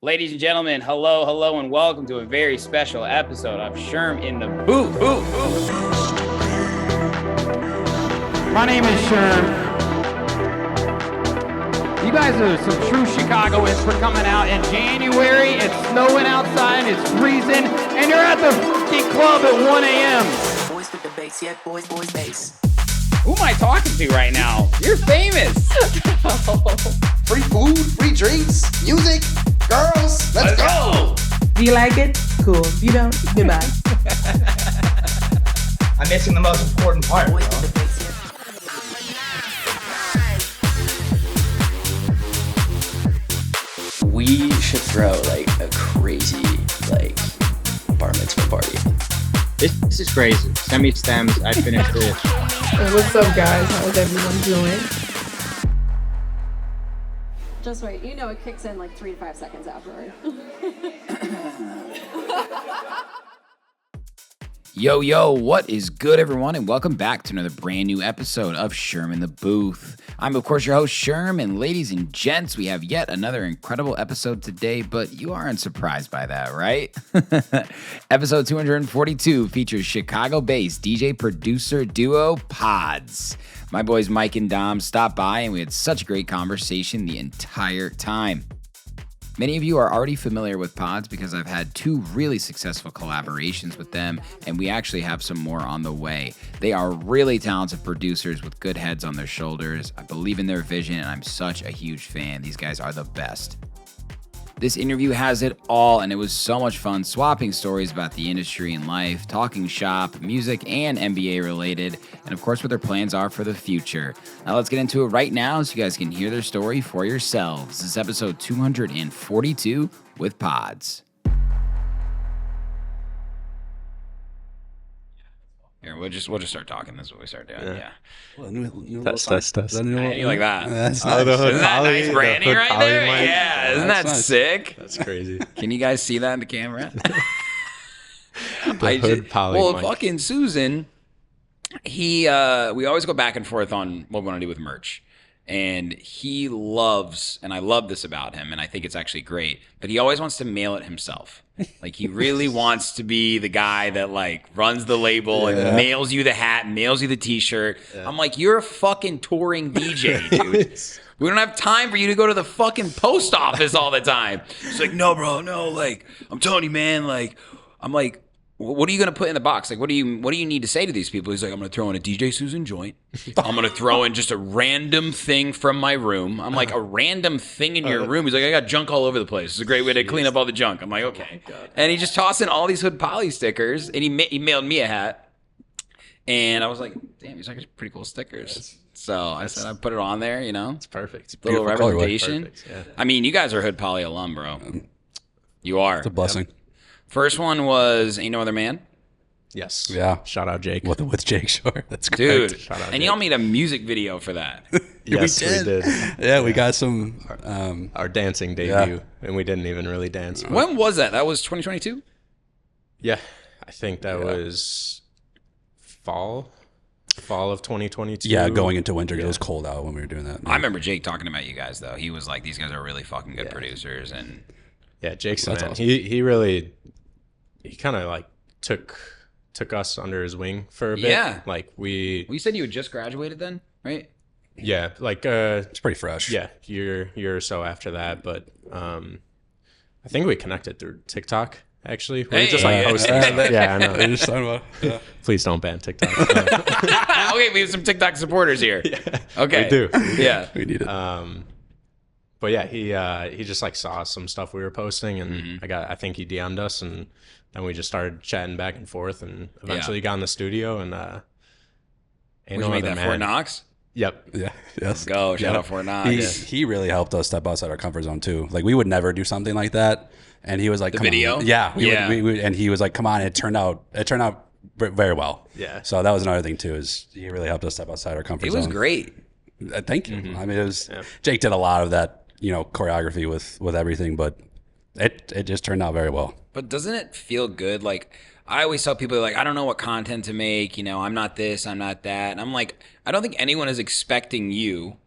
Ladies and gentlemen, hello, hello, and welcome to a very special episode of Sherm in the Booth. My name is Sherm. You guys are some true Chicagoans for coming out in January. It's snowing outside, it's freezing, and you're at the fucking club at 1 a.m. Boys with the bass, yeah, boys, bass. Who am I talking to right now? You're famous. Free food, free drinks, music, girls. Let's go. Do you like it? Cool. If you don't, goodbye. I'm missing the most important part, bro. Boys with the bass, yeah. We should throw like a crazy bar mitzvah party. This is crazy. Semi-stems, I finished it. What's up, guys? How's everyone doing? Just wait, you know it kicks in like 3 to 5 seconds afterward. Yo, what is good, everyone, and welcome back to another brand new episode of Sherm in the Booth. I'm, of course, your host, Sherm, and ladies and gents, we have yet another incredible episode today, but you aren't surprised by that, right? Episode 242 features Chicago-based DJ-producer duo Pods. My boys Mike and Dom stopped by, and we had such a great conversation the entire time. Many of you are already familiar with Pods because I've had 2 really successful collaborations with them, and we actually have some more on the way. They are really talented producers with good heads on their shoulders. I believe in their vision, and I'm such a huge fan. These guys are the best. This interview has it all, and it was so much fun swapping stories about the industry and life, talking shop, music, and NBA related, and of course what their plans are for the future. Now let's get into it right now so you guys can hear their story for yourselves. This is episode 242 with Pods. Here, we'll just start talking. That's what we start doing. Yeah. Well, new Test. You like that? That's Oh, the nice. hood Isn't that poly, nice the branding hood right poly there? mic. Yeah, isn't That's that nice. sick? That's crazy. Can you guys see that in the camera? The hood poly well, mic. fucking Susan, we always go back and forth on what we want to do with merch. And he loves, and I love this about him, and I think it's actually great, but he always wants to mail it himself. Like, he really wants to be the guy that, like, runs the label and mails you the hat, mails you the t-shirt. Yeah. I'm like, you're a fucking touring DJ, dude. We don't have time for you to go to the fucking post office all the time. It's like, no, bro, no, like, I'm telling you, man, like, I'm like, what are you going to put in the box? Like, what do you need to say to these people? He's like, I'm going to throw in a DJ Susan joint. I'm going to throw in just a random thing from my room. I'm like, a random thing in your room? He's like, I got junk all over the place. It's a great way to clean up all the junk. I'm like, okay. And he just tossed in all these hood poly stickers, and he mailed me a hat. And I was like, damn, these are pretty cool stickers. So I said I'd put it on there, you know? It's perfect. It's Little representation. Perfect, yeah. I mean, you guys are hood poly alum, bro. You are. It's a blessing. First one was Ain't No Other Man. Yes. Yeah. Shout out Jake. With Jake, sure. That's great. Dude. Shout out And Jake. y'all made a music video for that. Yes, we did. Yeah, we got some. Our dancing debut, and we didn't even really dance. When was that? That was 2022? Yeah, I think that was fall of 2022. Yeah, going into winter. It was cold out when we were doing that. I remember Jake talking about you guys, though. He was like, these guys are really fucking good producers. And Yeah, Jake's the That's man. awesome. He kind of like took us under his wing for a bit. Yeah. Like well, you said you had just graduated then, right? yeah, like It's pretty fresh. yeah, year or so after that, but I think we connected through TikTok. Actually, we were just like Hey. posting stuff. Yeah, I know. We're just talking about. Yeah. Please don't ban TikTok. Okay, we have some TikTok supporters here. Okay. We do. Yeah. We need it. But yeah, he just like saw some stuff we were posting, and I think he DM'd us, and then we just started chatting back and forth, and eventually got in the studio, and Where'd ain't you no make other that, Fort man. Knox? Yep. Yeah. Yes. Go, shout out Fort Knox. He really helped us step outside our comfort zone too. Like we would never do something like that, and he was like, The "Come on." video? Yeah. Yeah. And he was like, "Come on!" It turned out very well. Yeah. So that was another thing too. Is he really helped us step outside our comfort It zone? was great. Thank you. I mean, it was Jake did a lot of that, choreography with everything, but it just turned out very well. But doesn't it feel good? Like, I always tell people, like, I don't know what content to make. I'm not this, I'm not that. And I'm like, I don't think anyone is expecting you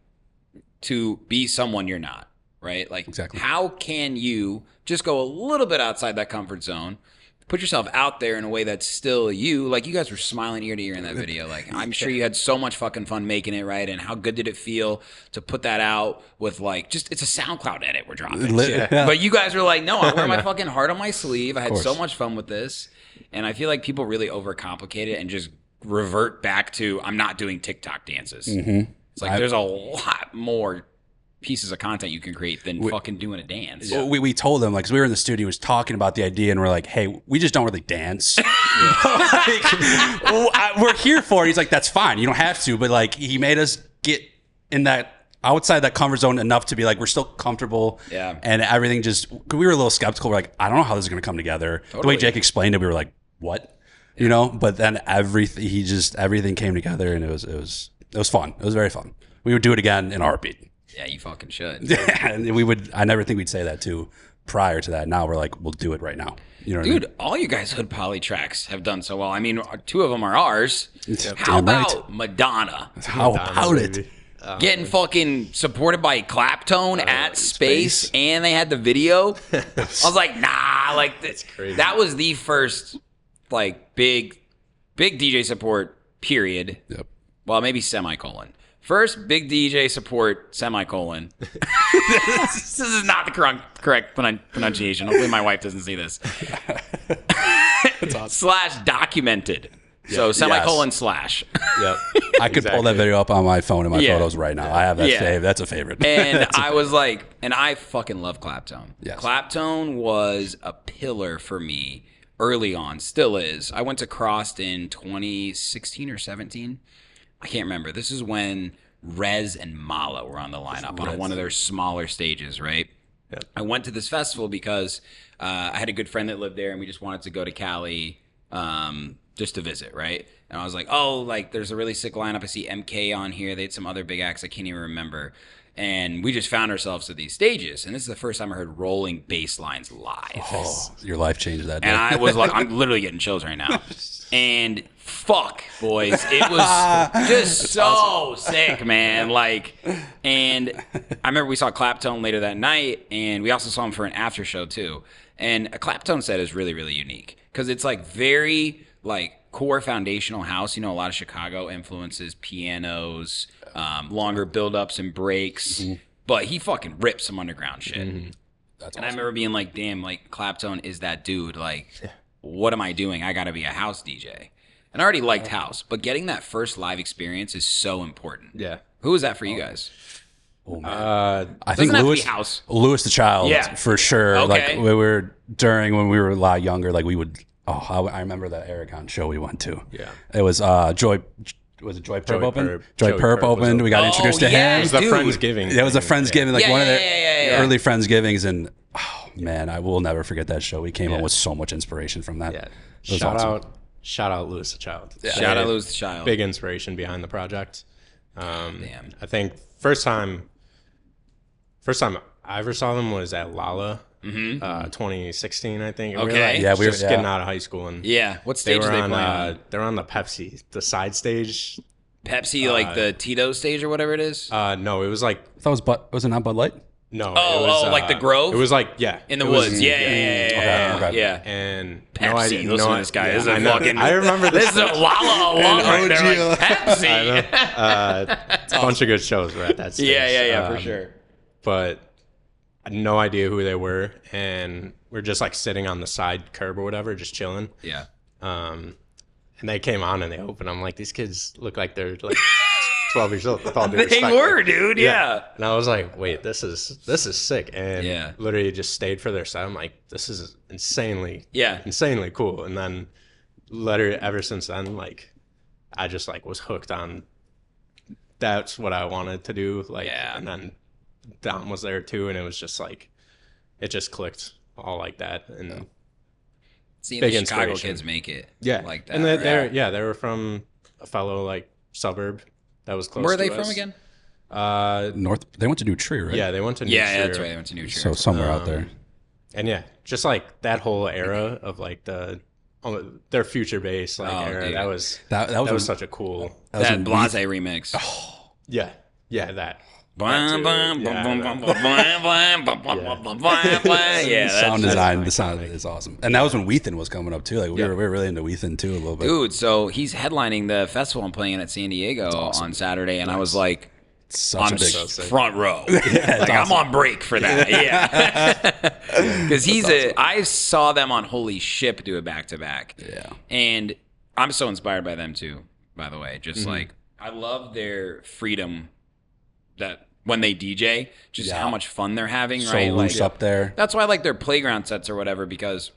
to be someone you're not. right? Like, Exactly. how can you just go a little bit outside that comfort zone, put yourself out there in a way that's still you? Like, you guys were smiling ear to ear in that video. Like, I'm sure you had so much fucking fun making it, right? And how good did it feel to put that out with, like, just, it's a SoundCloud edit we're dropping. But you guys were like, no, I wear my fucking heart on my sleeve. I had so much fun with this. And I feel like people really overcomplicate it and just revert back to, I'm not doing TikTok dances. It's like, there's a lot more pieces of content you can create than fucking doing a dance. Well, we told them, like, 'cause we were in the studio, was talking about the idea, and we're like, hey, we just don't really dance. We're here for it. He's like, that's fine, you don't have to, but like, he made us get in that outside that comfort zone enough to be like, we're still comfortable. Yeah. And everything just, cause we were a little skeptical. We're like, I don't know how this is going to come together. The way Jake explained it, we were like, what? You know, but then everything came together, and it was fun. It was very fun. We would do it again in a heartbeat. Yeah, you fucking should. Yeah, and we would. I never think we'd say that too prior to that. Now we're like, we'll do it right now. You know what I mean? All you guys Hood Poly tracks have done so well. I mean, 2 of them are ours. Yep. How Damn right. about Madonna? How about it? Getting fucking supported by Claptone at Space, and they had the video. I was like, nah, like crazy. That was the first like big DJ support period. Yep. Well, maybe semicolon. First big DJ support semicolon. This is not the correct pronunciation. Hopefully my wife doesn't see this. That's awesome. Slash documented. So semicolon slash. Yep. I could pull that video up on my phone in my Yeah. photos right now. I have that Yeah. saved. That's a favorite. And I was like, and I fucking love Claptone. Yes. Claptone was a pillar for me early on, still is. I went to Crossed in 2016 or 17. I can't remember. This is when Rez and Mala were on the lineup on one of their smaller stages, right? Yeah. I went to this festival because I had a good friend that lived there, and we just wanted to go to Cali just to visit, right? And I was like, oh, like, there's a really sick lineup. I see MK on here. They had some other big acts I can't even remember. And we just found ourselves at these stages. And this is the first time I heard rolling bass lines live. Oh, your life changed that day. And I was like, I'm literally getting chills right now. And fuck, boys, it was just so sick, man. Like, and I remember we saw Claptone later that night, and we also saw him for an after show too. And a Claptone set is really, really unique because it's like very like core foundational house. You know, a lot of Chicago influences, pianos, longer build-ups and breaks. But he fucking rips some underground shit. That's And I awesome. remember being like, damn, like Claptone is that dude. Like, what am I doing? I got to be a house DJ. And I already liked house, but getting that first live experience is so important. Yeah. Who was that for you guys? Oh, man. I Doesn't think have to be Lewis, house. Lewis the Child, Yeah. for sure. Okay. Like when we were a lot younger, like we would. Oh, I remember that Aragon show we went to. Yeah. It was Joy. Was it Joy Perp opened? Perp. Joy Joey Perp Perp was opened. We got Oh, introduced to yeah, him. It was the dude. Friendsgiving. It was a thing. Friendsgiving, like Yeah, one of yeah, their yeah. early Friendsgivings, and oh man, I will never forget that show. We came home with so much inspiration from that. Yeah. It was awesome. Shout out Lewis the Child. Shout out Lewis the Child. Big inspiration behind the project. Damn. I think first time I ever saw them was at Lala, 2016, I think. And Okay. We were just getting out of high school, and Yeah. What they stage were did they on. play on? They were on the Pepsi, the side stage. Pepsi, like the Tito stage or whatever it is? No, it was like That was it not Bud Light? no. Oh, it was, like the Grove? It was like In the it was- woods. Yeah. Okay. Yeah. And Pepsi. no idea. Listen no, to this guy. yeah, This is a I know. fucking. I remember This this. is a Lala alum right there. Like, Pepsi. A bunch of good shows were at that stage. Yeah, for sure. But I had no idea who they were, and we're just like sitting on the side curb or whatever, just chilling. Yeah. And they came on and they opened. I'm like, these kids look like they're like 12 years old. With all due They respect. were, dude. Yeah. And I was like, wait, this is sick. And Yeah. literally just stayed for their set. I'm like, this is insanely cool. And then literally ever since then, like, I just like was hooked on. That's what I wanted to do. Like, Yeah. and then Dom was there too, and it was just like, it just clicked all like that. And Seeing Big the Chicago inspiration. kids make it. yeah, Like that. And right? they were from a fellow like suburb that was close. Where are to they us. from again? North. They went to New Tree, right? Yeah, they went to New Yeah, Trier. that's right. I went to New Trier. So somewhere out there. And yeah, just like that whole era of like their future bass like Oh, era. dude. That was That was such a cool. that Blase remix. Yeah, that. Blah, blah, Yeah, blah, I blah, know. blah, blah, blah, blah, blah, blah, blah. Yeah, Sound that's design, the sound is awesome. And that was when Weathen was coming up too. Like we were really into Weathen too a little bit. dude. So he's headlining the festival I'm playing at San Diego on Saturday, and I was like, Such I'm a big front row. Like I'm on break for that. Yeah, because I saw them on Holy Ship do it back to back. Yeah. And I'm so inspired by them too. By the way, just like I love their freedom that when they DJ, just how much fun they're having. So right, loose up there. That's why I like their playground sets or whatever, because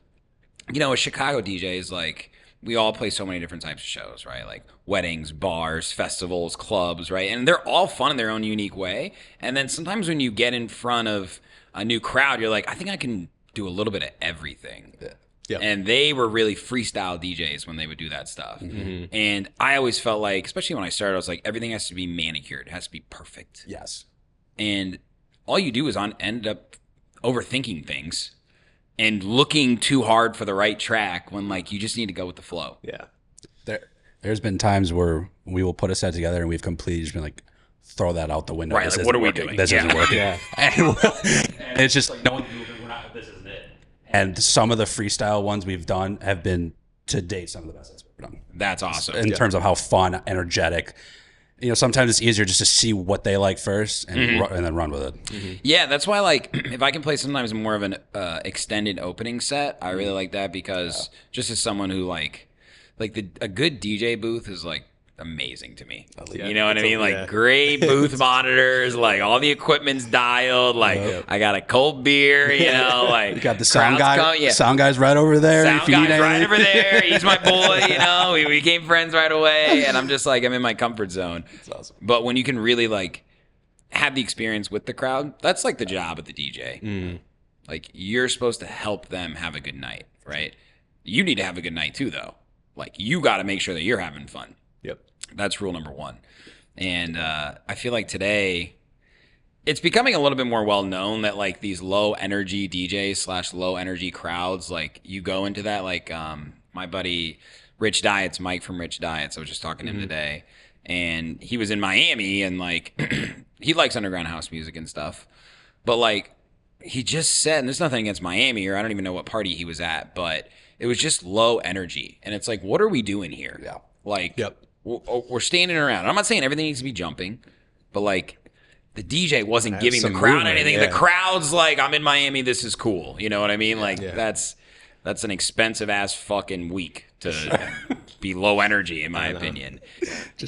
a Chicago DJ is like, we all play so many different types of shows, right? Like weddings, bars, festivals, clubs, right? And they're all fun in their own unique way. And then sometimes when you get in front of a new crowd, you're like, I think I can do a little bit of everything. Yeah. And they were really freestyle DJs when they would do that stuff. And I always felt like, especially when I started, I was like, everything has to be manicured. It has to be perfect. Yes. And all you do is end up overthinking things and looking too hard for the right track when like you just need to go with the flow. Yeah. There's been times where we will put a set together and we've completely just been like, throw that out the window. Right, This like, what isn't are we working. doing? This isn't working. Yeah. And it's just like, no one's moving. This isn't it. And some of the freestyle ones we've done have been, to date, some of the best sets we've done. That's awesome. In terms of how fun, energetic. Sometimes it's easier just to see what they like first and, and then run with it. Yeah, that's why, like, if I can play sometimes more of an extended opening set, I really like that because just as someone who, like a good DJ booth is, like, amazing to me. You know what I mean? Like, great booth monitors, like, all the equipment's dialed, like, I got a cold beer, like. You got the sound crowds guy. Sound guy's right over there. Sound if you need guy's right anything. over there. He's my boy, we became friends right away. And I'm just like, I'm in my comfort zone. That's awesome. But when you can really, like, have the experience with the crowd, that's like the job of the DJ. Like, you're supposed to help them have a good night, right? You need to have a good night too, though. Like, you got to make sure that you're having fun. Yep. That's rule number one. And I feel like today it's becoming a little bit more well known that like these low energy DJs / low energy crowds, like you go into that, like my buddy Rich Diets, Mike from Rich Diets, I was just talking to him today, and he was in Miami and like he likes underground house music and stuff. But like he just said, and there's nothing against Miami, or I don't even know what party he was at, but it was just low energy. And it's like, what are we doing here? Yeah. Like, we're standing around. I'm not saying everything needs to be jumping, but like the DJ wasn't giving the crowd movement, anything. yeah. The crowd's like, I'm in Miami. This is cool. You know what I mean? Like that's an expensive ass fucking week to be low energy, in my opinion.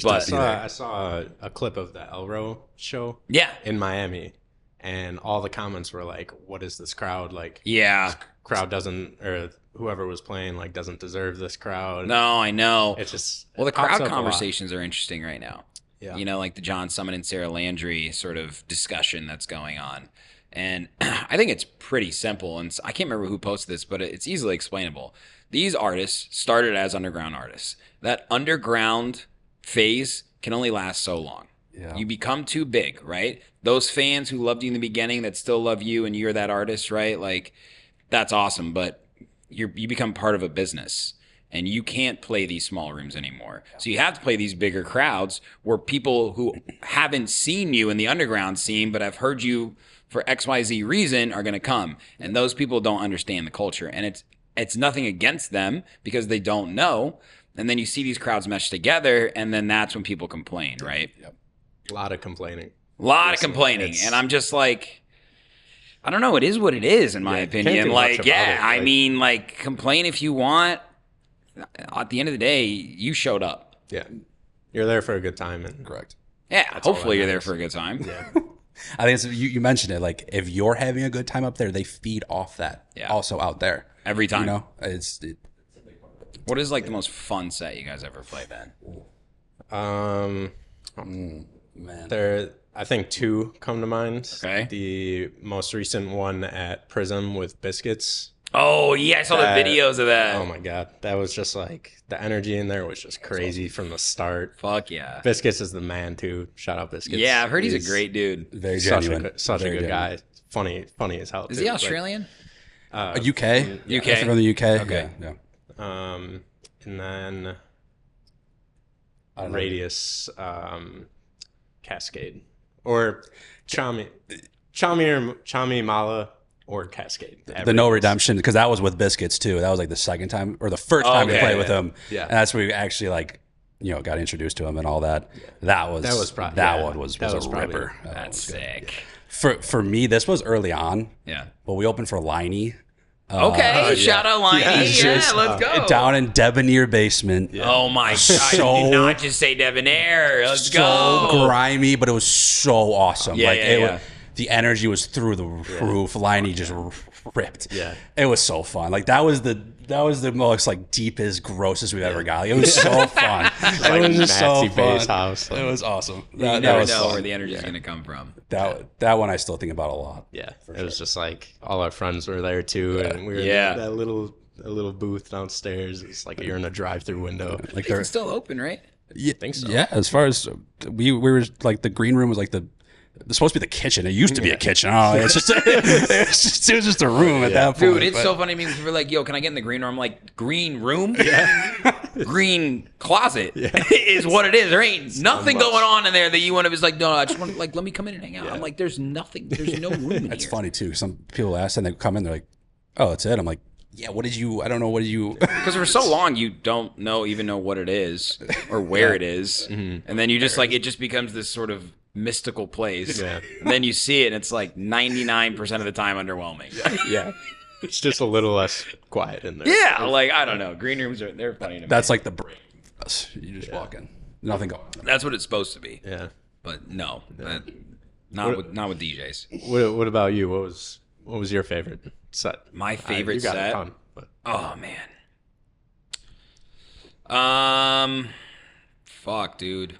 I saw a clip of the Elro show. Yeah. In Miami, and all the comments were like, "What is this crowd like? Yeah. Crowd doesn't, or whoever was playing like doesn't deserve this crowd." No, I know. It's just the pops crowd up a lot. conversations are interesting right now. Yeah. Like the John Summit and Sarah Landry sort of discussion that's going on. And I think it's pretty simple. And I can't remember who posted this, but it's easily explainable. These artists started as underground artists. That underground phase can only last so long. Yeah. You become too big, right? Those fans who loved you in the beginning that still love you and you're that artist, right? Like, that's awesome. But you become part of a business. And you can't play these small rooms anymore. So you have to play these bigger crowds where people who haven't seen you in the underground scene but have heard you for XYZ reason are going to come. And those people don't understand the culture. And it's nothing against them because they don't know. And then you see these crowds mesh together, and then that's when people complain, right? Yep. A lot of complaining. And I'm just like, I don't know. It is what it is, in my opinion. Like, I mean, like, complain if you want. At the end of the day, you showed up. Yeah. You're there for a good time. And Correct. Yeah, That's all hopefully that you're there matters. for a good time. Yeah. I think it's, you mentioned it. Like, if you're having a good time up there, they feed off that also out there. Every time. What is like the most fun set you guys ever played then? Man. I think two come to mind. Okay. The most recent one at Prism with Biscuits. Oh, yeah, I saw the videos of that. Oh my God. That was just like, the energy in there was just crazy from the start. Fuck yeah. Biscuits is the man too. Shout out Biscuits. Yeah, I've heard he's a great dude. Very such genuine. such Very a good genuine. guy. Funny as hell. Is too. he Like, Australian? UK? UK. From the UK? Okay. Yeah. And then I don't know. Radius Cascade or Chami Mala or Cascade. The No Redemption, because that was with Biscuits too. That was like the second time or the first time we played with him. Yeah. And that's where we actually like, got introduced to him and all that. That was one was a ripper. That's sick. For me, this was early on. Yeah. But we opened for Liney. Okay, shout out Liney. Yeah, let's go. Down in Debonair basement. Yeah. Oh my God! You did not just say Debonair. Let's go. So grimy, but it was so awesome. Yeah, the energy was through the roof. Liney just ripped. Yeah, it was so fun. Like that was the most like deepest, grossest we've ever got. Like, it was so fun. Like it was just so fun. House. It was awesome. You never know where the energy is going to come from. That one I still think about a lot. Yeah, it was just like all our friends were there too, and we were in that little booth downstairs. It's like you're in a drive-through window. Like they're still open, right? Yeah, I think so. Yeah, as far as we were like the green room was like it's supposed to be the kitchen. It used to be a kitchen. Oh, it was just a room at that point. Dude, it's so funny. I mean, we're like, yo, can I get in the green room? I'm like, green room? Yeah. Green closet is what it is. There ain't nothing going on in there that you want to be like, no, I just want to like, let me come in and hang out. Yeah. I'm like, there's nothing. There's no room in That's here. funny too. Some people ask and they come in, they're like, oh, that's it. I'm like, yeah, I don't know, what did you... Because for so long, you don't even know what it is or where it is. Mm-hmm. And then you just like, it just becomes this sort of mystical place. Yeah. And then you see it and it's like 99% of the time underwhelming. Yeah. It's just a little less quiet in there. Yeah, like, I don't know. Green rooms they're funny to me. That's like the brain. You just walk in. Nothing going on. That's what it's supposed to be. Yeah. But no. Not with DJs. What about you? What was your favorite set? My favorite you got set? A ton, but. Oh, man. Fuck, dude.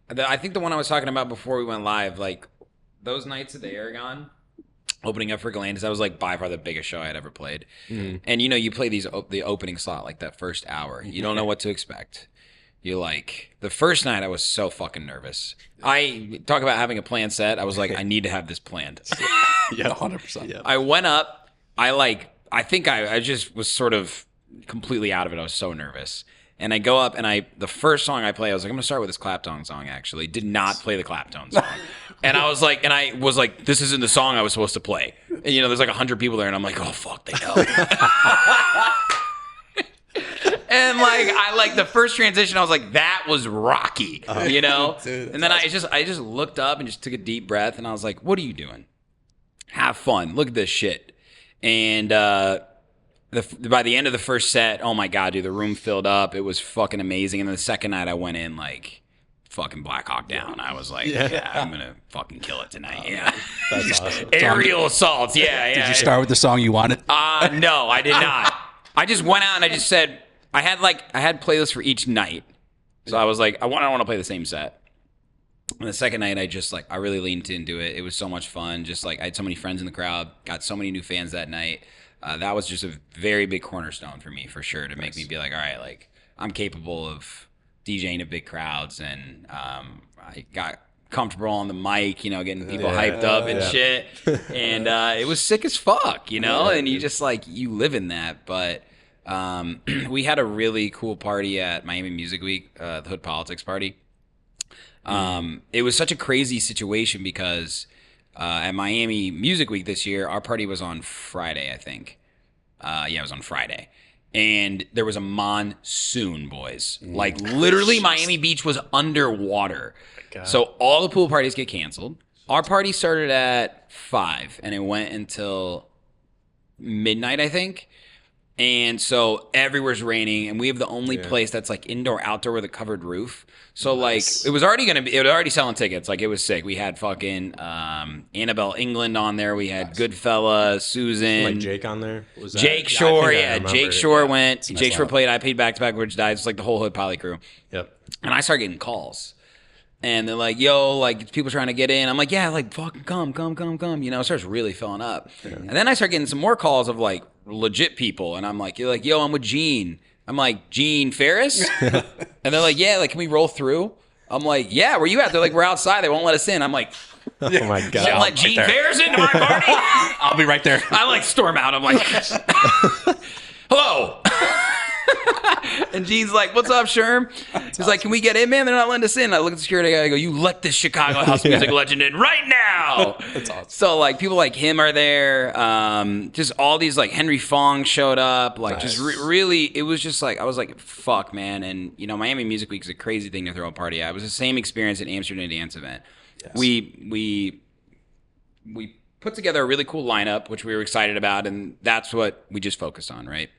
I think the one I was talking about before we went live, like those nights at the Aragon, opening up for Galantis, that was like by far the biggest show I had ever played. Mm-hmm. And you play the opening slot, like that first hour. You don't know what to expect. The first night I was so fucking nervous. I talk about having a planned set. I was like, I need to have this planned. Yeah, 100%. Yeah. I went up. I think I just was sort of completely out of it. I was so nervous. And I go up and the first song I play, I was like, I'm going to start with this Clapton song, actually. Did not play the Clapton song. And I was like, this isn't the song I was supposed to play. And, there's like 100 people there. And I'm like, oh, fuck, they know. And like, the first transition, I was like, that was rocky, Dude, and then awesome. I just looked up and just took a deep breath. And I was like, what are you doing? Have fun. Look at this shit. And, by the end of the first set, oh my God, dude, the room filled up. It was fucking amazing. And then the second night I went in like fucking Black Hawk Down. I was like, yeah I'm going to fucking kill it tonight. Yeah. That's awesome. Aerial assaults. Yeah. Did you start with the song you wanted? No, I did not. I just went out and I just said, I had playlists for each night. So I was like, I want to play the same set. And the second night, I really leaned into it. It was so much fun. Just like I had so many friends in the crowd, got so many new fans that night. That was just a very big cornerstone for me, for sure, to make me be like, all right, like I'm capable of DJing at big crowds, and I got comfortable on the mic, getting people hyped up and shit, and it was sick as fuck, and you just like you live in that. But we had a really cool party at Miami Music Week, the Hood Politics party. It was such a crazy situation because. At Miami Music Week this year, our party was on Friday, I think. It was on Friday. And there was a monsoon, boys. Like, literally, Miami Beach was underwater. So all the pool parties get canceled. Our party started at 5, and it went until midnight, I think. And so everywhere's raining, and we have the only place that's like indoor, outdoor with a covered roof. So like it was already selling tickets. Like it was sick. We had fucking Annabelle England on there. We had Goodfella, Susan, like Jake on there. Was that? Jake Shore, Jake Shore went. Nice Jake Shore played. I played back to back, which died. It's like the whole Hood Poly crew. Yep. And I started getting calls. And they're like, yo, like, people trying to get in. I'm like, yeah, like, fucking come. It starts really filling up. Yeah. And then I start getting some more calls of, like, legit people. And I'm like, you're like, yo, I'm with Gene. I'm like, Gene Ferris? And they're like, yeah, like, can we roll through? I'm like, yeah, where you at? They're like, we're outside. They won't let us in. I'm like, oh, my God. I'll let Gene Ferris into my party? I'll be right there. I, like, storm out. I'm like, hello. And Gene's like, what's up, Sherm? He's like, can we get in, man? They're not letting us in. I look at the security guy. I go, you let this Chicago house music legend in right now. That's awesome. So, like, people like him are there. Just all these, like, Henry Fong showed up. Like, just really, it was just like, I was like, fuck, man. And, you know, Miami Music Week is a crazy thing to throw a party at. It was the same experience at Amsterdam Dance Event. Yes. We put together a really cool lineup, which we were excited about, and that's what we just focused on, right?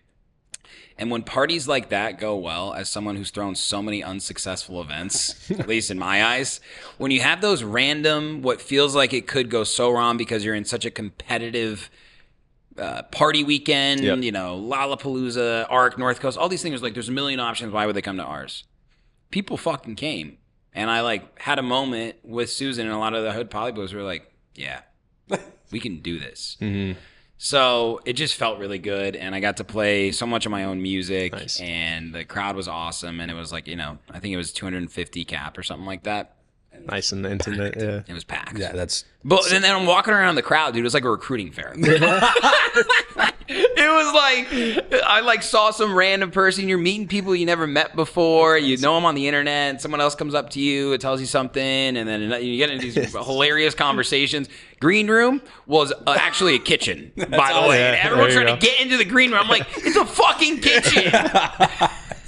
And when parties like that go well, as someone who's thrown so many unsuccessful events, at least in my eyes, when you have those random, what feels like it could go so wrong because you're in such a competitive party weekend, you know, Lollapalooza, Arc, North Coast, all these things, like there's a million options. Why would they come to ours? People fucking came. And I like had a moment with Susan and a lot of the hood polybos were like, yeah, we can do this. Mm-hmm. So it just felt really good, and I got to play so much of my own music, and the crowd was awesome, and it was like, you know, I think it was 250 cap or something like that. Nice and intimate, yeah. It was packed. Yeah, that's... But then I'm walking around the crowd, dude. It was like a recruiting fair. It was like, I like saw some random person. You're meeting people you never met before. You know them on the internet. And someone else comes up to you. It tells you something. And then you get into these hilarious conversations. Green room was actually a kitchen, by the way. And everyone's trying to get into the green room. I'm like, it's a fucking kitchen.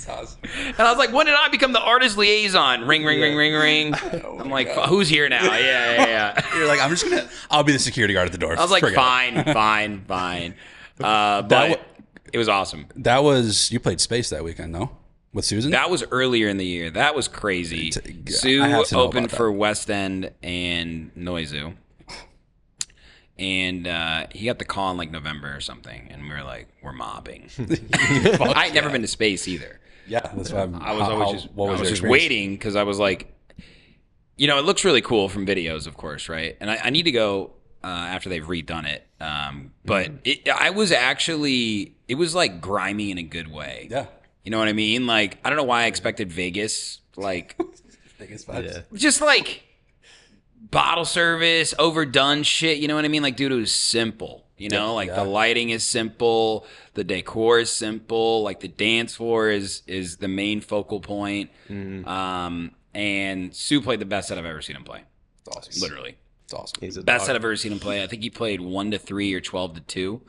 Awesome. And I was like, when did I become the artist liaison? Ring, ring, ring, ring, ring. I'm like, who's here now? Yeah. You're like, I'll be the security guard at the door. I was like, fine. But it was awesome. You played Space that weekend, no? With Susan? That was earlier in the year. That was crazy. Sue opened for West End and Noizu. And he got the call in like November or something. And we were like, we're mobbing. I had never been to Space either. Yeah, that's why I was just waiting because I was like, you know, it looks really cool from videos, of course, right? And I need to go after they've redone it. But it was like grimy in a good way. Yeah. You know what I mean? Like, I don't know why I expected Vegas, like, Vegas vibes. Just like bottle service, overdone shit. You know what I mean? Like, dude, it was simple. You know, the lighting is simple, the decor is simple, like the dance floor is the main focal point. Mm-hmm. And Sue played the best set I've ever seen him play. It's awesome. Literally. It's awesome. He's the best set I've ever seen him play. I think he played 1-3 or 12-2.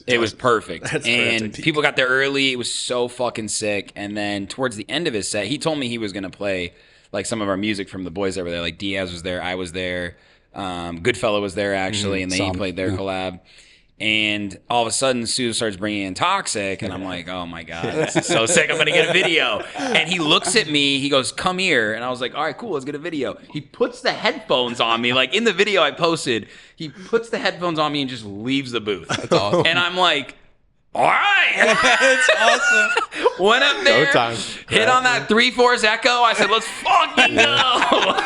It was perfect. And people got there early. It was so fucking sick. And then towards the end of his set, he told me he was going to play like some of our music from the boys that were there. Like Diaz was there. I was there. Goodfellow was there actually, and then he played their collab. And all of a sudden, Sue starts bringing in Toxic, and I'm like, oh my God, this is so sick. I'm going to get a video. And he looks at me, he goes, come here. And I was like, all right, cool, let's get a video. He puts the headphones on me. Like in the video I posted, he puts the headphones on me and just leaves the booth. That's awesome. And I'm like, all right. It's awesome. Went up there, hit on that 3/4 echo. I said, let's fucking go.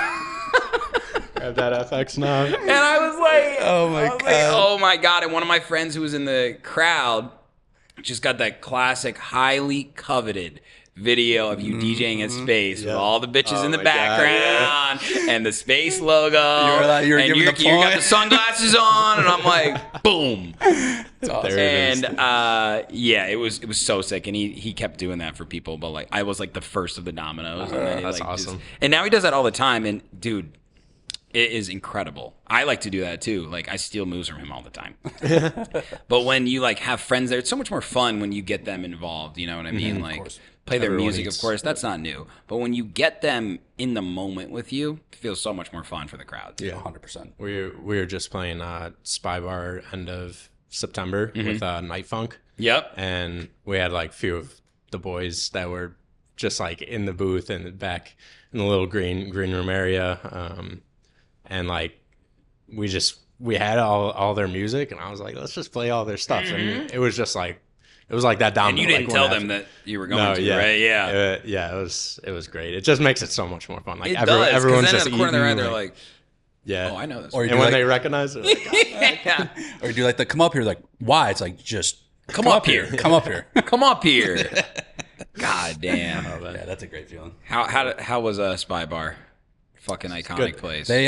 Grab that FX knob. And I was like, oh my God. And one of my friends who was in the crowd just got that classic, highly coveted video of you DJing at Space with all the bitches in the background and the Space logo. You got the sunglasses on, and I'm like, boom. It's awesome. And it was so sick. And he kept doing that for people, but like I was like the first of the dominoes. And then that's awesome. And now he does that all the time. And dude, it is incredible. I like to do that too. Like I steal moves from him all the time. But when you like have friends there, it's so much more fun when you get them involved. You know what I mean? Like play their music, of course. That's not new. But when you get them in the moment with you, it feels so much more fun for the crowd. Yeah, 100%. We were just playing Spy Bar end of September with Night Funk. Yep. And we had like a few of the boys that were just like in the booth and back in the little green room area. And like we had all their music, and I was like, let's just play all their stuff. And it was just like that down. And you didn't tell them that you were going to, right? Yeah. It was great. It just makes it so much more fun. Like everyone's just in the corner of their eye, they're like, yeah. Oh, I know this. And when they recognize it, like, or do like the come up here, like why? It's like just come up here. Come up here. Come up here. God damn. Yeah, that's a great feeling. How was Spy Bar? Fucking iconic place. They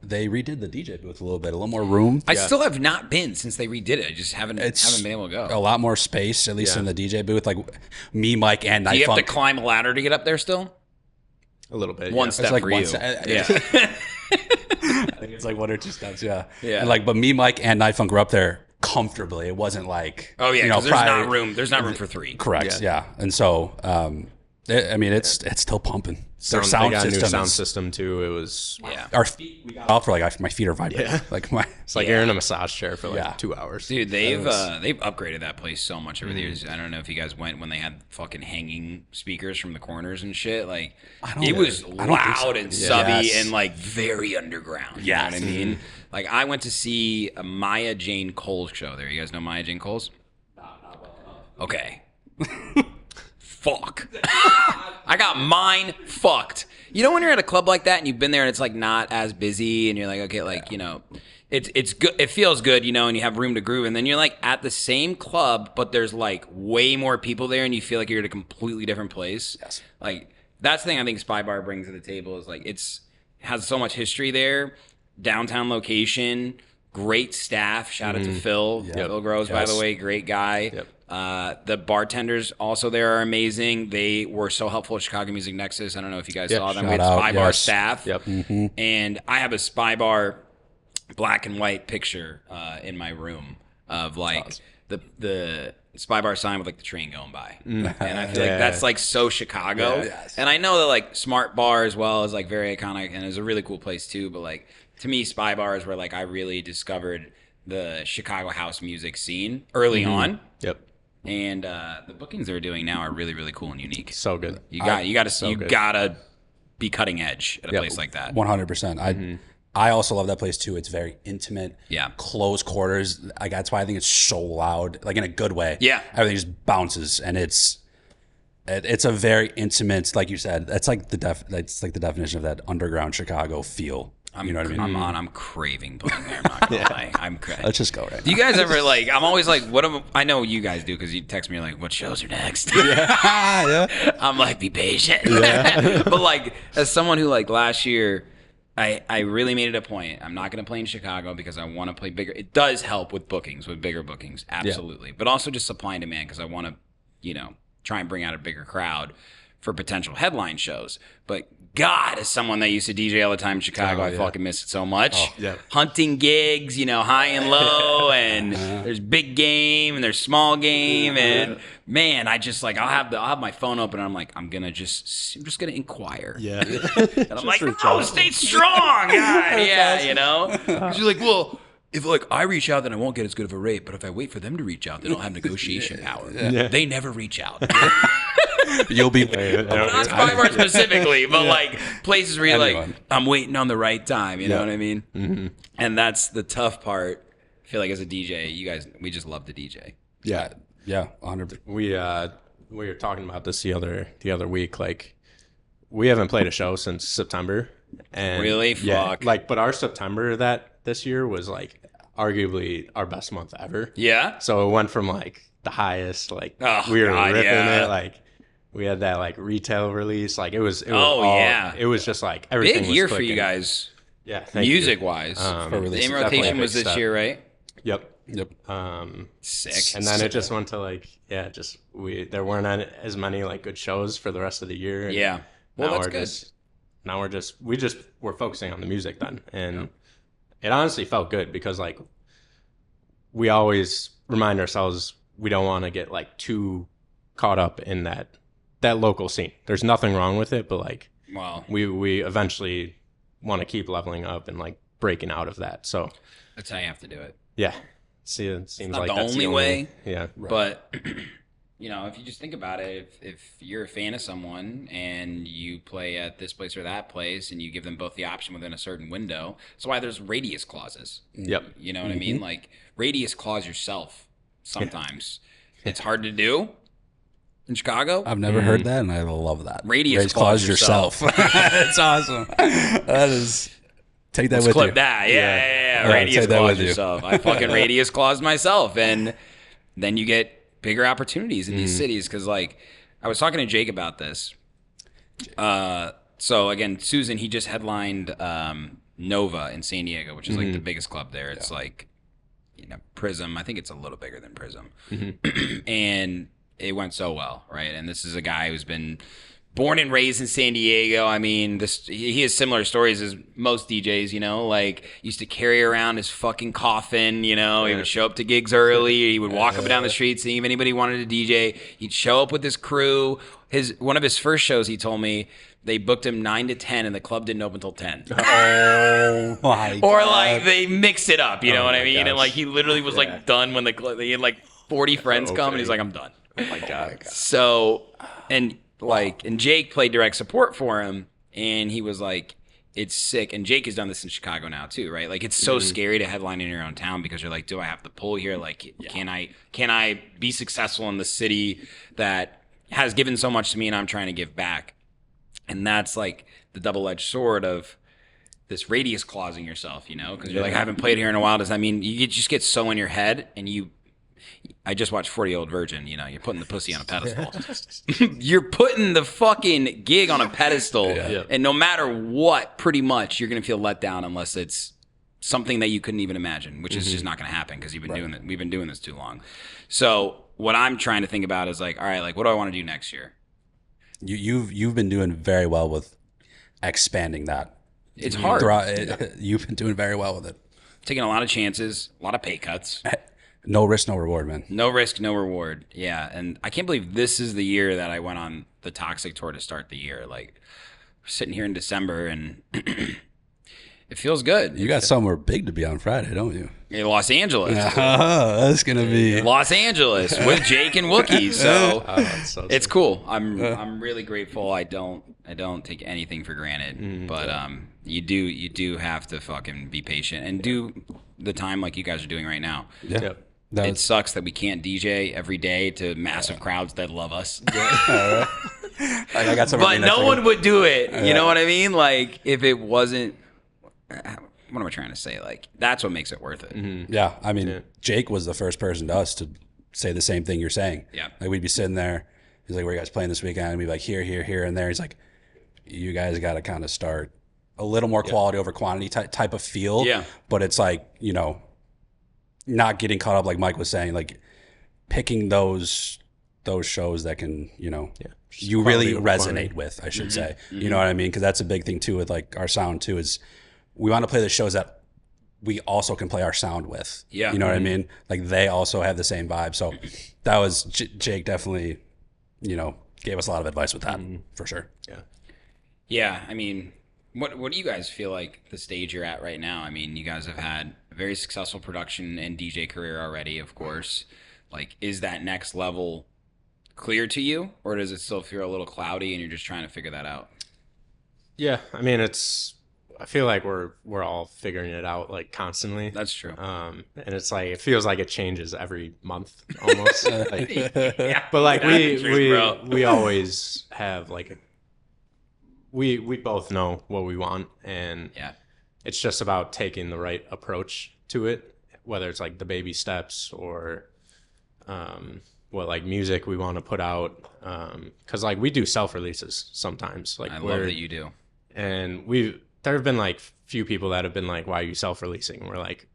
they redid the DJ booth a little more room. I still have not been since they redid it. I just haven't been able to go. A lot more space, at least in the DJ booth. Like me, Mike, and Do you have Funk. to climb a ladder to get up there still? A little bit. One step for you. Yeah. I think it's like 1 or 2 steps. Yeah. And but me, Mike, and Night Funk were up there comfortably. It wasn't like because there's not room. There's not room for 3. Correct. Yeah. And so, it's still pumping. Their sound system, new sound system too. It was our feet. We got off for like my feet are vibrating. Yeah. Like it's like you're in a massage chair for like 2 hours. Dude, they've upgraded that place so much over the years. I don't know if you guys went when they had fucking hanging speakers from the corners and shit. Like it was loud and subby and like very underground. You know what I mean? Like I went to see a Maya Jane Cole's show there. You guys know Maya Jane Cole's? Okay. Fuck. I got mine fucked. You know when you're at a club like that and you've been there and it's like not as busy and you're like, okay, like, you know, it's good. It feels good, you know, and you have room to groove. And then you're like at the same club, but there's like way more people there and you feel like you're at a completely different place. Yes. Like that's the thing I think Spy Bar brings to the table is like has so much history there. Downtown location, great staff. Shout out to Phil. Yep. Phil Groves, by the way, great guy. Yep. The bartenders also there are amazing. They were so helpful at Chicago Music Nexus. I don't know if you guys saw them. We had Spy Bar staff. Yep. And I have a Spy Bar black and white picture in my room of like the Spy Bar sign with like the train going by. And I feel like that's like so Chicago. And I know that like Smart Bar as well is like very iconic and is a really cool place too. But like to me, Spy Bar is where like I really discovered the Chicago house music scene early on. Yep. And the bookings they're doing now are really, really cool and unique. So good. You gotta be cutting edge at a place like that. 100%. I also love that place too. It's very intimate. Yeah. Close quarters. Like that's why I think it's so loud, like in a good way. Yeah. Everything just bounces, and it's a very intimate, like you said. That's like that's like the definition of that underground Chicago feel. You know what I mean? I'm craving playing there. I'm not gonna lie. Let's just go right Do you guys ever like? I'm always like, I know you guys do because you text me like, what shows are next? I'm like, be patient. But like, as someone who like last year, I really made it a point. I'm not going to play in Chicago because I want to play bigger. It does help with bigger bookings, absolutely. But also just supply and demand because I want to, you know, try and bring out a bigger crowd for potential headline shows. But God, as someone that used to DJ all the time in Chicago, I fucking miss it so much. Hunting gigs, you know, high and low, and there's big game and there's small game, and man, I just like I'll have my phone open and I'm like I'm just gonna inquire. And I'm like, oh, stay strong, God. You know, because you're like, well, if like I reach out, then I won't get as good of a rate, but if I wait for them to reach out, then I'll have negotiation power. They never reach out. You'll be not Spy Bar specifically, but like places where you're like, I'm waiting on the right time. You know what I mean? And that's the tough part. I feel like as a DJ, we just love to DJ. Yeah, 100%. We were talking about this the other week. Like, we haven't played a show since September. And really? Fuck. Like, but our September this year was like arguably our best month ever. Yeah. So it went from like the highest, like we were ripping it, like. We had that like retail release, like it was it was just like everything. Big year was for you guys, music wise. For the In Rotation was this year, right? Yep. Sick. And then it just went to like there weren't as many like good shows for the rest of the year. Yeah. Well, that's good. Now we're focusing on the music then, and it honestly felt good because like we always remind ourselves we don't want to get like too caught up in that local scene. There's nothing wrong with it, but like we eventually want to keep leveling up and like breaking out of that. So that's how you have to do it. Yeah. See, it seems not like the that's only way. Yeah. But you know, if you just think about it, if you're a fan of someone and you play at this place or that place and you give them both the option within a certain window, that's why there's radius clauses. Yep. You know what I mean? Like radius clause yourself sometimes. It's hard to do. In Chicago? I've never heard that, and I love that. Radius clause yourself. That's awesome. That is... Take that with clip you. That. Yeah. Radius clause yourself. I fucking radius clause myself, and then you get bigger opportunities in these cities. Because, like, I was talking to Jake about this. So, again, Susan, he just headlined Nova in San Diego, which is like the biggest club there. It's like, Prism. I think it's a little bigger than Prism. And it went so well, right? And this is a guy who's been born and raised in San Diego. I mean, he has similar stories as most DJs, like used to carry around his fucking coffin, he would show up to gigs early. He would walk up and down the street, seeing if anybody wanted to DJ. He'd show up with his crew. One of his first shows, he told me, they booked him 9 to 10 and the club didn't open until 10. Oh my Or God. like they mixed it up, you know what I mean? gosh. And like he literally was like done when he had like 40 friends come and he's like, I'm done. Oh my God. So, and Jake played direct support for him, and he was like, it's sick. And Jake has done this in Chicago now too, right? Like it's so scary to headline in your own town because you're like, do I have to pull here? Like, can I be successful in the city that has given so much to me and I'm trying to give back? And that's like the double-edged sword of this radius clausing yourself, because you're like, I haven't played here in a while. Does that mean you just get so in your head and I just watched 40-Year-Old Virgin, you're putting the pussy on a pedestal. You're putting the fucking gig on a pedestal. And no matter what, pretty much, you're going to feel let down unless it's something that you couldn't even imagine, which is just not going to happen because we've been doing this too long. So what I'm trying to think about is like, all right, like what do I want to do next year? You've been doing very well with expanding that. It's hard. You've been doing very well with it. Taking a lot of chances, a lot of pay cuts. No risk, no reward, man. No risk, no reward. Yeah, and I can't believe this is the year that I went on the Toxic Tour to start the year. Like, we're sitting here in December, and it feels good. You got somewhere big to be on Friday, don't you? In Los Angeles. That's gonna be Los Angeles with Jake and Wookie. So So it's cool. I'm really grateful. I don't take anything for granted. But you do have to fucking be patient and do the time like you guys are doing right now. yeah. It sucks that we can't DJ every day to massive crowds that love us. I got some. But no one would do it. You know what I mean? Like if it wasn't. What am I trying to say? Like that's what makes it worth it. Yeah, I mean, Jake was the first person to us to say the same thing you're saying. Yeah, like we'd be sitting there. He's like, "Where you guys playing this weekend?" And we'd be like, "Here, here, here, and there." He's like, "You guys got to kind of start a little more quality over quantity type of feel." Yeah, but it's like not getting caught up like Mike was saying, like picking those shows that can you really resonate with. I should say, you know what I mean? Because that's a big thing too with like our sound too is. We want to play the shows that we also can play our sound with. Yeah. You know what I mean? Like they also have the same vibe. So that was Jake definitely, gave us a lot of advice with that for sure. Yeah. Yeah. I mean, what do you guys feel like the stage you're at right now? I mean, you guys have had a very successful production and DJ career already, of course. Like, is that next level clear to you or does it still feel a little cloudy and you're just trying to figure that out? Yeah. I mean, I feel like we're all figuring it out like constantly. That's true. And it's like it feels like it changes every month almost. Yeah, but like bro. we always have like we both know what we want and it's just about taking the right approach to it, whether it's like the baby steps or what like music we want to put out. Because like we do self releases sometimes. Like I love that you do. And there have been like few people that have been like, why are you self-releasing? We're like,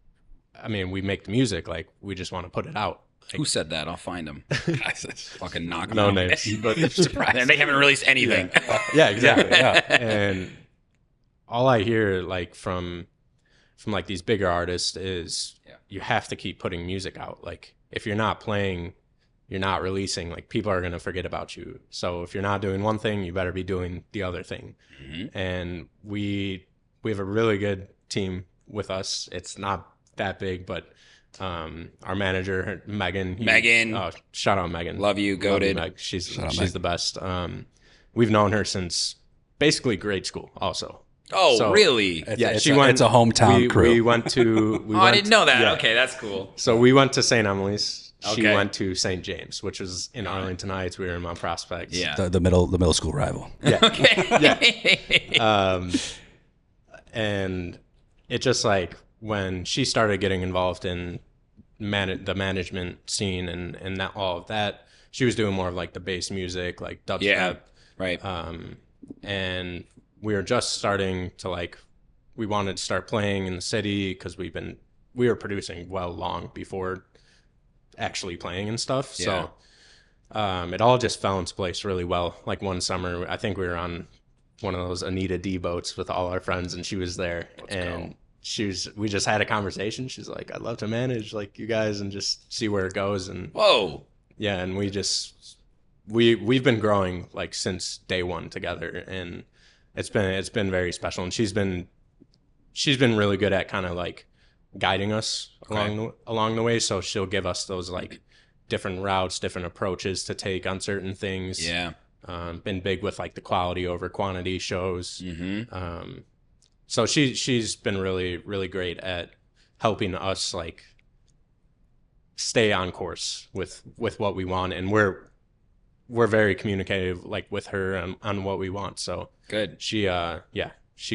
I mean, we make the music, like we just want to put it out. Like, who said that? I'll find them. Fucking knock them no out. names, but And they haven't released anything. yeah, exactly. Yeah. And all I hear like from like these bigger artists is you have to keep putting music out. Like if you're not playing, you're not releasing, like people are going to forget about you. So if you're not doing one thing, you better be doing the other thing. And we have a really good team with us. It's not that big, but our manager Megan, shout out Megan, love you, goated. Meg. She's the best. We've known her since basically grade school also. Really? It's a hometown crew. We went to I didn't know that. Okay, that's cool. So we went to St. Emily's. She went to St. James, which was in Arlington Heights. We were in Mount Prospect. Yeah, the middle school rival. Yeah. Okay. Yeah. And it just like when she started getting involved in the management scene and that, all of that, she was doing more of like the bass music, like dubstep. Yeah. Right. And we were just starting to like we wanted to start playing in the city because we were producing long before actually playing and stuff. Yeah. So it all just fell into place really well. Like one summer, I think we were on one of those Anita D boats with all our friends, and she was there. We just had a conversation. She's like, I'd love to manage like you guys and just see where it goes. And Whoa. yeah, and we've been growing like since day one together, and it's been very special. And she's been really good at kind of like guiding us along the way. So she'll give us those like different routes, different approaches to take on certain things. Yeah. Been big with like the quality over quantity shows. Mm-hmm. So she's been really, really great at helping us like stay on course with what we want, and we're very communicative like with her on what we want. So Good. she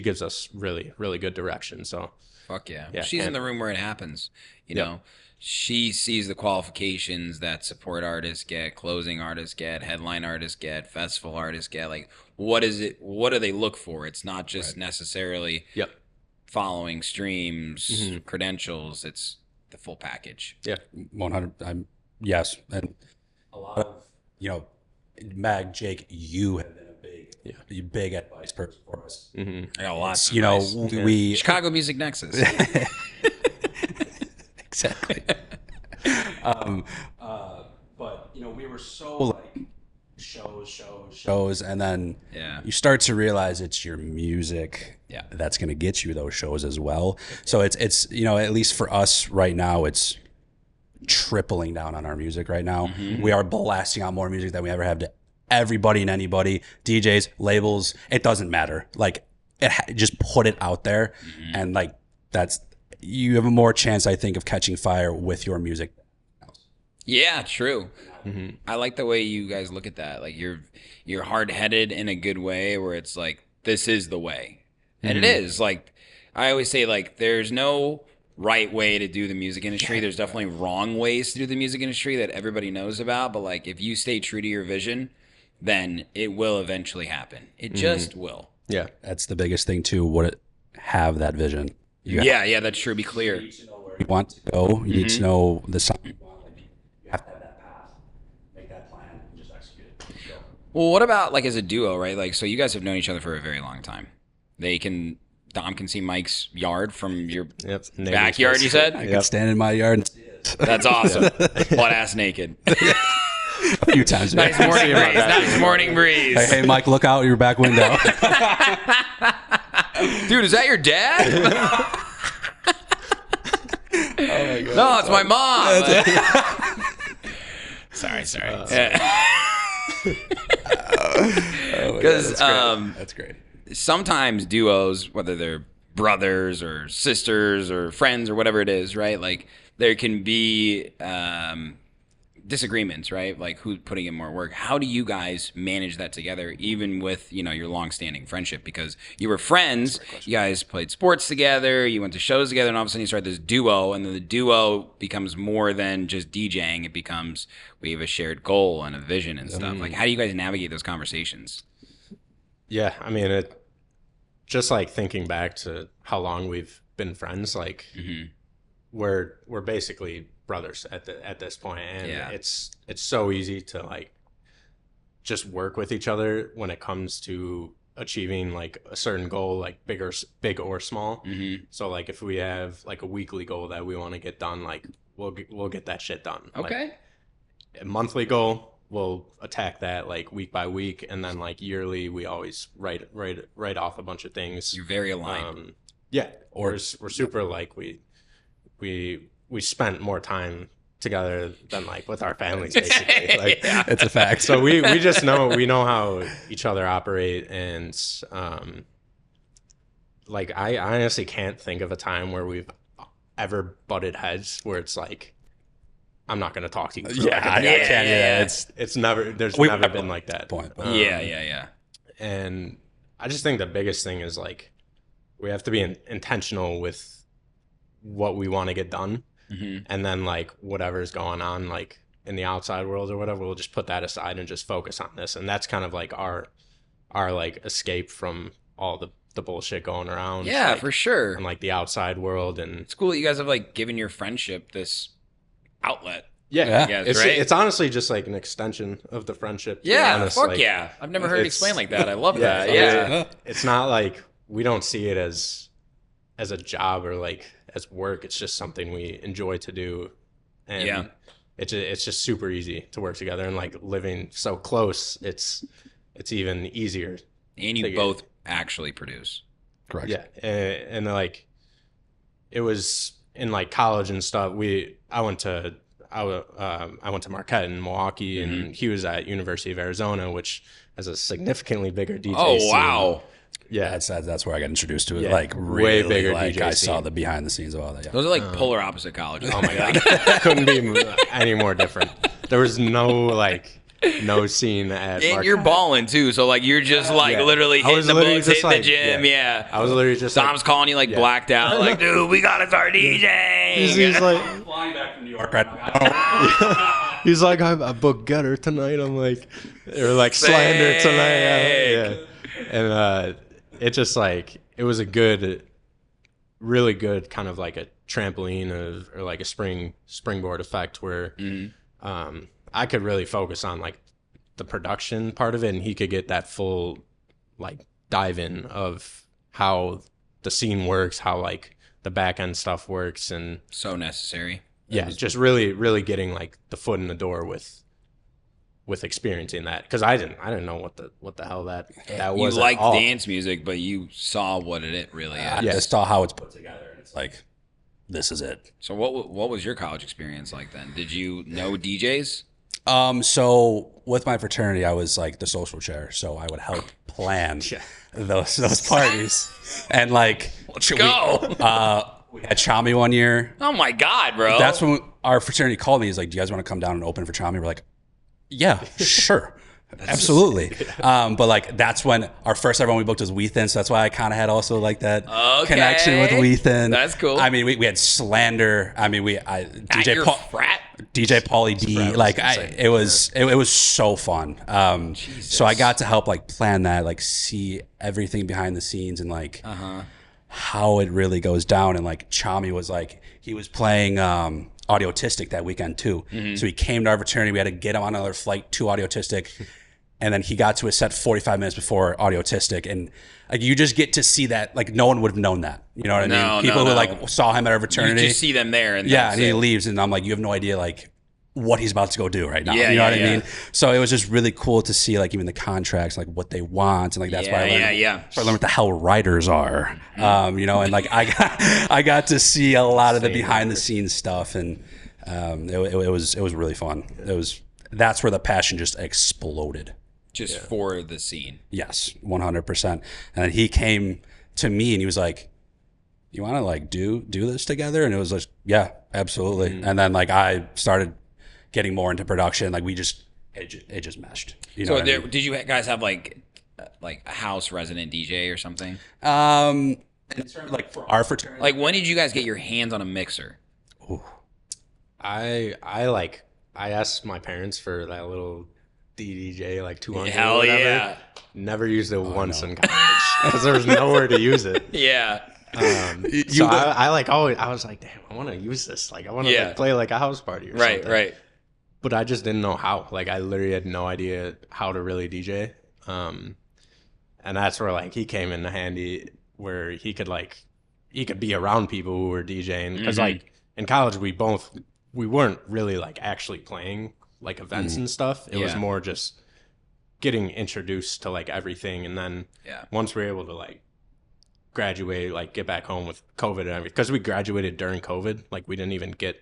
gives us really, really good direction. So Fuck yeah. Yeah, She's in and- the room where it happens. You Yeah. know, she sees the qualifications that support artists get, closing artists get, headline artists get, festival artists get. Like, what is it? What do they look for? It's not just necessarily Yep. following streams, Mhm. credentials. It's the full package. Yeah. 100. Yes, and a lot of Mag, Jake, you have been a big advice person for us. Mm-hmm. I got lots. Of You know, advice. we Chicago Music Nexus. exactly. But we were so like shows, and then Yeah. you start to realize it's your music Yeah. that's going to get you those shows as well. So it's at least for us right now, it's tripling down on our music right now. Mm-hmm. We are blasting out more music than we ever have to everybody and anybody, DJs, labels. It doesn't matter. Like just put it out there, Mm-hmm. and like you have a more chance, I think, of catching fire with your music. Yeah, true. Mm-hmm. I like the way you guys look at that. Like you're hard-headed in a good way, where it's like, this is the way. And it is. Like I always say, like, there's no right way to do the music industry. There's definitely wrong ways to do the music industry that everybody knows about, but like if you stay true to your vision, then it will eventually happen. It just will. Yeah. That's the biggest thing too. Have that vision. Yeah, that's true. Be clear. You know where you want to go. You need to know the sound you want. Like, you have to have that path. Make that plan and just execute it. Well, what about like as a duo, right? Like, so you guys have known each other for a very long time. Dom can see Mike's yard from your backyard, you said? I could stand in my yard and see it That's awesome. Butt ass naked. a few times. man. Nice morning breeze. Nice morning breeze. Hey, Mike, look out your back window. Dude, is that your dad? Oh my God. No, it's my mom. Sorry. Because That's great. sometimes duos, whether they're brothers or sisters or friends or whatever it is, right? Like there can be disagreements, right? Like who's putting in more work. How do you guys manage that together, even with, your long-standing friendship? Because you were friends, you guys played sports together, you went to shows together, and all of a sudden you start this duo, and then the duo becomes more than just DJing. It becomes, we have a shared goal and a vision and stuff. Like, how do you guys navigate those conversations? Yeah, I mean, it just like thinking back to how long we've been friends, like we're basically brothers at this point, and Yeah. it's so easy to like just work with each other when it comes to achieving like a certain goal, like big or small. So like if we have like a weekly goal that we want to get done, like we'll get that shit done. Okay. Like, a monthly goal, we'll attack that like week by week, and then like yearly we always write off a bunch of things. You're very aligned. Yeah, or we're super like we spent more time together than like with our families, basically. Like It's a fact. so we just know how each other operate, and like I honestly can't think of a time where we've ever butted heads where it's like, I'm not going to talk to you. For like a day. It's never, there's never been like that. Point. Yeah. And I just think the biggest thing is like, we have to be intentional with what we want to get done. And then like whatever's going on, like in the outside world or whatever, we'll just put that aside and just focus on this. And that's kind of like our like escape from all the bullshit going around. Yeah, like, for sure. and like the outside world, and It's cool that you guys have like given your friendship this outlet. yeah, Yeah, it's right? it's honestly just like an extension of the friendship. To be Yeah, honest. fuck Like, yeah. I've never heard it it's- explained like that. I love that. I Yeah. mean, it's not like we don't see it as a job or like as work. It's just something we enjoy to do, and Yeah. it's just super easy to work together. And like living so close, it's even easier. And you Take it. both actually produce. Correct. Yeah, and like it was in like college and stuff. I went to Marquette in Milwaukee, and he was at University of Arizona, which has a significantly bigger DJ Oh, scene. wow. Yeah, That's where I got introduced to it. Yeah, Like way really, bigger like DJ I saw scene. the behind the scenes of all that. Yeah. Those are like polar opposite colleges. oh my god, couldn't be any more different. There was no scene at And Marquette. you're balling too, so like you're just like Yeah. literally I hitting was the literally books, just hitting the like- gym. Yeah. I was literally just Dom's calling you like yeah. blacked out, like, dude, we gotta start DJing. He's like, Flying back from New York right now. he's like, I booked Getter tonight. I'm like, or like Slander tonight. Yeah. And it just like, it was a really good kind of like a trampoline or like a springboard effect where I could really focus on like the production part of it, and he could get that full like dive in of how the scene works, how like the back end stuff works, and So necessary. yeah, just really getting like the foot in the door with experiencing that, because I didn't know what the hell that You was. at like all. dance music, but you saw what it really is. I Yes. just saw how it's put together. And it's like, this is it. So what was your college experience like then? Did you know DJs? So with my fraternity, I was like the social chair, so I would help plan those parties, and like Let's go. we had Chami one year. Oh my God, bro. That's when our fraternity called me. He's like, "Do you guys want to come down and open for Chami?" We're like, "Yeah, sure." Absolutely. But like that's when our first ever one we booked was Weethan, so that's why I kind of had also like that connection with Weethan. That's cool. I mean, we had Slander. I mean, At your frat? DJ Pauly D. was Like insane. it was so fun. So I got to help like plan that, like see everything behind the scenes and like how it really goes down. And like Chami was like, he was playing Audiotistic that weekend too. So he came to our fraternity. We had to get him on another flight to Audiotistic. And then he got to his set 45 minutes before Audiotistic. And like you just get to see that, like no one would have known that. You know what I No, mean? People no, who no. like saw him at our You fraternity. just see them there, and Yeah, that's and he it. leaves, and I'm like, you have no idea like what he's about to go do right now. Yeah, you know yeah, what I yeah. mean? So it was just really cool to see like even the contracts, like what they want, and like that's why I learned. Yeah. So I learned what the hell writers are, you know, and like I got to see a lot of the behind the scenes stuff, and it was really fun. That's where the passion just exploded. Just for the scene. Yes, 100%. And then he came to me and he was like, "You want to like do this together?" And it was like, "Yeah, absolutely." And then like I started getting more into production. Like it just meshed. You know So what I mean? did you guys have like a house resident DJ or something? In terms of, like for our fraternity, Like when did you guys get your hands on a mixer? I asked my parents for that little DDJ like 200 Hell or whatever. yeah. Never used it once in college because there was nowhere to use it. Yeah. So I like always I was like, damn, I want to use this. Like I want to Yeah. like, play like a house party or Right, something. right. But I just didn't know how. Like I literally had no idea how to really DJ. And that's where like he came in handy, where he could be around people who were DJing, because like in college we weren't really like actually playing like events and stuff. It was Yeah. more just getting introduced to like everything, and then once we were able to like graduate, like get back home with COVID and everything, because we graduated during COVID, like we didn't even get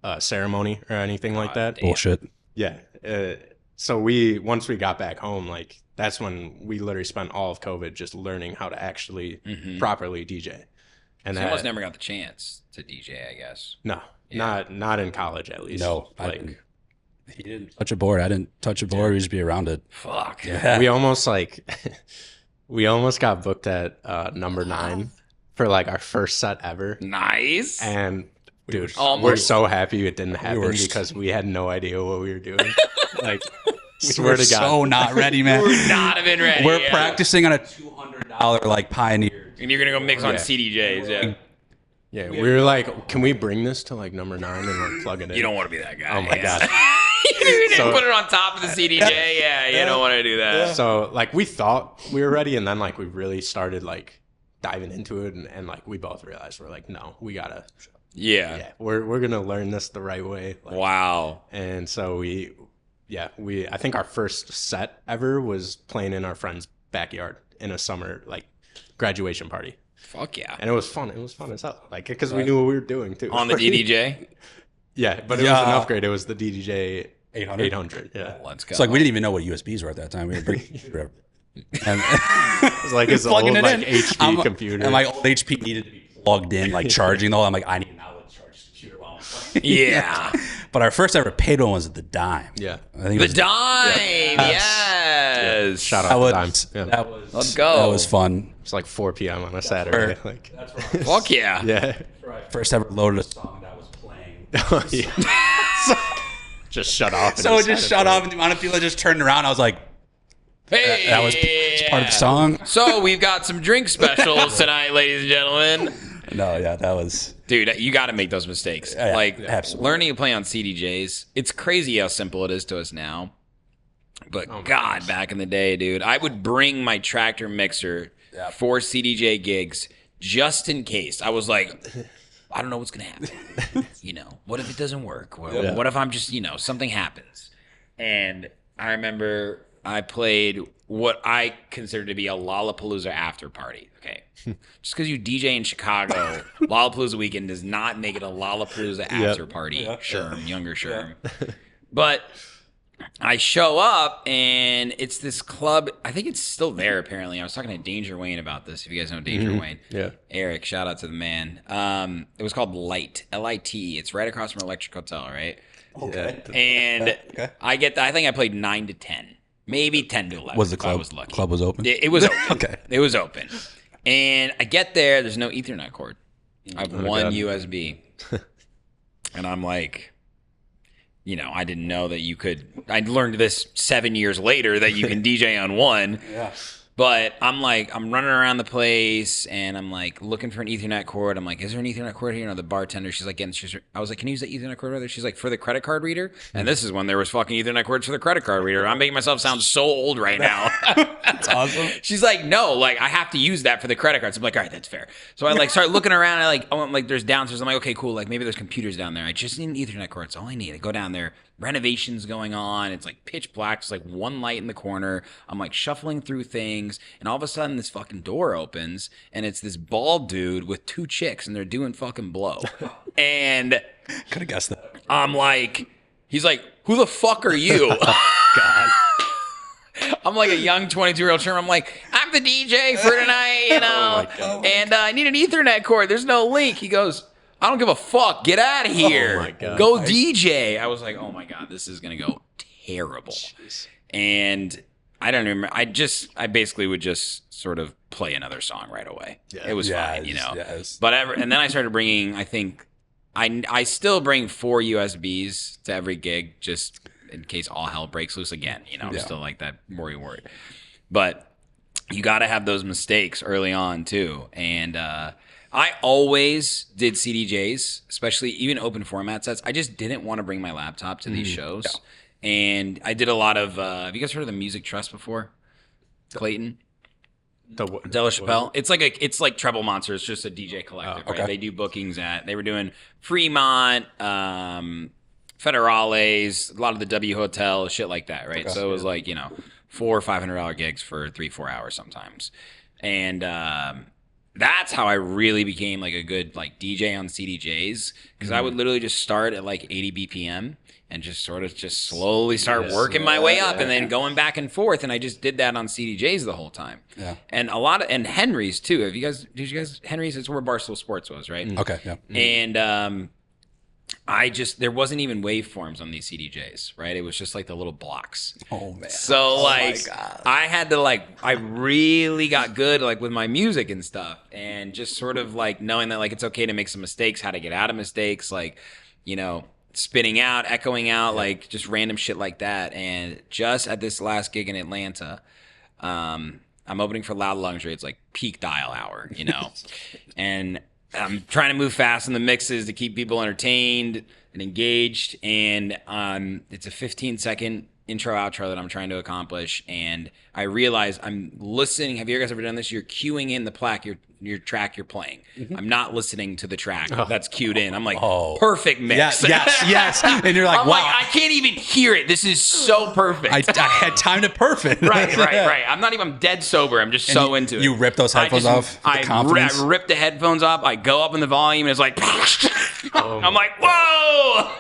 a ceremony or anything like that. bullshit. Yeah. So once we got back home, like that's when we literally spent all of COVID just learning how to actually properly DJ. And So you almost never got the chance to DJ, I guess. no, not in college at least. No, like he didn't touch a board. I didn't touch a board. We just be around it. Fuck. Yeah. we almost got booked at number 9 for like our first set ever. Nice. And dude, almost- we're so happy it didn't happen were because we had no idea what we were doing. Like, We're swear to God. so not ready, man. Would not have been ready. We're yeah. practicing on a 200 $100 like Pioneer. And you're gonna go mix on CDJs, yeah. Yeah, we were like, can we bring this to like number 9 and like plug it in? You don't want to be that guy. Oh my god. You didn't So- put it on top of the CDJ. Yeah, you don't want to do that. So like we thought we were ready, and then like we really started like diving into it, and like we both realized we're like, no, we gotta. Yeah. We're gonna learn this the right way. Like, Wow. And so I think our first set ever was playing in our friend's backyard in a summer like graduation party. Fuck yeah. And it was fun. It was fun as hell. Like, because we knew what we were doing too. On the DDJ? Yeah, but it was an upgrade. It was the DDJ 800? 800. Yeah. Let's go. It's like we didn't even know what USBs were at that time. We were and It was like his old plugging it like in. HP computer. And my old HP needed to be plugged in, like charging the whole. I'm like, I need an outlet to charge this computer while I'm playing. Yeah. But our first ever paid one was at the Dime. Yeah. I think it The was Dime. Yes. Shout That out was, to Dimes. Yeah. that was Let's go. That was fun. It's like 4 p.m. on a Saturday. Like, Fuck yeah. yeah. First ever loaded a song that was playing. Oh, yeah. Just shut off. So it just shut off, and the amount of people that just turned around, I was like, Hey. that was it's part of the song. So we've got some drink specials tonight, ladies and gentlemen. No, yeah, that was. Dude, you got to make those mistakes. Yeah, like absolutely. learning to play on CDJs. It's crazy how simple it is to us now. But God, back in the day, dude, I would bring my tractor mixer for CDJ gigs just in case. I was like, I don't know what's going to happen. What if it doesn't work? What if I'm just, something happens? And I remember I played what I consider to be a Lollapalooza after party. Okay. Just because you DJ in Chicago, Lollapalooza weekend does not make it a Lollapalooza after party. Sherm, younger Sherm. But I show up and it's this club. I think it's still there apparently. I was talking to Danger Wayne about this. If you guys know Danger Wayne. Yeah. Eric, shout out to the man. It was called Light, L-I-T. It's right across from Electric Hotel, right? Okay. And I think I played 9 to 10. Maybe 10 to 11. Was the if I club? was lucky. Club was open. It was open. Okay. It was open. And I get there. There's no Ethernet cord. I have one God. USB. And I'm like, I didn't know that you could. I learned this 7 years later that you can DJ on one. Yeah. But I'm running around the place and I'm like looking for an Ethernet cord. I'm like, is there an Ethernet cord here? The bartender, she's like, I was like, can you use the Ethernet cord over? She's like, for the credit card reader? And this is when there was fucking Ethernet cords for the credit card reader. I'm making myself sound so old right now. That's awesome. She's like, no, I have to use that for the credit cards. I'm like, all right, that's fair. So I start looking around and I'm like, there's downstairs. I'm like, okay, cool. Maybe there's computers down there. I just need an Ethernet cord. That's all I need. I go down there. Renovations going on. It's like pitch black. It's like one light in the corner. I'm like shuffling through things. And all of a sudden this fucking door opens and it's this bald dude with 2 chicks and they're doing fucking blow. And Could have guessed that. I'm like, he's like, who the fuck are you? God. I'm like a young 22-year-old Sherman. I'm like, I'm the DJ for tonight, and I need an Ethernet cord. There's no link. He goes, I don't give a fuck. Get out of here. my God. Go DJ. I was like, oh my God, this is going to go terrible. Jeez. And I don't remember. I basically would just sort of play another song right away. Yeah. It was fine, Yes. But and then I started bringing, I think, I still bring 4 USBs to every gig just in case all hell breaks loose again. I'm still like that worried. But you got to have those mistakes early on too. And I always did CDJs, especially even open format sets. I just didn't want to bring my laptop to these shows. Yeah. And I did a lot of, have you guys heard of the Music Trust before? Clayton? De La Chapelle. It's like Treble Monster. It's just a DJ collective, right? They do bookings they were doing Fremont, Federales, a lot of the W Hotel, shit like that, right? So it was like, $400 or $500 gigs for 3-4 hours sometimes. And that's how I really became like a good DJ on CDJs, because I would literally just start at 80 BPM and just slowly start working my way up and then going back and forth. And I just did that on CDJs the whole time. Yeah. And and Henry's too. Did you guys Henry's? It's where Barstool Sports was, right? Okay. Yeah. And there wasn't even waveforms on these CDJs, right? It was just like the little blocks. Oh man. So I had to I really got good with my music and stuff, and just sort of knowing that it's okay to make some mistakes, how to get out of mistakes, spinning out, echoing out, just random shit like that. And just at this last gig in Atlanta, I'm opening for Loud Luxury. It's like peak dial hour, you know, and I'm trying to move fast in the mixes to keep people entertained and engaged. And it's a 15-second intro outro that I'm trying to accomplish. And I realize I'm listening. Have you guys ever done this? You're queuing in the plaque, your track you're playing. I'm not listening to the track that's queued in. I'm like, perfect mix. Yes. And you're like, I'm wow. like, I can't even hear it. This is so perfect. I had timed it perfect. Right. I'm dead sober. I'm just so into it. You rip those headphones off? I rip the headphones off. I go up in the volume and it's like, I'm like, whoa.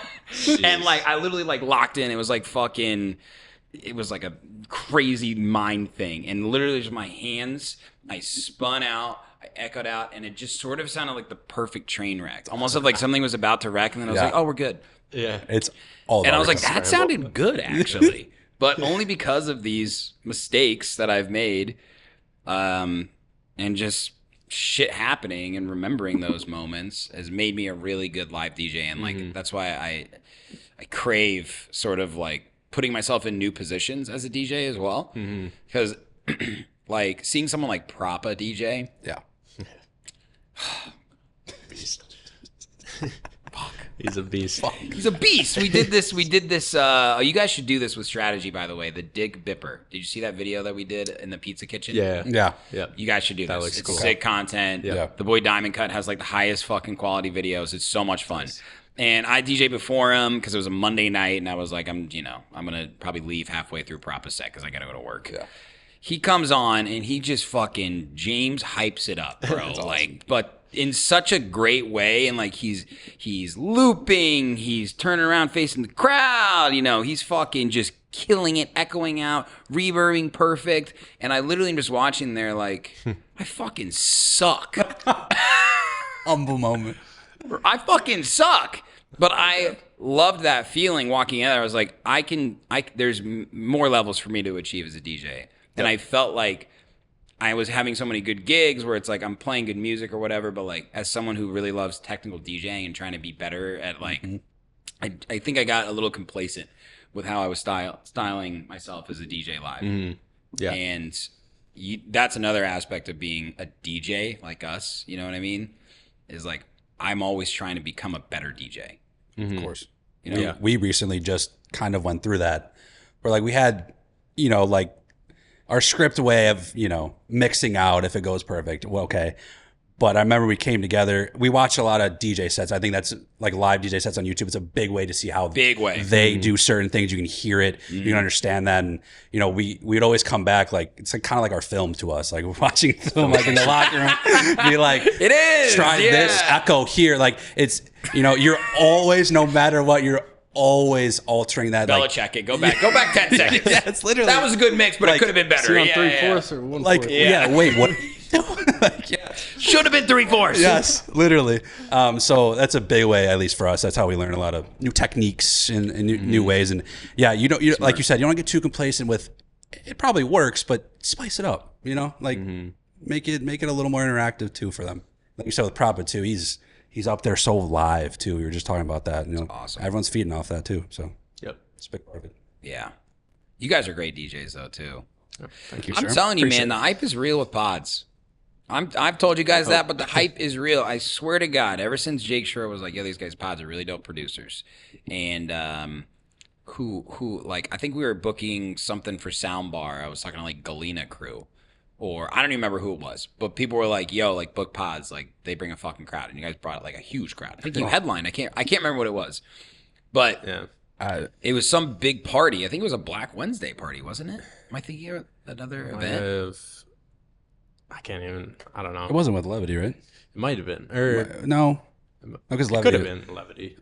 And like, I literally like locked in. It was like it was like a crazy mind thing. And literally just my hands, I spun out, I echoed out, and it just sort of sounded like the perfect train wreck. Almost like something was about to wreck. And then I was like, oh, we're good. Yeah. It's all and I was like, that sounded good, actually. But only because of these mistakes that I've made, and just shit happening and remembering those moments has made me a really good live DJ. And like, that's why I crave sort of like putting myself in new positions as a DJ as well. Because like seeing someone like Propa DJ. Yeah. He's a beast. He's a beast. We did this. You guys should do this with strategy, by the way. The Dig Bipper. Did you see that video that we did in the pizza kitchen? Yeah. You guys should do That this. looks It's cool. sick content. Yeah. The boy Diamond Cut has like the highest fucking quality videos. It's so much fun. And I DJ before him because it was a Monday night, and I was like, I'm gonna probably leave halfway through Propa set because I gotta go to work. Yeah. He comes on and he just fucking James hypes it up, bro. Awesome. Like, but in such a great way, and like he's looping, he's turning around facing the crowd, he's fucking just killing it, echoing out, reverbing perfect. And I literally am just watching there like, I fucking suck. Humble moment. I fucking suck. But I loved that feeling walking in there. I was like, there's more levels for me to achieve as a DJ. And I felt like I was having so many good gigs where it's like I'm playing good music or whatever, but like as someone who really loves technical DJing and trying to be better at like, I think I got a little complacent with how I was styling myself as a DJ live. Yeah. And that's another aspect of being a DJ like us, you know what I mean? Is like, I'm always trying to become a better DJ. Of course. Yeah. We recently just kind of went through that where like we had, like our script way of, mixing out if it goes perfect. Well, okay. But I remember we came together. We watched a lot of DJ sets. I think that's like live DJ sets on YouTube. It's a big way to see how they do certain things. You can hear it. You can understand that. And, we'd always come back like, it's like kind of like our film to us. Like we're watching film like in the locker room. Be like, it is. Try this, echo here. Like it's, you're always, no matter what, you're always altering that. Belichick it. Go back 10 seconds. Yeah, it's literally. That was a good mix, but it could have been better. On 3/4 or 1/4? Like, wait, what? Should have been 3/4. Yes, literally. So that's a big way, at least for us. That's how we learn a lot of new techniques and new ways. And yeah, you like you said, you don't get too complacent with. It probably works, but spice it up. Make it a little more interactive too for them. Like you said with Propa too, he's up there so live too. We were just talking about that. Awesome. Everyone's feeding off that too. So it's a big part of it. Yeah, you guys are great DJs though too. Thank you. I'm telling you, man, the hype is real with pods. I've told you guys that, but the hype is real. I swear to God, ever since Jake Schur was like, "Yo, these guys pods are really dope producers," and who like I think we were booking something for Soundbar. I was talking to like Galena Crew, or I don't even remember who it was, but people were like, "Yo, like book pods, like they bring a fucking crowd," and you guys brought like a huge crowd. I think you headlined. I can't remember what it was, but it was some big party. I think it was a Black Wednesday party, wasn't it? Am I thinking of another event? I can't even. I don't know. It wasn't with Levity, right? It might have been. Or no, because it could have been Levity.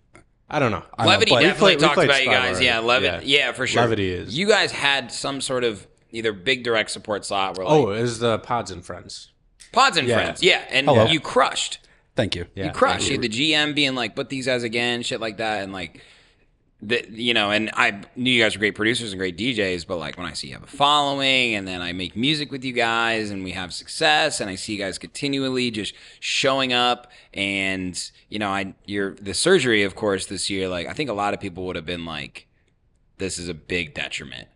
I don't know. Levity definitely talked about you guys. already. Yeah, Levity. Yeah, for sure. Levity is. You guys had some sort of either big direct support slot. Where it was the Pods and Friends. Pods and Friends. Yeah, and you crushed. Thank you. You crushed. You had the GM being like, "Put these guys again," shit like that, and like. And I knew you guys were great producers and great DJs, but like when I see you have a following and then I make music with you guys and we have success and I see you guys continually just showing up and, the surgery, of course, this year, like I think a lot of people would have been like, this is a big detriment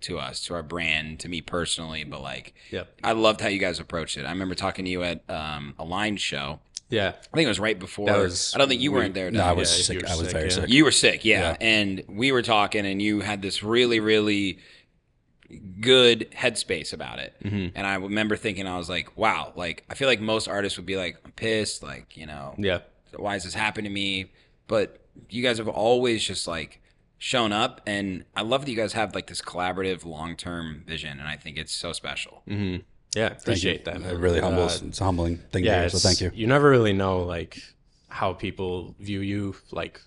to us, to our brand, to me personally. But like, Yep. I loved how you guys approached it. I remember talking to you at a line show. Yeah. I think it was right before. That was- I don't think you weren't there. No, I was Yeah, sick. you were I was sick, very yeah. sick. You were sick, yeah. And we were talking, and you had this really, really good headspace about it. Mm-hmm. And I remember thinking, I was like, wow, like, I feel like most artists would be like, I'm pissed, like, you know, Yeah. why is this happening to me? But you guys have always just like shown up, and I love that you guys have like this collaborative long-term vision, and I think it's so special. Mm-hmm. Yeah, appreciate that. It really humbles. It's a humbling thing to hear, so thank you. You never really know like how people view you like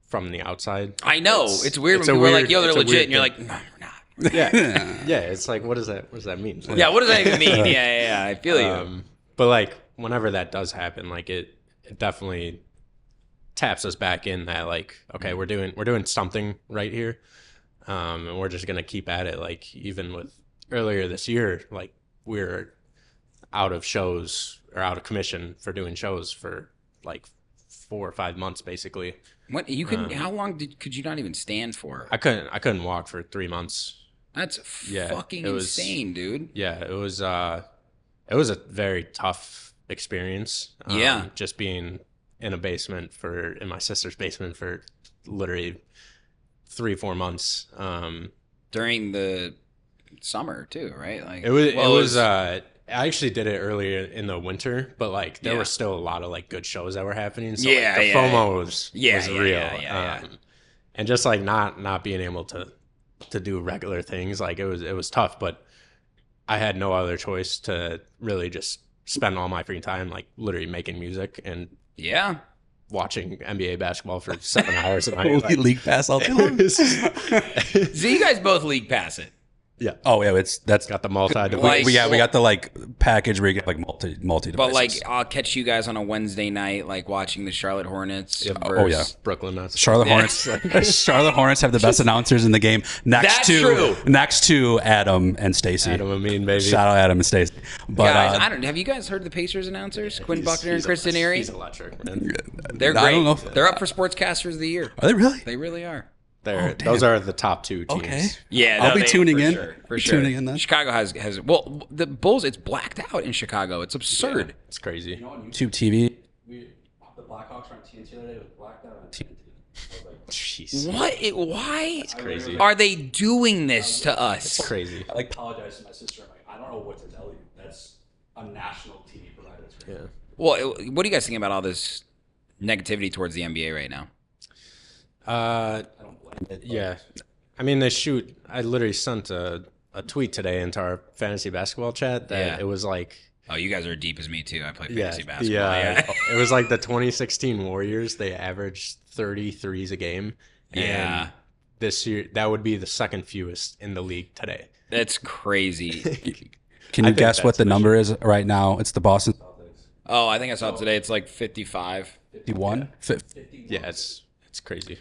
from the outside. I know it's weird it's when a people are weird- like, yo, they're it's a legit, weird and you're thing. like, no, we're not. Yeah, it's like what does that mean? Yeah, what does that even mean? Yeah, I feel you. But like whenever that does happen, like it definitely taps us back in that like, okay, we're doing something right here, and we're just gonna keep at it. Like even with earlier this year, like we're out of shows or out of commission for doing shows for like 4 or 5 months basically. What you couldn't? How long could you not even stand for? I couldn't walk for 3 months. That's Yeah, fucking it was- insane, dude. Yeah, it was a very tough experience. Yeah. Just being in a basement in my sister's basement for literally 3-4 months. During the summer too, right? Like It was I actually did it earlier in the winter, but like there Yeah. were still a lot of like good shows that were happening. So Yeah, like, the yeah, FOMO was Yeah, real. yeah. And just like not being able to do regular things, like it was tough, but I had no other choice to really just spend all my free time like literally making music and yeah. watching NBA basketball for 7 hours a night. Holy Like, league pass all day long. So you guys both league pass it. Oh yeah, that's got the multi Like- we got the like package where you get like multi devices. But like, I'll catch you guys on a Wednesday night, like watching the Charlotte Hornets. Oh, yeah. Brooklyn Nets. Charlotte Hornets. Charlotte Hornets have the best announcers in the game. That's true. Next to Adam and Stacy. Adam Amin, baby. Shout out Adam and Stacy. But Guys, I don't. Have you guys heard the Pacers announcers? Quinn Buckner and Kristen He's Erie. electric, man. They're great. I don't know if- They're up for Sportscasters of the Year. are they really? They really are. Those are the top 2 teams. Okay. Yeah, I'll be tuning for in. Sure, for Be sure. tuning in then. Chicago has the Bulls. It's blacked out in Chicago. It's absurd. It's crazy. YouTube TV. The Blackhawks are on TNT the other day. It was blacked out on TNT. Jeez. Why Crazy. are they doing this to us? It's crazy. I like apologize to my sister. I'm like, I don't know what to tell you. That's a national TV provider. That's crazy. Yeah. Well, what do you guys think about all this negativity towards the NBA right now? Yeah. I mean, I literally sent a tweet today into our fantasy basketball chat that Yeah. it was like, Oh, you guys are deep as me too. I play yeah, fantasy basketball. yeah, it was like the 2016 Warriors. They averaged 33s a game. Yeah. And this year, that would be the second fewest in the league today. That's crazy. Can you think guess what that's the number is right now? It's the Boston Oh, I think I saw it today. It's like 55. 51. Yeah, it's crazy.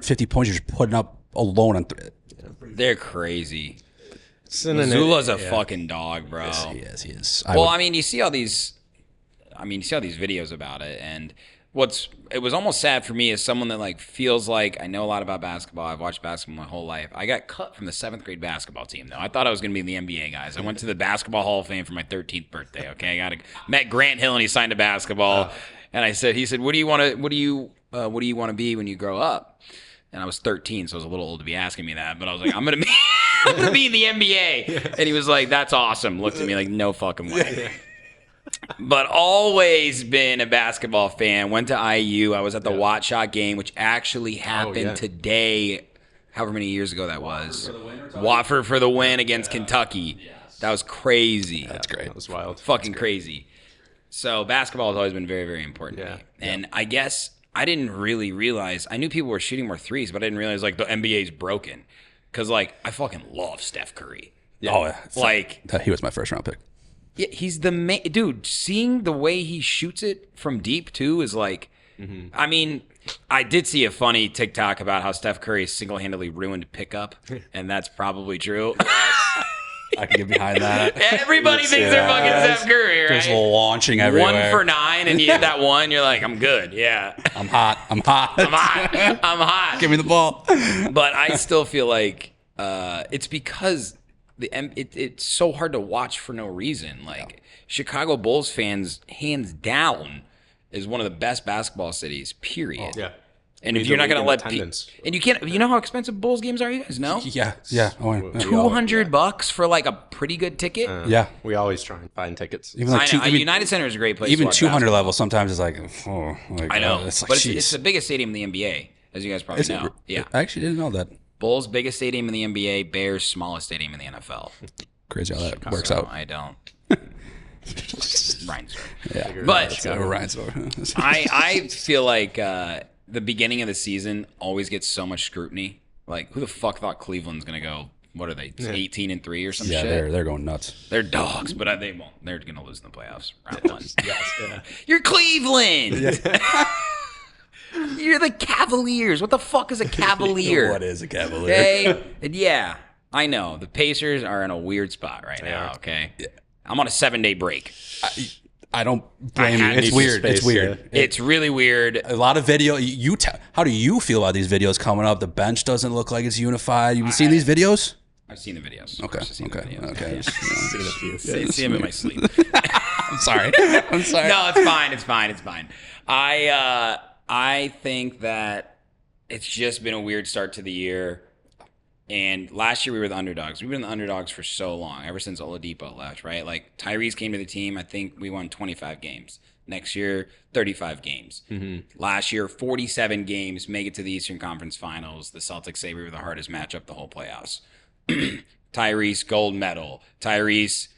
50 points you're just putting up alone on They're crazy. Zula's Zula's a fucking dog, bro. He is. Well, I mean, you see all these videos about it, and it was almost sad for me as someone that like feels like I know a lot about basketball. I've watched basketball my whole life. I got cut from the 7th grade basketball team though. I thought I was going to be in the NBA, guys. I went to the Basketball Hall of Fame for my 13th birthday. Okay, met Grant Hill and he signed a basketball, and he said, what do you want to be when you grow up? And I was 13, so I was a little old to be asking me that, but I was like, I'm gonna be in the NBA. And he was like, that's awesome. Looked at me like, no fucking way. But always been a basketball fan. Went to IU. I was at the Watt Shot game, which actually happened today, however many years ago that was. Watford for the win against Kentucky. That was crazy. That's great. That was wild. Fucking crazy. So basketball has always been very, very important to me. And I guess I didn't really realize. I knew people were shooting more threes, but I didn't realize like the NBA's broken. Because like I fucking love Steph Curry. Oh, yeah. Like He was my first round pick. yeah, he's the main dude. Seeing the way he shoots it from deep too is like. I mean, I did see a funny TikTok about how Steph Curry single-handedly ruined pickup, and that's probably true. I can get behind that. Everybody thinks they're fucking Steph Curry, right? Just launching everywhere. 1 for 9, and you hit that one, you're like, I'm good. Yeah. I'm hot. I'm hot. I'm hot. Give me the ball. But I still feel like it's because it's so hard to watch for no reason. Like Chicago Bulls fans, hands down, is one of the best basketball cities. Period. Yeah. And if you're not going to let and you can't, you know how expensive Bulls games are, you guys know? Yeah. Oh, yeah. $200 for like a pretty good ticket. Yeah. We always try and find tickets. Even like United Center is a great place. Even to watch 200 basketball. level sometimes is like, I know, it's like, but it's the biggest stadium in the NBA, as you guys probably know. Yeah, I actually didn't know that. Bulls biggest stadium in the NBA, Bears smallest stadium in the NFL. Crazy how that works So out. I don't. Ryan's Yeah, but Ryan's I feel like the beginning of the season always gets so much scrutiny. Like, who the fuck thought Cleveland's gonna go? What are they? 18-3 or some shit? Yeah, they're going nuts. They're dogs, but they won't. They're gonna lose in the playoffs. Round 1. You're Cleveland. You're the Cavaliers. What the fuck is a Cavalier? What is a Cavalier? Okay, and yeah, I know the Pacers are in a weird spot right now. Okay, I'm on a 7-day break. I don't blame you. It's weird. It's weird. It's really weird. A lot of video. How do you feel about these videos coming up? The bench doesn't look like it's unified. You've seen these videos? I've seen the videos. Okay. See them in my sleep. I'm sorry. No, it's fine. I think that it's just been a weird start to the year. And last year we were the underdogs. We've been the underdogs for so long, ever since Oladipo left, right? Like Tyrese came to the team. I think we won 25 games. Next year, 35 games. Last year, 47 games, make it to the Eastern Conference Finals. The Celtics say we were the hardest matchup the whole playoffs. Tyrese gold medal. Tyrese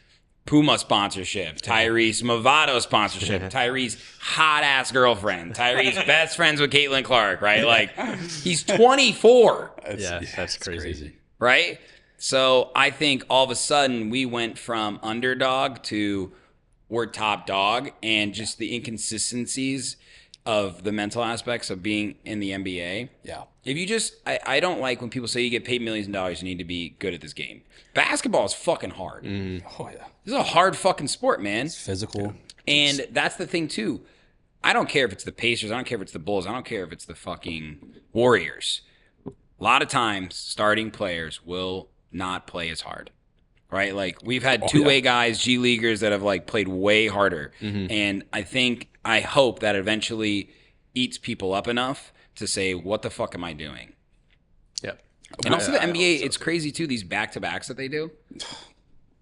Puma sponsorship. Tyrese Movado sponsorship. Tyrese hot ass girlfriend. Tyrese best friends with Caitlin Clark, right? Like he's 24. That's crazy. Right? So I think all of a sudden we went from underdog to we're top dog, and just the inconsistencies of the mental aspects of being in the NBA. Yeah. If you just, I don't like when people say you get paid millions of dollars, you need to be good at this game. Basketball is fucking hard. Oh, yeah. This is a hard fucking sport, man. It's physical. And that's the thing, too. I don't care if it's the Pacers. I don't care if it's the Bulls. I don't care if it's the fucking Warriors. A lot of times, starting players will not play as hard. Right? Like, we've had two-way guys, G Leaguers, that have, like, played way harder. And I hope that eventually eats people up enough to say, what the fuck am I doing? Yep. And also the NBA, it's crazy, too, these back-to-backs that they do.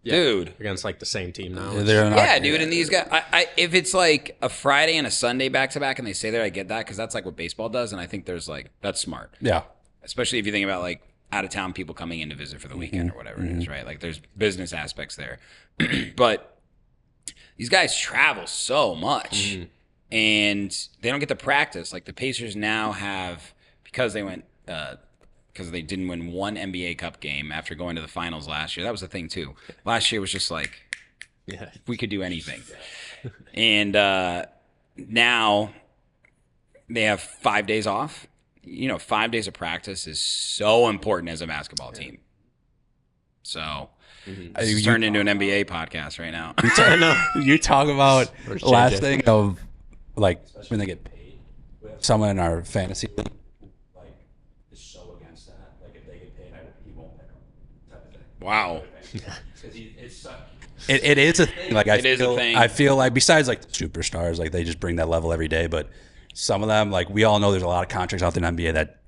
Dude. Against, like, the same team now. Yeah, dude, and these guys, if it's, like, a Friday and a Sunday back-to-back and they say that, I get that, because that's, like, what baseball does, and I think there's, like, that's smart. Yeah. Especially if you think about, like, out-of-town people coming in to visit for the weekend or whatever it is, right? Like, there's business aspects there. But these guys travel so much, and they don't get to practice. Like, the Pacers now have, because they didn't win one NBA Cup game after going to the finals last year. That was the thing, too. Last year was just like, we could do anything. And now they have 5 days off. 5 days of practice is so important as a basketball team. So it's turned into an NBA podcast right now. You talk about last thing of, like, when they get paid. Someone in our fantasy league, like, is so against that. Like, if they get paid, he won't pick them. Type of thing. Wow. It is a thing. Like, is a thing. I feel like, besides, like, the superstars, like, they just bring that level every day, but some of them, like, we all know there's a lot of contracts out there in the NBA that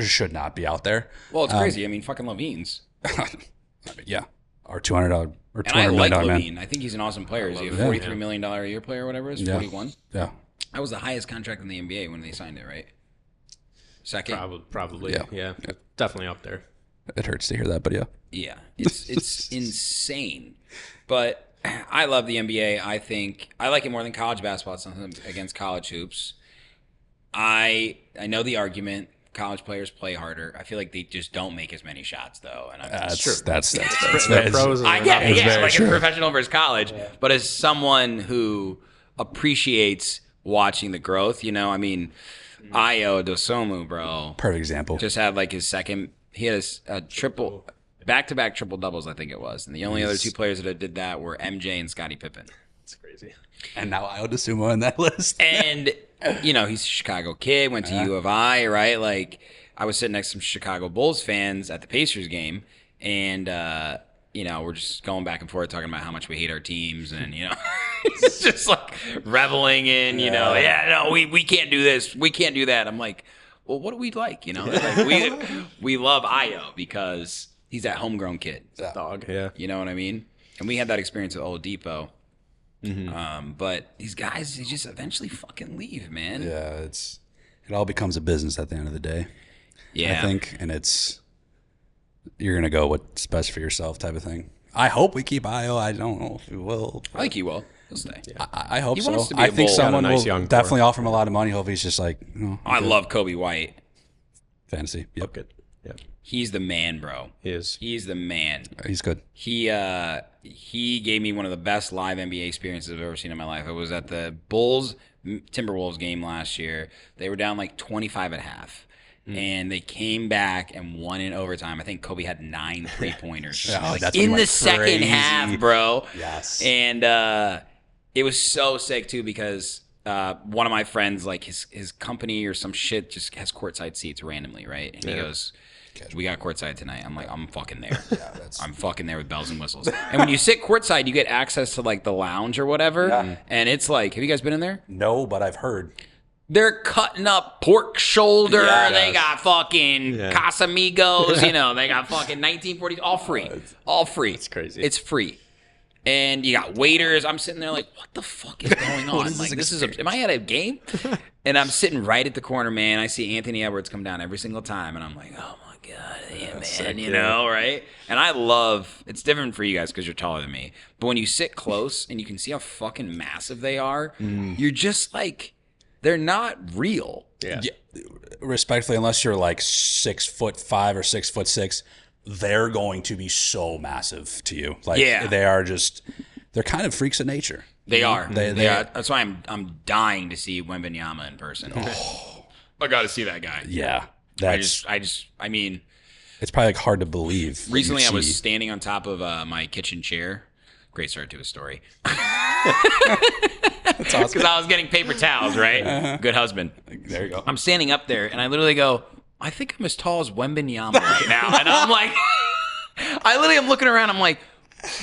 should not be out there. Well, it's crazy. I mean, fucking Levine's. Yeah. Or $200 or $200 And I like million Levine. man. I think he's an awesome player. Is he a $43 million a year player or whatever it is? 41? Yeah. That was the highest contract in the NBA when they signed it, right? Second? Probably. Yeah. Definitely up there. It hurts to hear that, but yeah. Yeah. It's insane. But I love the NBA. I think I like it more than college basketball. It's nothing against college hoops. I know the argument. College players play harder. I feel like they just don't make as many shots, though. And That's true. That's pros. I get it. Yeah, like a professional versus college. Yeah. But as someone who appreciates watching the growth, I mean, Ayo Dosunmu, bro. Perfect example. Just had like his second. He had a triple. back-to-back triple doubles, I think it was. And the only other two players that did that were MJ and Scottie Pippen. It's crazy. And now Io DeSumo on that list. And he's a Chicago kid, went to U of I, right? Like, I was sitting next to some Chicago Bulls fans at the Pacers game, and we're just going back and forth talking about how much we hate our teams, and it's just like reveling in, we can't do this, we can't do that. I'm like, well, what do we like? Like we love Io because he's that homegrown kid, Dog. Yeah. You know what I mean? And we had that experience with Oladipo. But these guys, they just eventually fucking leave, man. Yeah, it all becomes a business at the end of the day. Yeah, I think, and you're gonna go what's best for yourself type of thing. I hope we keep Io. I don't know if we will. I think he will. He'll stay. Yeah. I hope he so. Wants to be I a think Bull. someone Got a nice will young definitely core. offer him a lot of money. Hope he's just like, I love Kobe White. Fantasy. Yep. Good. Yeah. He's the man, bro. He is. He's the man. He's good. He gave me one of the best live NBA experiences I've ever seen in my life. It was at the Bulls Timberwolves game last year. They were down like 25 at half. And they came back and won in overtime. I think Kobe had 9 3-pointers in the second half, bro. Yes. And it was so sick too because one of my friends, like his company or some shit, just has courtside seats randomly, right? And he goes, "We got courtside tonight." I'm like, "I'm fucking there. I'm fucking there with bells and whistles." And when you sit courtside, you get access to like the lounge or whatever. Yeah. And it's like, have you guys been in there? No, but I've heard. They're cutting up pork shoulder. Yeah, they got fucking Casamigos. They got fucking 1940s. All free. All free. It's crazy. It's free. And you got waiters. I'm sitting there like, what the fuck is going on? Am I at a game? And I'm sitting right at the corner, man. I see Anthony Edwards come down every single time. And I'm like, oh my God, yeah, man, sick, right? And I love, it's different for you guys because you're taller than me. But when you sit close and you can see how fucking massive they are, you're just like, they're not real. Yeah. Respectfully, unless you're like 6'5" or 6'6", they're going to be so massive to you. Like they are just, they're kind of freaks of nature. They are. They are. That's why I'm dying to see Wembanyama in person. I got to see that guy. Yeah. I mean, it's probably like hard to believe. Recently, I was standing on top of my kitchen chair. Great start to a story. That's awesome. Because I was getting paper towels, right? Good husband. There you go. I'm standing up there, and I literally go, I think I'm as tall as Wembanyama right now. And I'm like, I literally am looking around. I'm like,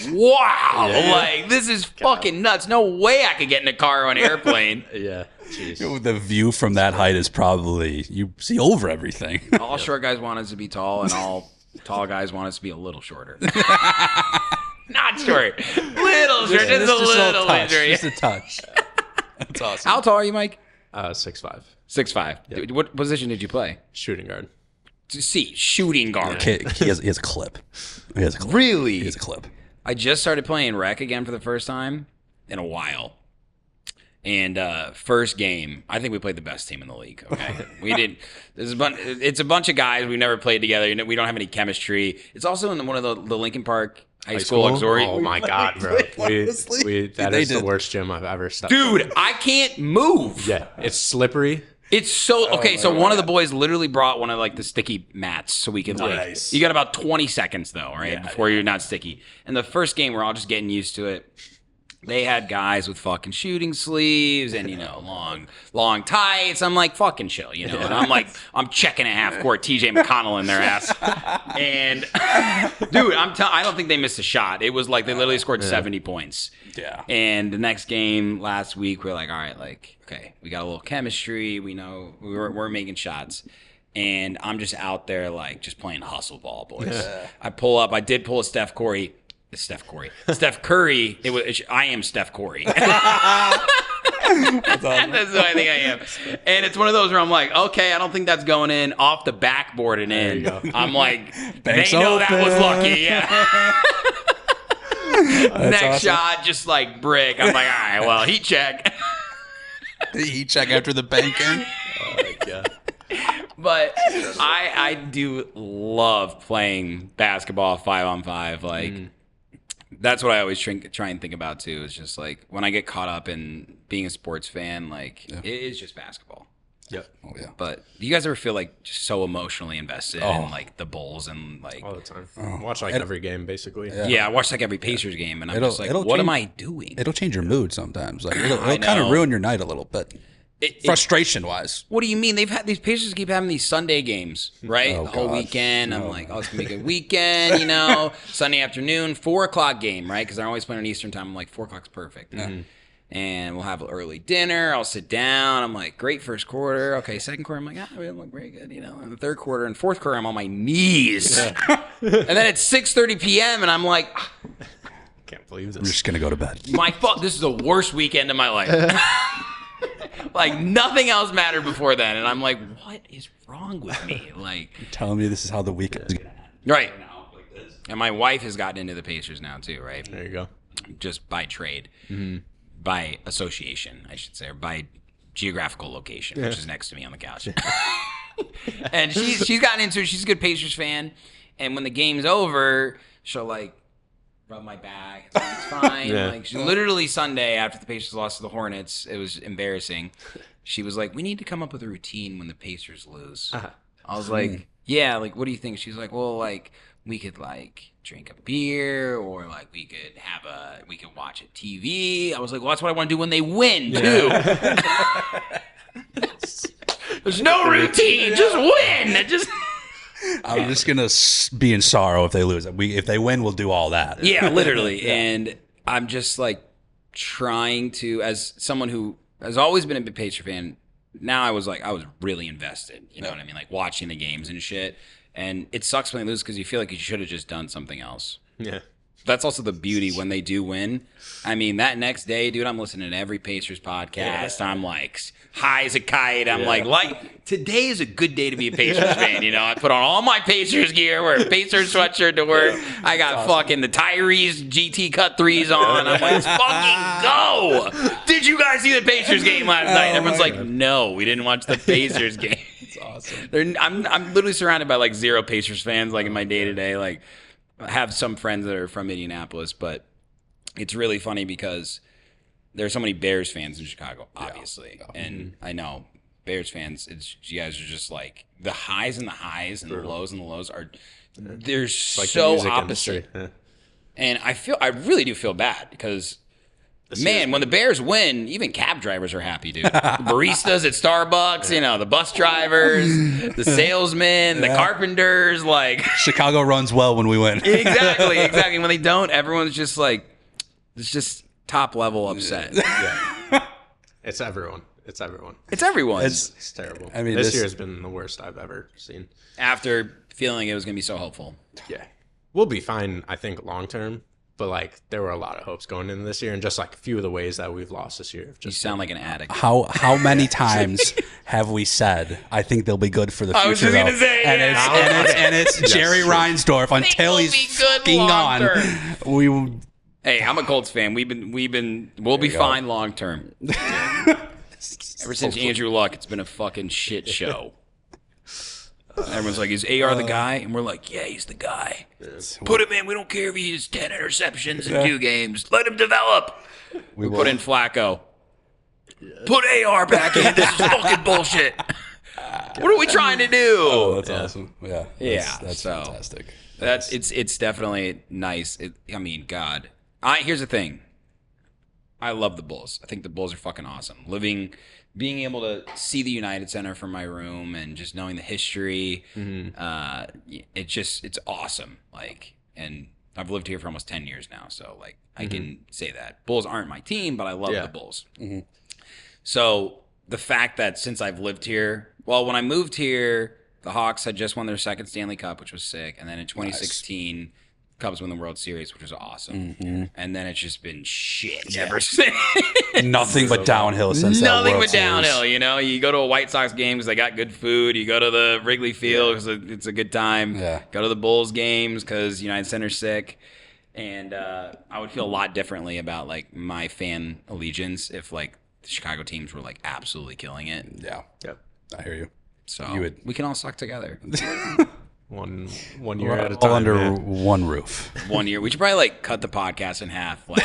wow. Like, this is fucking nuts. No way I could get in a car or an airplane. Yeah. Jeez. The view from that height is probably, you see over everything. All short guys want us to be tall, and all tall guys want us to be a little shorter. Not short. Little short. Just a little touch. short. Just a touch. That's awesome. How tall are you, Mike? 6'5". 6'5". Yep. What position did you play? Shooting guard. Shooting guard. He has a clip. Really? He has a clip. I just started playing rec again for the first time in a while. And first game, I think we played the best team in the league. Okay, we did. It's a bunch of guys we've never played together. We don't have any chemistry. It's also in one of the Lincoln Park High School auxiliary. Oh my God, bro! That is the worst gym I've ever stepped. Dude, I can't move. Yeah, it's slippery. It's so okay. So one of the boys literally brought one of like the sticky mats so we could like. You got about 20 seconds though, right, before you're not sticky. And the first game, we're all just getting used to it. They had guys with fucking shooting sleeves and, long tights. I'm like, fucking chill, And I'm like, I'm checking at half court, TJ McConnell in their ass. And, dude, I don't think they missed a shot. It was like they literally scored 70 points. Yeah. And the next game last week, we're like, all right, like, okay, we got a little chemistry. We know we're making shots. And I'm just out there, like, just playing hustle ball, boys. Yeah. I did pull a Steph Curry. Steph Curry. I am Steph Curry. That's awesome. That's who I think I am. And it's one of those where I'm like, okay, I don't think that's going in off the backboard and in. I'm like, they know that was lucky. Yeah. Next shot, just like brick. I'm like, all right, well, heat check. Heat check after the banking. Oh my God. But I do love playing basketball 5-on-5. Like, that's what I always try and think about too. Is just like when I get caught up in being a sports fan, like it is just basketball. Yep. Oh yeah. But do you guys ever feel like just so emotionally invested in like the Bulls and like? All the time. Watch like every game basically. Yeah, I watch like every Pacers game, and I'm just like, it'll what am change- I doing? It'll change your mood sometimes. Like it'll I kind of know. ruin your night a little bit. Frustration wise. What do you mean? These Pacers keep having these Sunday games, right? Oh, the whole God. weekend. I'm like, it's gonna be a good weekend, you know. Sunday afternoon, 4:00 game, right? Because they're always playing on Eastern time. I'm like, 4:00's perfect. And we'll have an early dinner. I'll sit down. I'm like, great first quarter. Okay, second quarter, I'm like, we didn't look very good, you know. And the third quarter and fourth quarter, I'm on my knees. And then it's 6:30 p.m. and I'm like, Can't believe I'm this. just gonna go to bed. my fault. This is the worst weekend of my life. Like nothing else mattered before then, and I'm like, what is wrong with me? Like, Telling me this is how the weekend is gonna end. right. And my wife has gotten into the Pacers now too, right? There you go. Just by trade, by association, I should say, or by geographical location, which is next to me on the couch. And she's gotten into it. She's a good Pacers fan, and when the game's over, she'll like rub my back. It's fine. Yeah. Like she literally Sunday after the Pacers lost to the Hornets, it was embarrassing. She was like, "We need to come up with a routine when the Pacers lose." I was like, "Yeah, like what do you think?" She's like, "Well, like we could like drink a beer, or like we could watch a TV." I was like, "Well, that's what I want to do when they win too." There's no routine, just win. Just I'm just gonna be in sorrow if they lose. If they win, we'll do all that. yeah, literally. And I'm just like trying to, as someone who has always been a big Patriot fan, now I was really invested. You know what I mean? Like watching the games and shit. And it sucks when they lose because you feel like you should have just done something else. Yeah. That's also the beauty when they do win. I mean, that next day, dude, I'm listening to every Pacers podcast. I'm like high as a kite. I'm like today is a good day to be a Pacers fan. You know, I put on all my Pacers gear, wear a Pacers sweatshirt to work. I got fucking the Tyrese GT cut threes on. I'm like, let's fucking go. Did you guys see the Pacers game last night? Everyone's like, no, we didn't watch the Pacers game. It's awesome. I'm literally surrounded by like zero Pacers fans, like in my day to day, like. I have some friends that are from Indianapolis, but it's really funny because there are so many Bears fans in Chicago, obviously. Yeah. And I know Bears fans, you guys are just like the highs and the lows are they're like so the opposite. Yeah. And I really do feel bad because man, when the Bears win, even cab drivers are happy, dude. The baristas at Starbucks, you know, the bus drivers, the salesmen, the carpenters, like Chicago runs well when we win. Exactly. When they don't, everyone's just like, it's just top level upset. Yeah. It's everyone. It's everyone. It's terrible. I mean, this year has been the worst I've ever seen. After feeling it was going to be so hopeful. Yeah. We'll be fine, I think, long term. But, like, there were a lot of hopes going into this year, and just, like, a few of the ways that we've lost this year. You sound like an addict. How many times have we said, I think they'll be good for the future? I was just going to say, and it's Jerry Reinsdorf until he's fucking gone. Hey, I'm a Colts fan. We'll be fine long term. Ever since Andrew Luck, it's been a fucking shit show. Everyone's like, is AR the guy? And we're like, yeah, he's the guy. Put him in. We don't care if he has 10 interceptions in 2 games. Let him develop. We put in Flacco. Put AR back in. This is fucking bullshit. What are we trying to do? Oh, that's awesome. Yeah. That's so fantastic. It's definitely nice. I mean, God. Here's the thing. I love the Bulls. I think the Bulls are fucking awesome. Being able to see the United Center from my room and just knowing the history, it's awesome. Like, and I've lived here for almost 10 years now, so like I can say that. Bulls aren't my team, but I love the Bulls. So the fact that since I've lived here, well, when I moved here, the Hawks had just won their second Stanley Cup, which was sick, and then in 2016. Cubs win the World Series, which was awesome. And then it's just been shit ever since. Nothing but downhill since that Nothing World but downhill, Series. you know? You go to a White Sox game because they got good food. You go to the Wrigley Field because it's a good time. Yeah. Go to the Bulls games because United Center's sick. And I would feel a lot differently about, like, my fan allegiance if, like, the Chicago teams were, like, absolutely killing it. Yeah. Yep. I hear you. So we can all suck together. One year at a All time. under one roof. 1 year. We should probably like cut the podcast in half. Like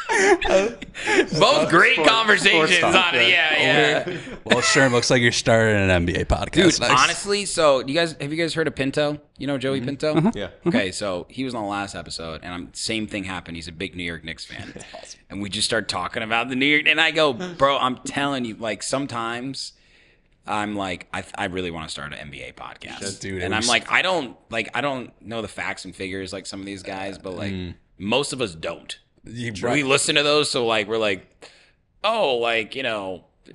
Both great conversations stuff, on it. Yeah. Well, sure. Looks like you're starting an NBA podcast. Dude, Nice. honestly, so have you guys heard of Pinto? You know Joey Pinto? Yeah. Okay, so he was on the last episode, and same thing happened. He's a big New York Knicks fan, and we just started talking about the New York. And I go, bro, I'm telling you, like sometimes I'm like, I really want to start an NBA podcast, Dude, and I'm like, I don't know the facts and figures like some of these guys, but like most of us don't. We listen to those, so like we're like, oh, like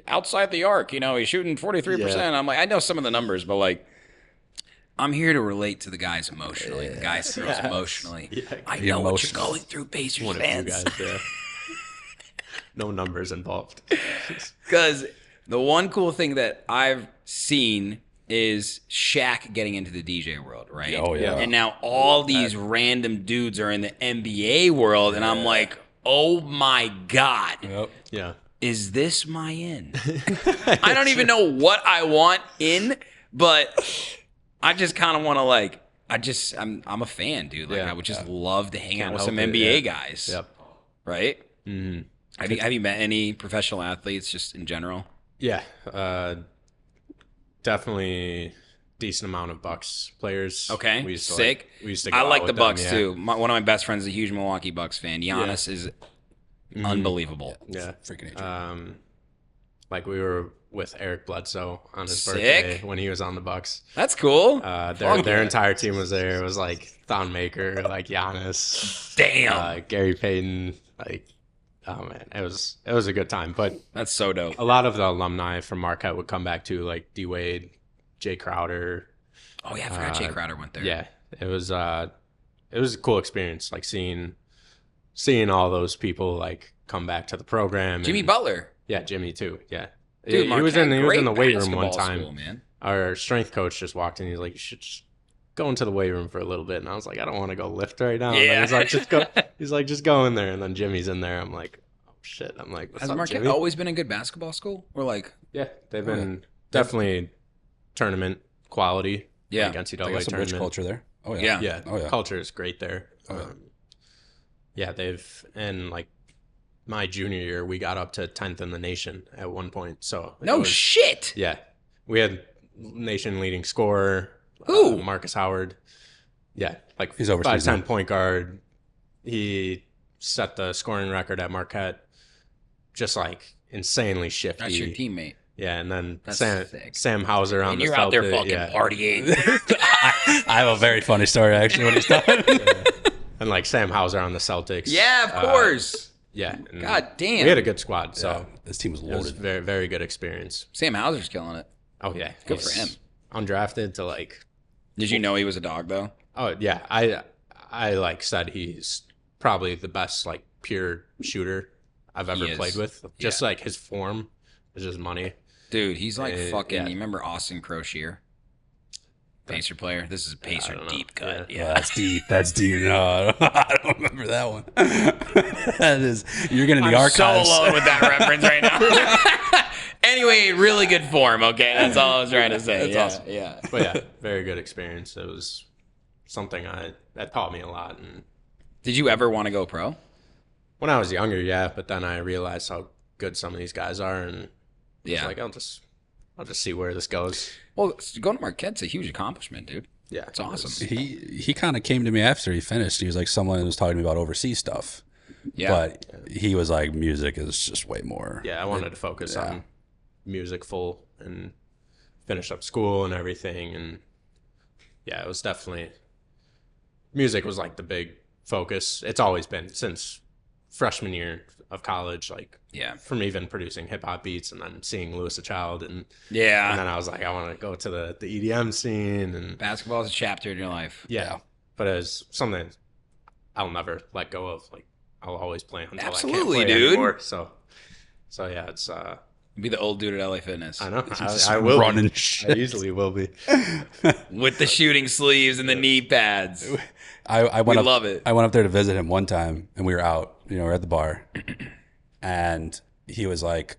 outside the arc, he's shooting 43%. I'm like, I know some of the numbers, but like, I'm here to relate to the guys emotionally, the guys girls emotionally. Yeah. I know what you're going through, Pacers One fans. of you guys, yeah. No numbers involved. Because the one cool thing that I've seen is Shaq getting into the DJ world, right? Oh, yeah. And now all these random dudes are in the NBA world, and I'm like, oh my God. Yep. Yeah. Is this my in? I don't even know what I want in, but I just kind of want to like, I'm a fan, dude. Like I would just love to hang out with some NBA guys. Yep. Right? Mm-hmm. Have you met any professional athletes just in general? Yeah. Definitely decent amount of Bucks players. Okay. We used to Sick. We used to go I out like the with them, Bucks yeah. too. One of my best friends is a huge Milwaukee Bucks fan. Giannis is unbelievable. Yeah. Freaking nature. Like we were with Eric Bledsoe on his Sick. birthday when he was on the Bucks. That's cool. Their entire team was there. It was like Thon Maker, like Giannis, Damn. Gary Payton, like oh man, it was a good time. But That's so dope. a lot of the alumni from Marquette would come back too, like D Wade, Jay Crowder. Oh yeah, I forgot Jay Crowder went there. Yeah, it was a cool experience, like seeing all those people like come back to the program. Jimmy Butler. Yeah, Jimmy too. Yeah, Dude, he was in the weight room one basketball time. school, man. Our strength coach just walked in. He's like, "You should just go into the weight room for a little bit." And I was like, "I don't want to go lift right now." Yeah. And he's like, "Just go." He's like, "Just go in there." And then Jimmy's in there. I'm like, "Oh shit!" I'm like, "What's Has up, Marquette Jimmy?" always been a good basketball school? Or like, Yeah, they've been definitely tournament quality. Yeah. like NCAA They got some rich tournament. culture there. Oh yeah. Yeah. Yeah, culture is great there. And like my junior year, we got up to 10th in the nation at one point. So no shit. Yeah, we had nation leading scorer. Who? Marcus Howard. Yeah, like He's overseas 5'10" now. point guard. He set the scoring record at Marquette. Just like insanely shifty. That's your teammate. Yeah, and then That's Sam, sick. Sam Hauser on And the you're out there Celtic, fucking yeah. partying. I have a very funny story actually when he's done. And like Sam Hauser on the Celtics. Yeah, of course. Yeah. and God damn. We had a good squad, so This team was it was loaded. very, very good experience. Sam Hauser's killing it. Oh yeah, Good for him. Undrafted to like. Did you know he was a dog though? Oh yeah, I like said he's probably the best like pure shooter I've ever He is. played with. Just like his form is just money. Dude, he's like fucking. yeah. You remember Austin Crozier? Pacer player. This is a Pacer don't know. deep cut. Yeah. Yeah. That's deep. That's deep. No, I don't remember that one. That is. You're getting the I'm so archives. alone with that reference right now. Anyway, really good form. Okay, that's all I was trying to say. That's awesome. Yeah. But yeah, very good experience. It was something that taught me a lot. And Did you ever want to go pro? when I was younger, yeah, but then I realized how good some of these guys are, and Yeah. it's like I'll just see where this goes. Well, going to Marquette's a huge accomplishment, dude. Yeah, It's awesome. He kind of came to me after he finished. He was like, someone was talking to me about overseas stuff. Yeah. But he was like, music is just way more. Yeah, I wanted to focus on music full and finish up school and everything. And yeah, it was definitely music was like the big focus. It's always been since freshman year of college, like from even producing hip hop beats and then seeing Louis a Child and then I was like, I want to go to the EDM scene and Basketball is a chapter in your life. yeah. But it's something I'll never let go of. Like I'll always play until Absolutely, I can't play dude. anymore. So yeah, it's Be the old dude at LA Fitness. I know. Just I will running be. shit. I easily will be. With the shooting sleeves and the knee pads. I went We up, love it. I went up there to visit him one time, and we were out. We were at the bar, and he was like,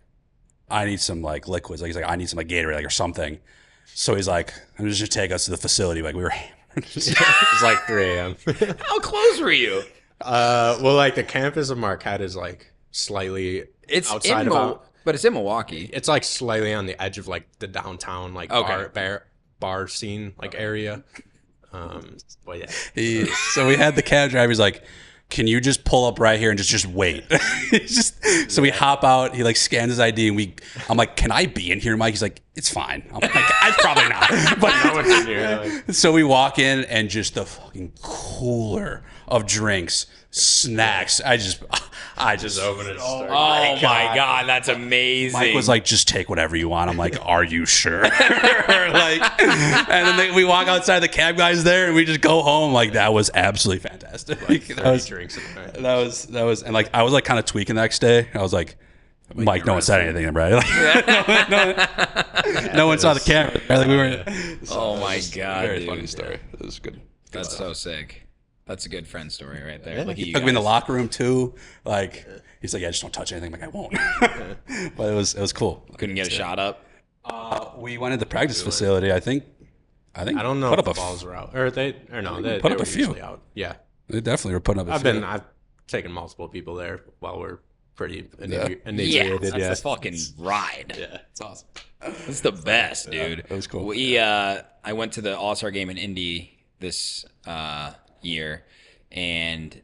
"I need some like liquids." Like he's like, "I need some like Gatorade like or something." So he's like, "I'm just gonna take us to the facility." Like we were, It's like 3 a.m. How close were you? Well, like the campus of Marquette is like slightly outside but it's in Milwaukee. It's like slightly on the edge of like the downtown like bar scene like area. But yeah. So we had the cab driver. He's like, "Can you just pull up right here and just wait?" So we hop out. He like scans his ID, and I'm like, "Can I be in here, Mike?" He's like, "It's fine." I'm like, "It's probably not." But No one's in here, like. so we walk in, and just the fucking cooler of drinks, snacks. I just Open it. Oh my God, that's amazing. Mike was like, "Just take whatever you want." I'm like, "Are you sure?" Like, and then we walk outside. The cab guy's there, and we just go home. Like that was absolutely fantastic. Like 30 drinks in the night. That was, and like I was like kind of tweaking the next day. I was like, Mike, no one said anything, right? Like, no one saw the camera. Like we were. Oh my God, very dude. funny story. It was good. That's so sick. That's a good friend story right there. Yeah. Look at He you took me in the guys. locker room too. Like he's like, "Yeah, just don't touch anything." I'm like, "I won't." But it was cool. Couldn't get a shot up. We went into the practice facility. I think. I don't know put if up the balls were out or they put were up a few. usually out. Yeah, They definitely were putting up a few. I've taken multiple people there while we're pretty Yeah, inebriated. that's the fucking ride. Yeah. It's awesome. It's the best, dude. It was cool. I went to the All-Star game in Indy this year, and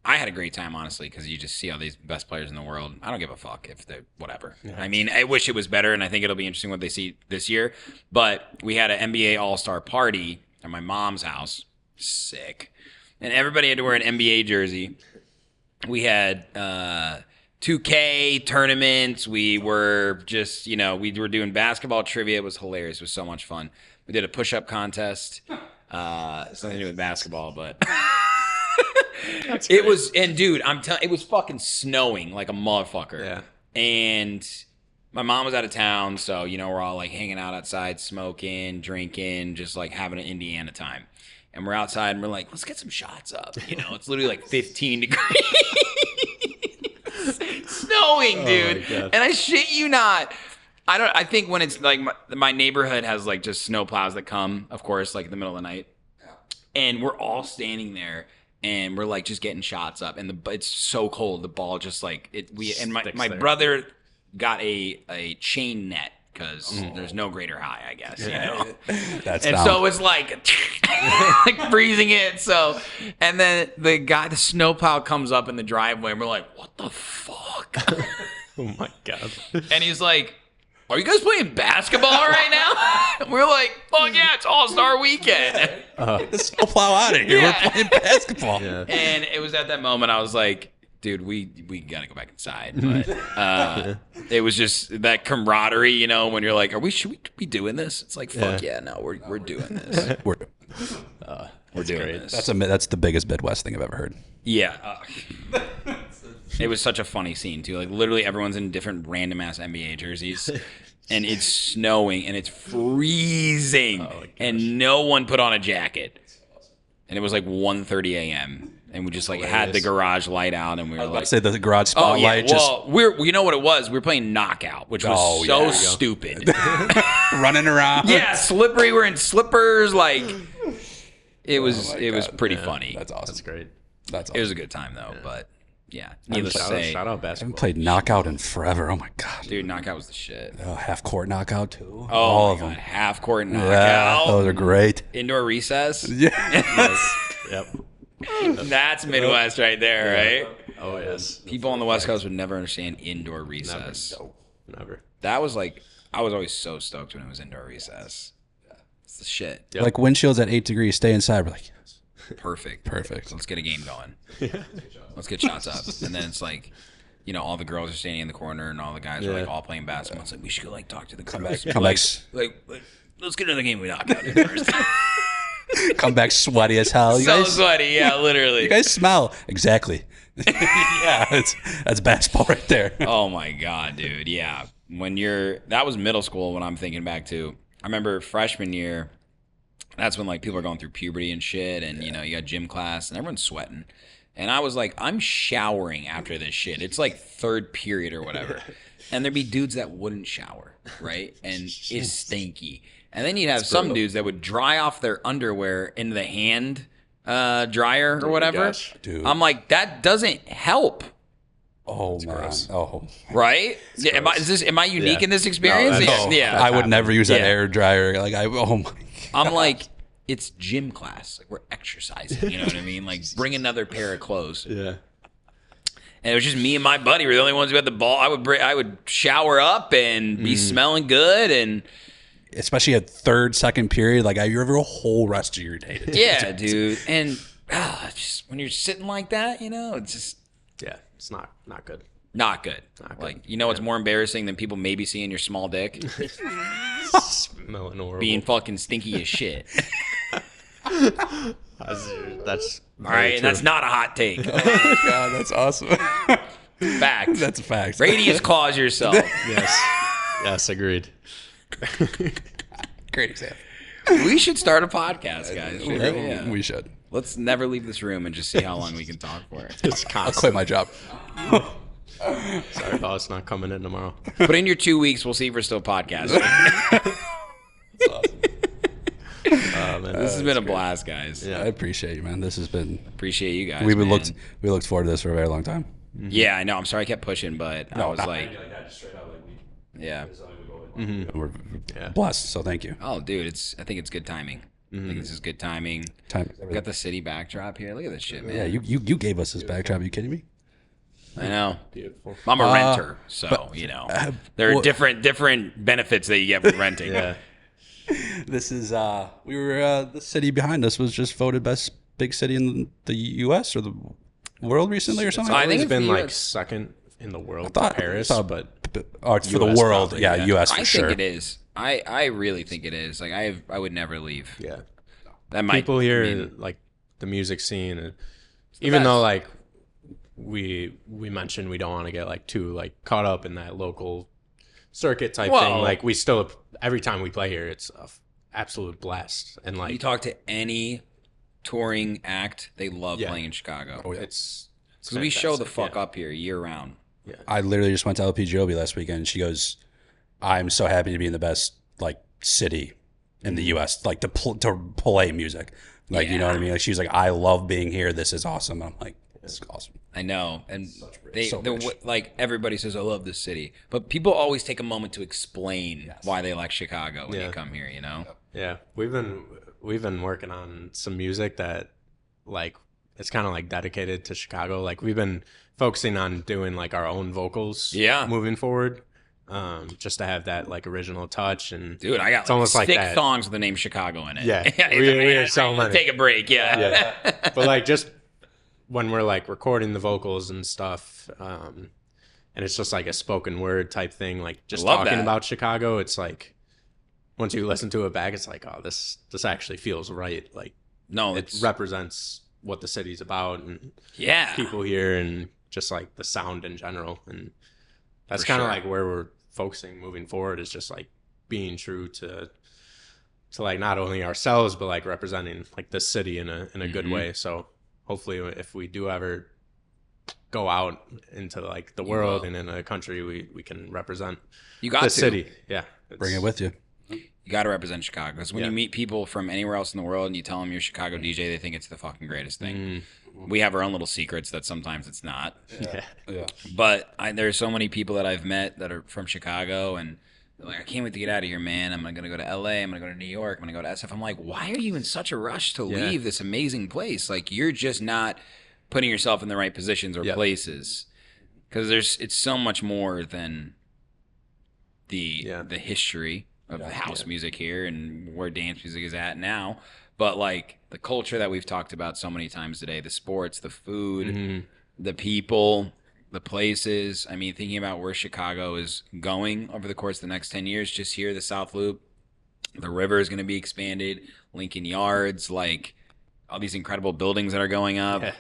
I had a great time, honestly, because you just see all these best players in the world. I don't give a fuck if they're whatever. Yeah. I mean, I wish it was better, and I think it'll be interesting what they see this year. But we had an NBA All-Star party at my mom's house. Sick. And everybody had to wear an NBA jersey. We had 2K tournaments. We were just, we were doing basketball trivia. It was hilarious. It was so much fun. We did a push-up contest. It's nothing to do with basketball, but it was, and dude, it was fucking snowing like a motherfucker. Yeah. And my mom was out of town, so, we're all like hanging out outside, smoking, drinking, just like having an Indiana time. And we're outside and we're like, let's get some shots up. It's literally like 15 degrees. Snowing, dude. And I shit you not. I think when it's like my neighborhood has like just snow plows that come, of course, like in the middle of the night. And we're all standing there and we're like just getting shots up. And it's so cold. The ball just like my brother got a chain net because there's no greater high, I guess. That's and down. so it's like freezing it. So, and then the snowplow comes up in the driveway and we're like, what the fuck? Oh my God. And he's like, are you guys playing basketball right now? And we're like, fuck yeah, it's All-Star Weekend. Get the snowplow out of here. Yeah. We're playing basketball. Yeah. And it was at that moment I was like, dude, we got to go back inside. But it was just that camaraderie, when you're like, should we be doing this? It's like, fuck yeah, no, we're doing this. We're Doing this. that's the biggest Midwest thing I've ever heard. Yeah. It was such a funny scene, too. Like, literally everyone's in different random-ass NBA jerseys. And it's snowing, and it's freezing. And no one put on a jacket. And it was like 1:30 a.m. And we just, like, had the garage light out, and we were like... Say the garage spotlight. You know what it was? We were playing Knockout, which was stupid. Running around. Yeah, slippery. We're in slippers. Like, it was pretty funny. That's awesome. That's great. That's awesome. It was a good time, though, but... Yeah, needless to say. Shout out I haven't basketball. played Knockout in forever. Oh my God. Dude, Knockout was the shit. Half court Knockout too. Oh, all my of God. them. Half court Yeah, Knockout. those are great. Indoor recess. Yeah. Yep. That's Midwest right there, right? Oh yes. People on the West Coast would never understand indoor recess. Never. That was like, I was always so stoked when it was indoor recess. It's the shit. Yep. Like windchills at 8 degrees, stay inside. We're like, yes. Perfect. Let's get a game going. Let's get shots up. And then it's like, all the girls are standing in the corner and all the guys are like all playing basketball. It's like, we should go like talk to the girls. Come back. Like, let's get another game we knocked out first. Come back sweaty as hell. You So guys, sweaty, yeah, literally. you guys smell. Exactly. Yeah, that's basketball right there. Oh my God, dude. Yeah. That was middle school when I'm thinking back to. I remember freshman year, that's when like people are going through puberty and shit, and you got gym class and everyone's sweating. And I was like, I'm showering after this shit. It's like third period or whatever. And there'd be dudes that wouldn't shower, right? And it's stinky. And then you'd have some dudes that would dry off their underwear into the hand dryer or whatever. gosh. Dude. I'm like, that doesn't help. Oh man. gross. Oh. Right? Yeah, am I unique Yeah. in this experience? No, yeah. I would never use that Yeah. air dryer. Like oh my. I'm like, it's gym class. Like we're exercising. You know what I mean? Like bring another pair of clothes. Yeah. And it was just me and my buddy were the only ones who had the ball. I would shower up and be smelling good, and Especially at third, second period, like you're a whole rest of your day. yeah, dude. And just when you're sitting like that, it's just Yeah. It's not good. not good. Not Like good. what's more embarrassing than people maybe seeing your small dick Smelling horrible. being fucking stinky as shit. That's All right, and that's not a hot take. God, that's awesome. Fact. That's a fact. Radius clause yourself. yes, agreed. Great example. We should start a podcast, guys. Yeah. We should. Let's never leave this room and just see how long we can talk for. I'll quit my job. Sorry, boss, not coming in tomorrow. But in your 2 weeks, we'll see if we're still podcasting. Man, This has been a blast, guys. Yeah. I appreciate you, man. This has been. Appreciate you guys. We man. looked forward to this for a very long time. Yeah, I know. I'm sorry I kept pushing, but I was not- like, yeah. We're Yeah. blessed, so thank you. Oh, dude, I think it's good timing. I think this is good timing. We got the city backdrop here. Look at this shit, man. Yeah, you gave us this backdrop. Are you kidding me? I know. Beautiful. I'm a renter, so there are well- different benefits that you get with renting. Yeah. This is we were the city behind us was just voted best big city in the U.S. or the world recently or something. I think It's it's been the like US. second in the world. thought- Paris, I thought- but it's for the US world. probably, Yeah, yeah. U.S. for I sure. think it is. I really think it is. Like I would never leave. yeah. That might People here, I mean, like the music scene, and even though best. like we mentioned we don't want to get like too like caught up in that local circuit type Well- thing. Like we still every time we play here, it's a absolute blast. And like you talk to any touring act, they love Yeah. playing in Chicago. Oh, yeah. it's Because we show the fantastic, fuck yeah. up here year round. I literally just went to LPGOB last weekend. And she goes, "I'm so happy to be in the best like city in the U.S. Like to play music. Like you know what I mean? Like she's like, I love being here. This is awesome." I'm like, "This is awesome." I know, and so rich. like everybody says, I love this city, but people always take a moment to explain why they like Chicago when Yeah. you come here. You know, Yeah, we've been working on some music that like it's kind of like dedicated to Chicago. Like we've been focusing on doing like our own vocals. Yeah. moving forward, just to have that like original touch. And dude, I got it's almost like thick that. songs with the name Chicago in it. Yeah, It's we like, are so many. Take a break. Yeah. Yeah, but like just when we're like recording the vocals and stuff, and it's just like a spoken word type thing, like just Love talking that. about Chicago. It's like once you listen to it back, it's like, oh, this actually feels right. Like No, it it's represents what the city's about and yeah. people here and just like the sound in general. And that's For kind of sure. like where we're focusing moving forward, is just like being true to like not only ourselves but like representing like the city in a good Mhm. way. So hopefully if we do ever go out into like the world will. and in a country, we can represent You got the to. city. Yeah, Bring it with you. You got to represent Chicago, because when Yeah. you meet people from anywhere else in the world and you tell them you're a Chicago DJ, they think it's the fucking greatest thing. Mm. We have our own little secrets that sometimes it's not. Yeah. Yeah. But there's so many people that I've met that are from Chicago, and they're like, I can't wait to get out of here, man. I'm going to go to LA. I'm going to go to New York. I'm going to go to SF. I'm like, why are you in such a rush to Yeah. leave this amazing place? Like, you're just not putting yourself in the right positions or Yep. places. Because it's so much more than the history of the house music here and where dance music is at now. But like the culture that we've talked about so many times today, the sports, the food, Mm-hmm. the people, the places. I mean, thinking about where Chicago is going over the course of the next 10 years, just here, the South Loop, the river is going to be expanded, Lincoln Yards, like all these incredible buildings that are going up. Yeah.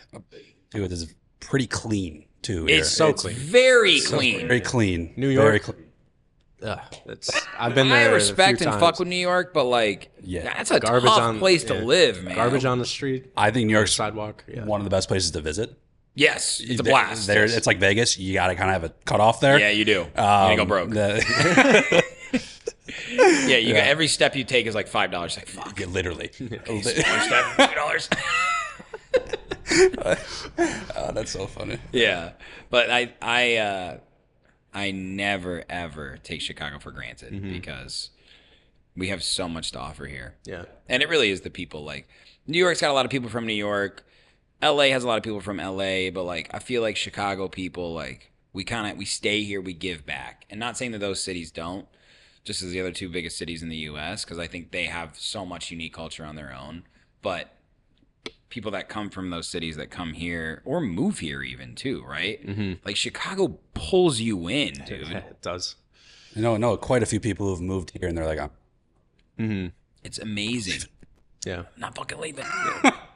Dude, this is pretty clean too. Here. It's so it's clean. very clean. very clean. New Very York. clean. I've been there. I respect a few and times. fuck with New York, but like, Yeah. that's a Garbage tough on- place to yeah. live, man. Garbage on the street, I think New York's sidewalk. Yeah. one of the best places to visit. Yes, it's a blast. There, it's like Vegas. You got to kind of have a cutoff there. Yeah, you do. You're gonna go broke. the- Yeah, you got every step you take is like $5. Like fuck. Yeah, literally. One step, $2. Oh, that's so funny. Yeah, but I never ever take Chicago for granted because we have so much to offer here. Yeah. And it really is the people. Like, New York's got a lot of people from New York. LA has a lot of people from LA, but like I feel like Chicago people, like we stay here, we give back. And not saying that those cities don't, just as the other two biggest cities in the US, because I think they have so much unique culture on their own. But people that come from those cities that come here or move here even too, right? Like Chicago pulls you in, dude. Yeah, it does. I know quite a few people who've moved here, and they're like, It's amazing. Yeah. Not fucking leaving.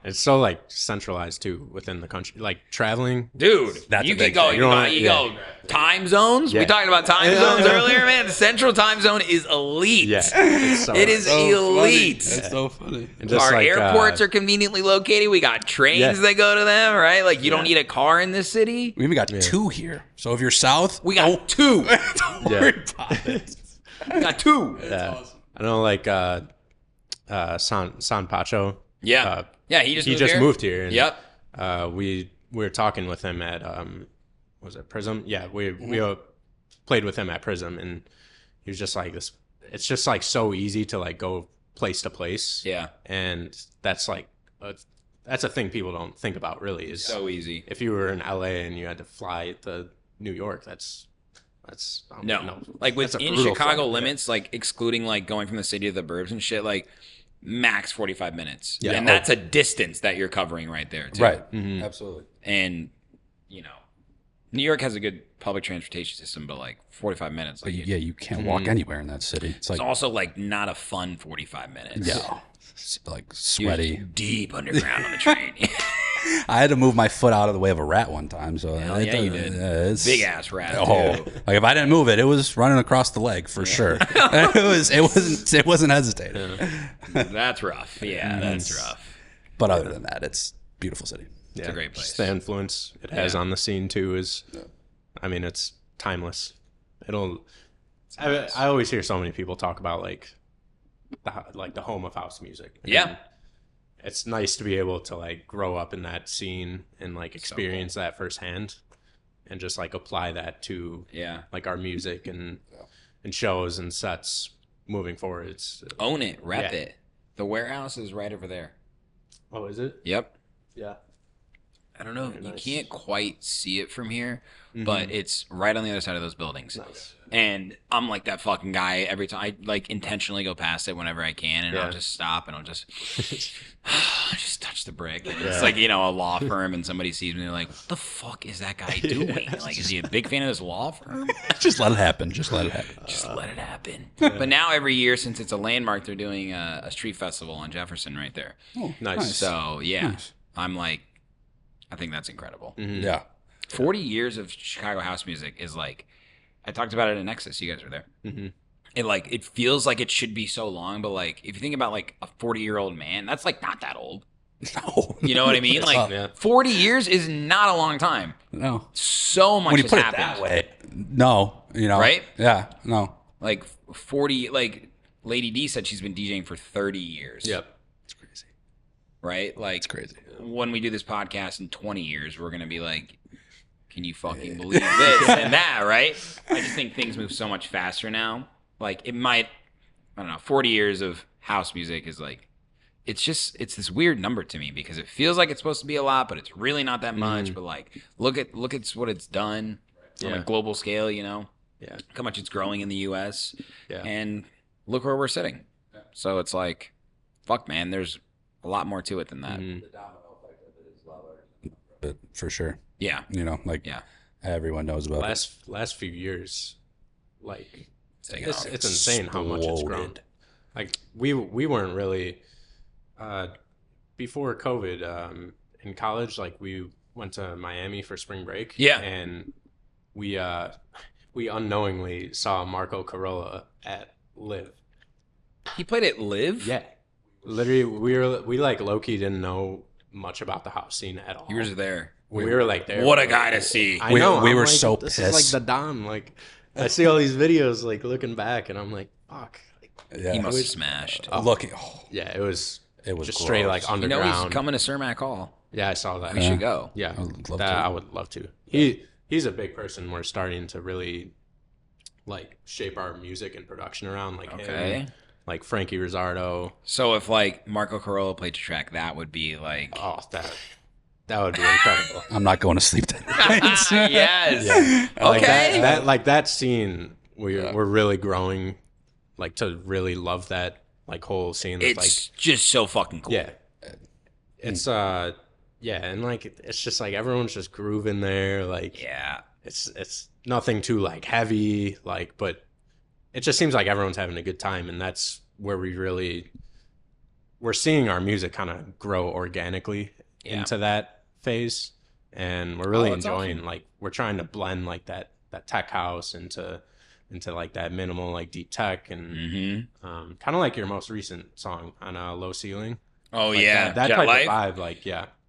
It's so like centralized too within the country. Like traveling, Dude, That's you a can big go. thing. You go time zones. We Yeah. talked about time zones earlier, man. The central time zone is elite. Yeah, it's so It is elite. That's so funny. And just Our like, airports are conventionally located. We got trains Yeah. that go to them, right? Like you don't need a car in this city. We even got two here. So if you're south, We got two. don't worry about it. We got two. Yeah. I know, like San Pacho. Yeah. Yeah, he just moved here. And, Yep. We were talking with him at was it Prism? Yeah, we played with him at Prism, and he was just like this. It's just like so easy to like go place to place. Yeah. And that's like that's a thing people don't think about really. Is So easy. if you were in LA and you had to fly to New York, that's No. Like that's a within brutal Chicago flight. limits, like excluding like going from the city to the burbs and shit, like max 45 minutes. Yeah. And that's a distance that you're covering right there, too. Right. Absolutely. And, you know, New York has a good public transportation system, but like 45 minutes. Like, But yeah, you can't walk anywhere in that city. It's like, it's also like not a fun 45 minutes. yeah, it's like You're sweaty. deep underground on the train. I had to move my foot out of the way of a rat one time. So Hell yeah, you did. It's, Big ass rat. Oh, Too. like if I didn't move it, it was running across the leg for sure. It wasn't hesitating. That's rough. Yeah, that's rough. But other than that, it's a beautiful city. Yeah, It's a great place. just the influence it has on the scene too is, I mean, it's timeless. I always hear so many people talk about like the home of house music. Yeah. And it's nice to be able to like grow up in that scene and like experience that firsthand, and just like apply that to Yeah. like our music and shows and sets moving forward. It's Own it. Rep Yeah. it. The warehouse is right over there. oh, is it? Yep. Yeah. I don't know. Very You nice. can't quite see it from here, but it's right on the other side of those buildings. Nice. And I'm like that fucking guy every time. I like intentionally go past it whenever I can, and Yeah. I'll just stop and I'll just just touch the brick. And it's like, you know, a law firm, and somebody sees me, and they're like, "What the fuck is that guy doing? Like, is he a big fan of this law firm? Just let it happen. Just let it happen. Just let it happen." But now every year, since it's a landmark, they're doing a street festival on Jefferson right there. Oh, Nice. So yeah, Nice. I'm like, I think that's incredible. Yeah. 40 years of Chicago house music is like, I talked about it in Nexus. You guys were there. It feels like it should be so long, but like if you think about like a 40-year-old man, that's like not that old. No. You know what I mean? Like Yeah. 40 years is not a long time. No. So much When you has put it happened. that way, no. You know. Right? Yeah. No. Like 40, like Lady D said she's been DJing for 30 years. Yep. It's crazy. Right? Like It's crazy. when we do this podcast in 20 years, we're going to be like, can you fucking believe this and that, right? I just think things move so much faster now. Like it might, I don't know, 40 years of house music is like, it's this weird number to me because it feels like it's supposed to be a lot, but it's really not that much. But like, look at what it's done on a Yeah. global scale, you know, Yeah. look how much it's growing in the U.S. Yeah. And look where we're sitting. So it's like, fuck, man, there's a lot more to it than that. But for sure. Yeah. You know, like Yeah. everyone knows about it. Last few years, like taken it's, off. it's insane how much it's grown. Exploded. Like we weren't really before COVID in college. Like we went to Miami for spring break. Yeah. and we unknowingly saw Marco Carolla at Live. He played at Live? Yeah, literally we like low-key didn't know much about the house scene at all. You were there. We were like there. What a guy to see. I We- know. we I'm were like, so this pissed. is like the Don. Like I see all these videos, like looking back, and I'm like, fuck. Like, Yeah. He must have smashed. Look. Oh, yeah, it was it was just straight gross. like You know underground. he's coming to Cermak Hall. Yeah, I saw that. We should go. Yeah, I would love that to. I would love to. He's a big person. We're starting to really like shape our music and production around, like him, like Frankie Rizzardo. So if like Marco Carolla played your track, that would be like That would be incredible. I'm not going to sleep tonight. yes. Yeah. Okay. Like that scene, we're really growing, like to really love that like whole scene. That's, It's just so fucking cool. yeah, it's and like it's just like everyone's just grooving there. Like it's nothing too like heavy, like, but it just seems like everyone's having a good time, and that's where we're seeing our music kind of grow organically into that phase, and we're really enjoying awesome. Like we're trying to blend like that tech house into like that minimal like deep tech, and kind of like your most recent song on Low Ceiling. Oh like yeah, that Jet type Life? of vibe, like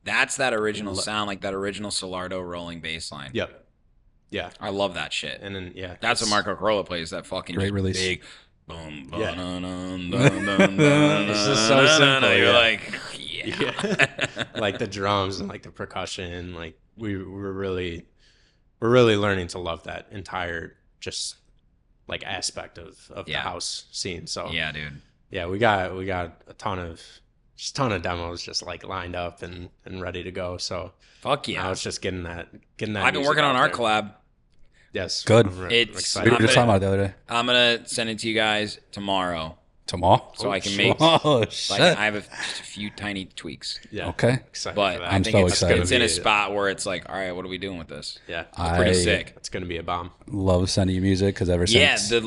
that's that original sound, like that original Solardo rolling bass line. Yep. Yeah, I love that shit. And then that's what Marco Carolla plays. That fucking great release. Big boom, boom, Yeah. dun, dun, dun, dun, dun, It's just so simple. You're Yeah. like, like the drums and like the percussion, like we're really learning to love that entire just like aspect of the house scene. So yeah, dude. Yeah, we got a ton of demos just like lined up and ready to go. So fuck yeah. Now it's just getting that. I've been working on our collab. Yes, good. I'm It's excited. We were just talking about it the other day. I'm gonna send it to you guys tomorrow. So I can make. Oh shit! Like, I have just a few tiny tweaks. Yeah. Okay. Excited But for that. I I'm think so it's excited. in a spot where it's like, all right, what are we doing with this? Yeah, It's pretty sick. It's gonna be a bomb. Love sending you music because ever since The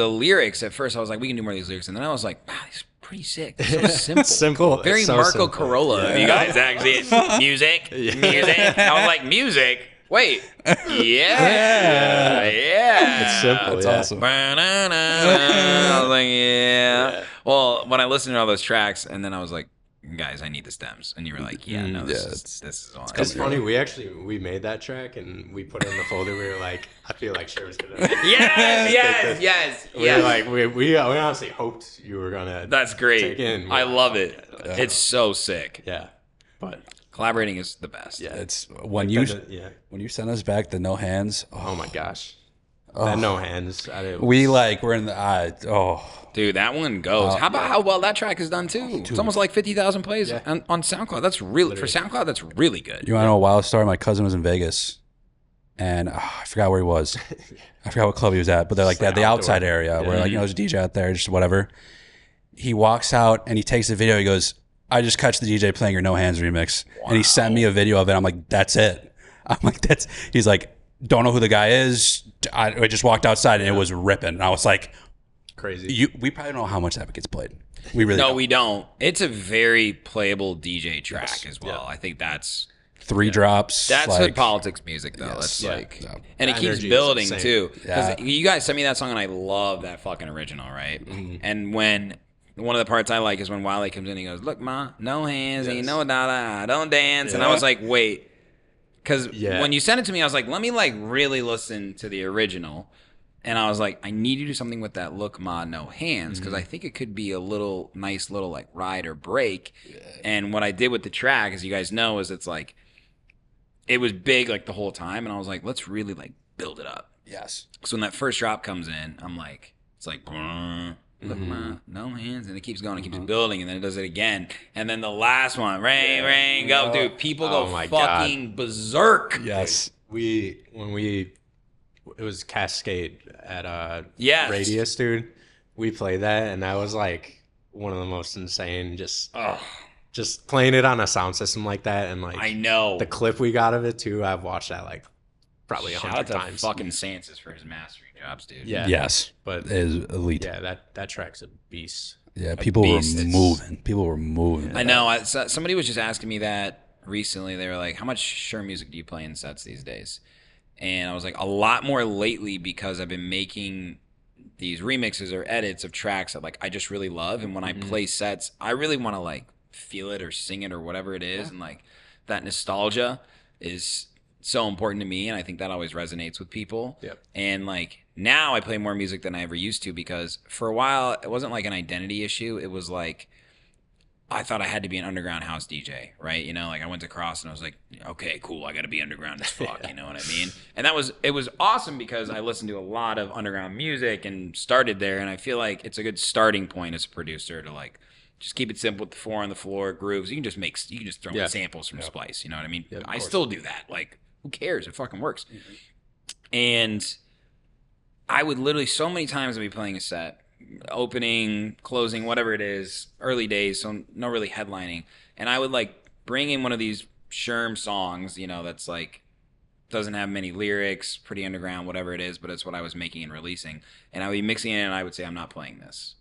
lyrics at first I was like, we can do more of these lyrics, and then I was like, wow, these are pretty sick. They're so simple. Simple. Very It's so Marco simple. Carolla. Yeah. You guys actually music. I was like, music. Wait. Yeah. It's simple. That's yeah. awesome. I was like, yeah. Well, when I listened to all those tracks, and then I was like, guys, I need the stems, and you were like, yeah, no, this is all. It's funny. We made that track and we put it in the folder. We were like, I feel like Sherman's gonna. yes. We were like, we honestly hoped you were gonna. That's great. Take in. I love it. It's so sick. Yeah, but collaborating is the best. yeah, It's when you send us back the no hands. Oh my gosh, that no hands. We're in the Dude, that one goes. How about how well that track is done too? It's almost like 50,000 plays on SoundCloud. That's really for SoundCloud. That's really good. You want to know a wild story? My cousin was in Vegas, and I forgot where he was. I forgot what club he was at, but they're like the outside area where like there's a DJ out there, just whatever. He walks out and he takes a video. He goes, "I just catch the DJ playing your No Hands remix," and he sent me a video of it. I'm like, "That's it." I'm like, "That's." He's like, "Don't know who the guy is." I just walked outside and it was ripping. And I was like, crazy. We probably don't know how much that gets played. We really we don't. It's a very playable DJ track as well. I think that's 3 drops. That's like, like politics music though. Yes. That's like, Yeah. and it The keeps energy is building insane. too. Because Yeah. you guys sent me that song and I love that fucking original, right? And when one of the parts I like is when Wiley comes in, he goes, "Look, ma, no hands, ain't no dollar, I don't dance." And I was like, wait. Because when you sent it to me, I was like, let me like really listen to the original. And I was like, I need to do something with that "Look, Ma, no hands" because I think it could be a little nice little like ride or break. And what I did with the track, as you guys know, is it's like it was big like the whole time, and I was like, let's really like build it up. Yes. So when that first drop comes in, I'm like, it's like, "Look, Ma, no hands," and it keeps going, it keeps building, and then it does it again, and then the last one, rain, go, dude, people go fucking berserk. Yes. It was Cascade at Yes. Radius, dude. We played that, and that was like one of the most insane. Just playing it on a sound system like that, and like I know the clip we got of it too. I've watched that like probably Shout 100 out to times. fucking Sansis for his mastering jobs, dude. Yeah. Yes. But It is elite. yeah, that track's a beast. Yeah, people beast. were moving. People were moving. I know. Somebody was just asking me that recently. They were like, "How much Shure music do you play in sets these days?" And I was like, a lot more lately because I've been making these remixes or edits of tracks that like I just really love. And when I play sets, I really want to like feel it or sing it or whatever it is. And like that nostalgia is so important to me. And I think that always resonates with people. Yep. And like now I play more music than I ever used to because for a while it wasn't like an identity issue. It was like I thought I had to be an underground house DJ, right? You know, like I went to Cross and I was like, okay, cool, I got to be underground as fuck, you know what I mean? And it was awesome because I listened to a lot of underground music and started there, and I feel like it's a good starting point as a producer to like just keep it simple with the 4 on the floor grooves. You can just throw in samples from Splice, you know what I mean? I still do that. Like, who cares? It fucking works. And I would literally so many times I'd be playing a set, opening, closing, whatever it is, early days, so no really headlining. And I would like bring in one of these Sherm songs, you know, that's like doesn't have many lyrics, pretty underground, whatever it is, but it's what I was making and releasing. And I would be mixing it and I would say, I'm not playing this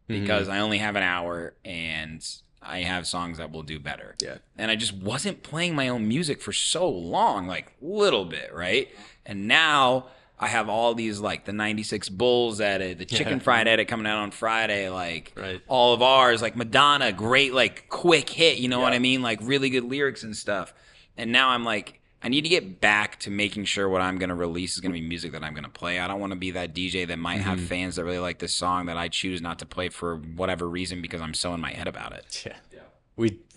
because I only have an hour and I have songs that will do better. Yeah. And I just wasn't playing my own music for so long, like little bit, right? And now I have all these like the 96 Bulls edit, the Chicken Fried edit coming out on Friday, like all of ours, like Madonna, great, like quick hit, you know what I mean? Like really good lyrics and stuff. And now I'm like, I need to get back to making sure what I'm going to release is going to be music that I'm going to play. I don't want to be that DJ that might have fans that really like this song that I choose not to play for whatever reason because I'm so in my head about it. Yeah.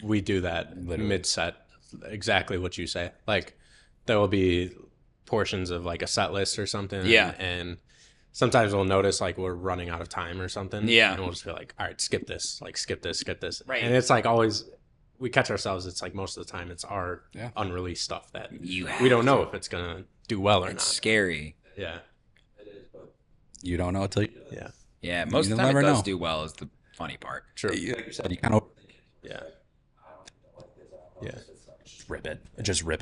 We do that mid-set, exactly what you say. Like there will be portions of like a set list or something. Yeah. And sometimes we'll notice like we're running out of time or something. Yeah. And we'll just be like, all right, skip this. Like skip this. Right. And it's like always we catch ourselves. It's like most of the time it's our unreleased stuff that we don't know if it's gonna do well or not. It's scary. Yeah. It is, but you don't know until you Yeah. Most of the time it does do well is the funny part. True. Like you said, you kind of Yeah. Just rip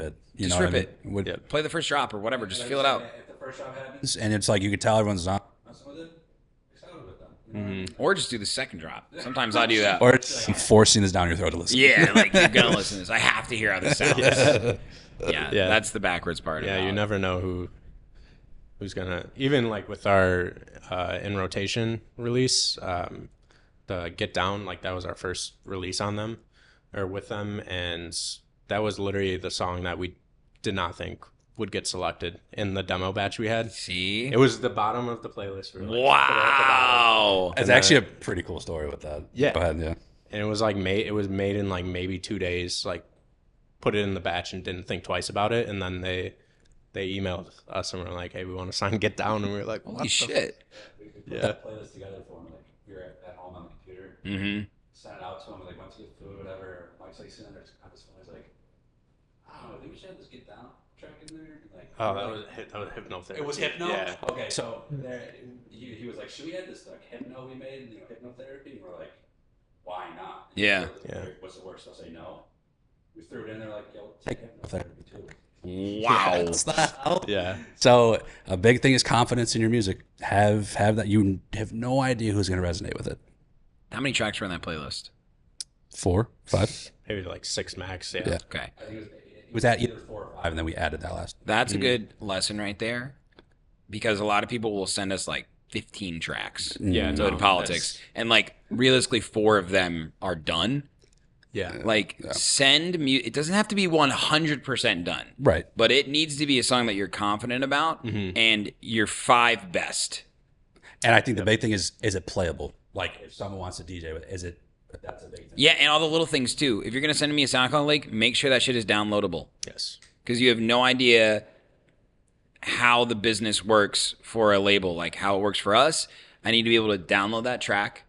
it. You just know rip what I mean? it. Play the first drop or whatever. Just feel it out. If the first drop happens, and it's like you could tell everyone's not with it, excited with them. Or just do the second drop. Sometimes I do that. Or it's like forcing this down your throat to listen. Yeah, like you're gonna listen to this. I have to hear how this sounds. Yeah, that's the backwards part. Yeah, you never know who's gonna. Even like with our in rotation release, the Get Down, like that was our first release on them or with them, and that was literally the song that we did not think would get selected in the demo batch we had. See? It was the bottom of the playlist. Wow. It's actually a pretty cool story with that. Yeah. Go ahead, yeah. And it was like made in like maybe 2 days, like put it in the batch and didn't think twice about it. And then they emailed us and were like, hey, we want to sign Get Down. And we were like, what holy shit. We put that playlist together for him. Like we were at home on the computer. Sent it out to him. Like went to get food, whatever. Mike's like sitting there on his phone. He's like, I don't know, I think we should have this Get Down track in there. Like, that was Hypnotherapy. It was Hypno? Yeah. Okay, so he was like, should we add this like Hypno we made in Hypnotherapy? And we're like, why not? Yeah. What's the worst? I'll say no. We threw it in there like, yo, take Hypnotherapy too. Wow. Yeah. So a big thing is confidence in your music. Have that. You have no idea who's going to resonate with it. How many tracks were in that playlist? 4, 5? Maybe like 6 max. Yeah. Okay. I think it was at either 4 or 5, and then we added that last. That's a good lesson right there, because a lot of people will send us like 15 tracks. Yeah. To politics, and like realistically, 4 of them are done. Yeah. Like send it doesn't have to be 100% done. Right. But it needs to be a song that you're confident about and your 5 best. And I think the big thing is it playable? Like if someone wants to DJ with, is it? That's a big thing. Yeah, and all the little things too. If you're gonna send me a SoundCloud link, make sure that shit is downloadable. Yes. Because you have no idea how the business works for a label, like how it works for us. I need to be able to download that track,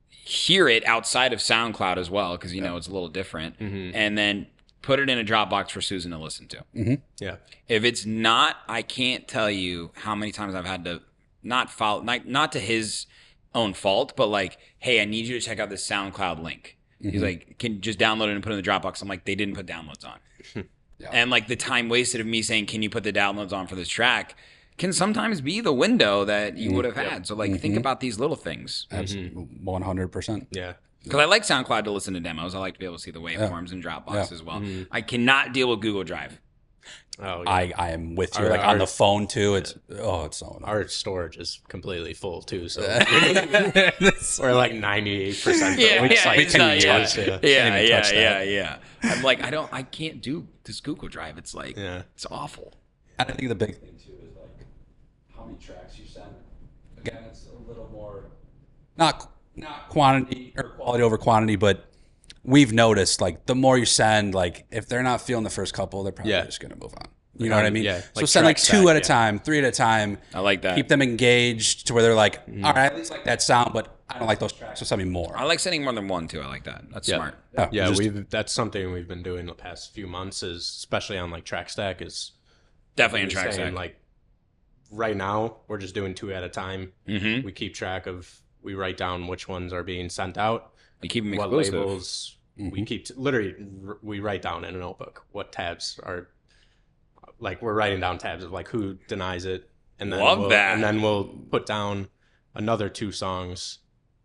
hear it outside of SoundCloud as well, because you know it's a little different, and then put it in a Dropbox for Susan to listen to. Yeah. If it's not, I can't tell you how many times I've had to not follow, not to his own fault, but like, hey, I need you to check out this SoundCloud link. He's like, can just download it and put it in the Dropbox. I'm like, they didn't put downloads on. And like the time wasted of me saying, can you put the downloads on for this track, can sometimes be the window that you would have had. So like, think about these little things. Absolutely. 100%. Yeah. Because I like SoundCloud to listen to demos. I like to be able to see the waveforms in Dropbox as well. I cannot deal with Google Drive. Oh, yeah. I am with you. Like on the phone too. It's so annoying. Our storage is completely full too, so we're like 98%. Yeah. I'm like, I can't do this Google Drive. It's like, it's awful. I think the big thing too is like how many tracks you send. Again, it's a little more not not quantity or quality over quantity, but we've noticed like the more you send, like if they're not feeling the first couple, they're probably just gonna move on. You know what I mean? Yeah. So send like two at a time, 3 at a time. I like that. Keep them engaged to where they're like, all right, I at least like that sound, but I don't like those tracks, so send me more. I like sending more than one too. I like that. That's smart. Yeah, that's something we've been doing the past few months, is especially on like TrackStack, is Definitely on TrackStack. Like right now, we're just doing 2 at a time. Mm-hmm. We keep track of. We write down which ones are being sent out. We keep them what exclusive. labels. We keep literally. We write down in a notebook what tabs are. Like we're writing down tabs of like who denies it, and then we'll put down another 2 songs,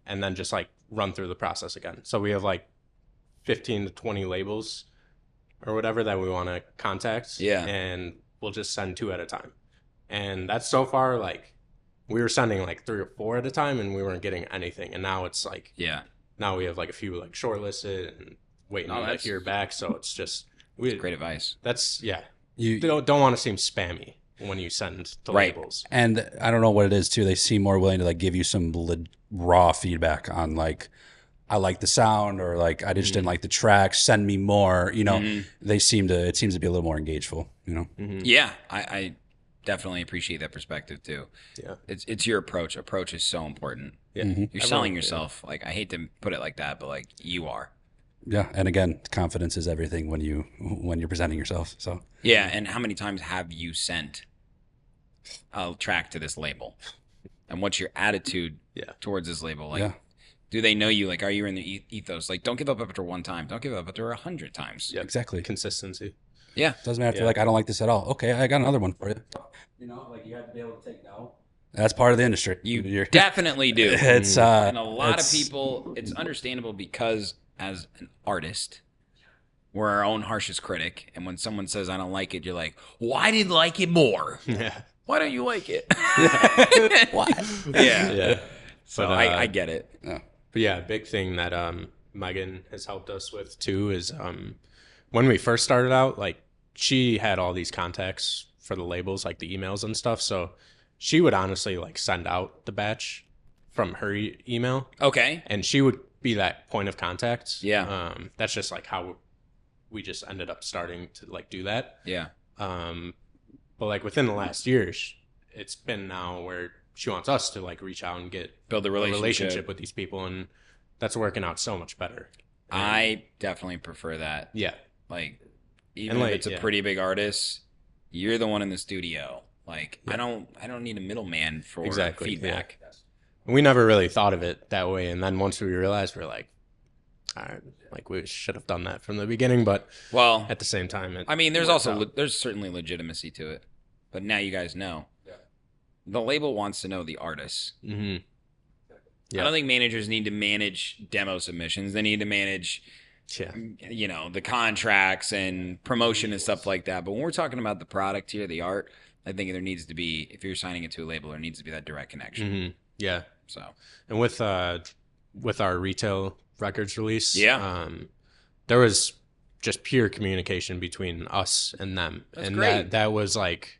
and then just like run through the process again. So we have like 15 to 20 labels or whatever that we want to contact. Yeah. And we'll just send 2 at a time. And that's so far, like we were sending like 3 or 4 at a time and we weren't getting anything. And now it's like, now we have like a few like shortlisted and waiting to hear back. So it's just, that's great advice. That's, you don't want to seem spammy when you send the labels. And I don't know what it is too. They seem more willing to like give you some raw feedback on like, I like the sound, or like I just didn't like the track. Send me more. You know, it seems to be a little more engageful. You know. Yeah, I definitely appreciate that perspective too. Yeah, it's your approach. Approach is so important. Yeah, you're selling yourself. Like I hate to put it like that, but like you are. Yeah, and again, confidence is everything when you're presenting yourself. So yeah, and how many times have you sent a track to this label, and what's your attitude towards this label? Like, do they know you? Like, are you in the ethos? Like, don't give up after one time. Don't give up after 100 times. Yeah, exactly. Consistency. Yeah, doesn't matter if you're like, I don't like this at all. Okay, I got another one for you. You know, like you have to be able to take no. That's part of the industry. You definitely do. It's and a lot of people. It's understandable because as an artist, we're our own harshest critic. And when someone says I don't like it, you're like, well, I didn't like it more. Yeah. Why don't you like it? Why? Yeah. So I get it. Yeah. But yeah, big thing that Megan has helped us with too is when we first started out, like she had all these contacts for the labels, like the emails and stuff. So she would honestly like send out the batch from her email. Okay. And she would be that point of contact. Yeah. That's just like how we just ended up starting to like do that. Yeah. But like within the last year, it's been now where she wants us to like reach out and build a relationship with these people, and that's working out so much better. And I definitely prefer that. Yeah. Like, even if it's a pretty big artist, you're the one in the studio. Like, I don't need a middleman for feedback. Yeah. We never really thought of it that way, and then once we realized, we're like, all right, like we should have done that from the beginning. But at the same time, there's certainly legitimacy to it. But now you guys know. Yeah. The label wants to know the artists. Mm-hmm. Yeah. I don't think managers need to manage demo submissions. They need to manage, the contracts and promotion and stuff like that. But when we're talking about the product here, the art, I think there needs to be, if you're signing it to a label, there needs to be that direct connection. Mm-hmm. Yeah. So, and with our retail records release, there was just pure communication between us and them. That's great. That was like,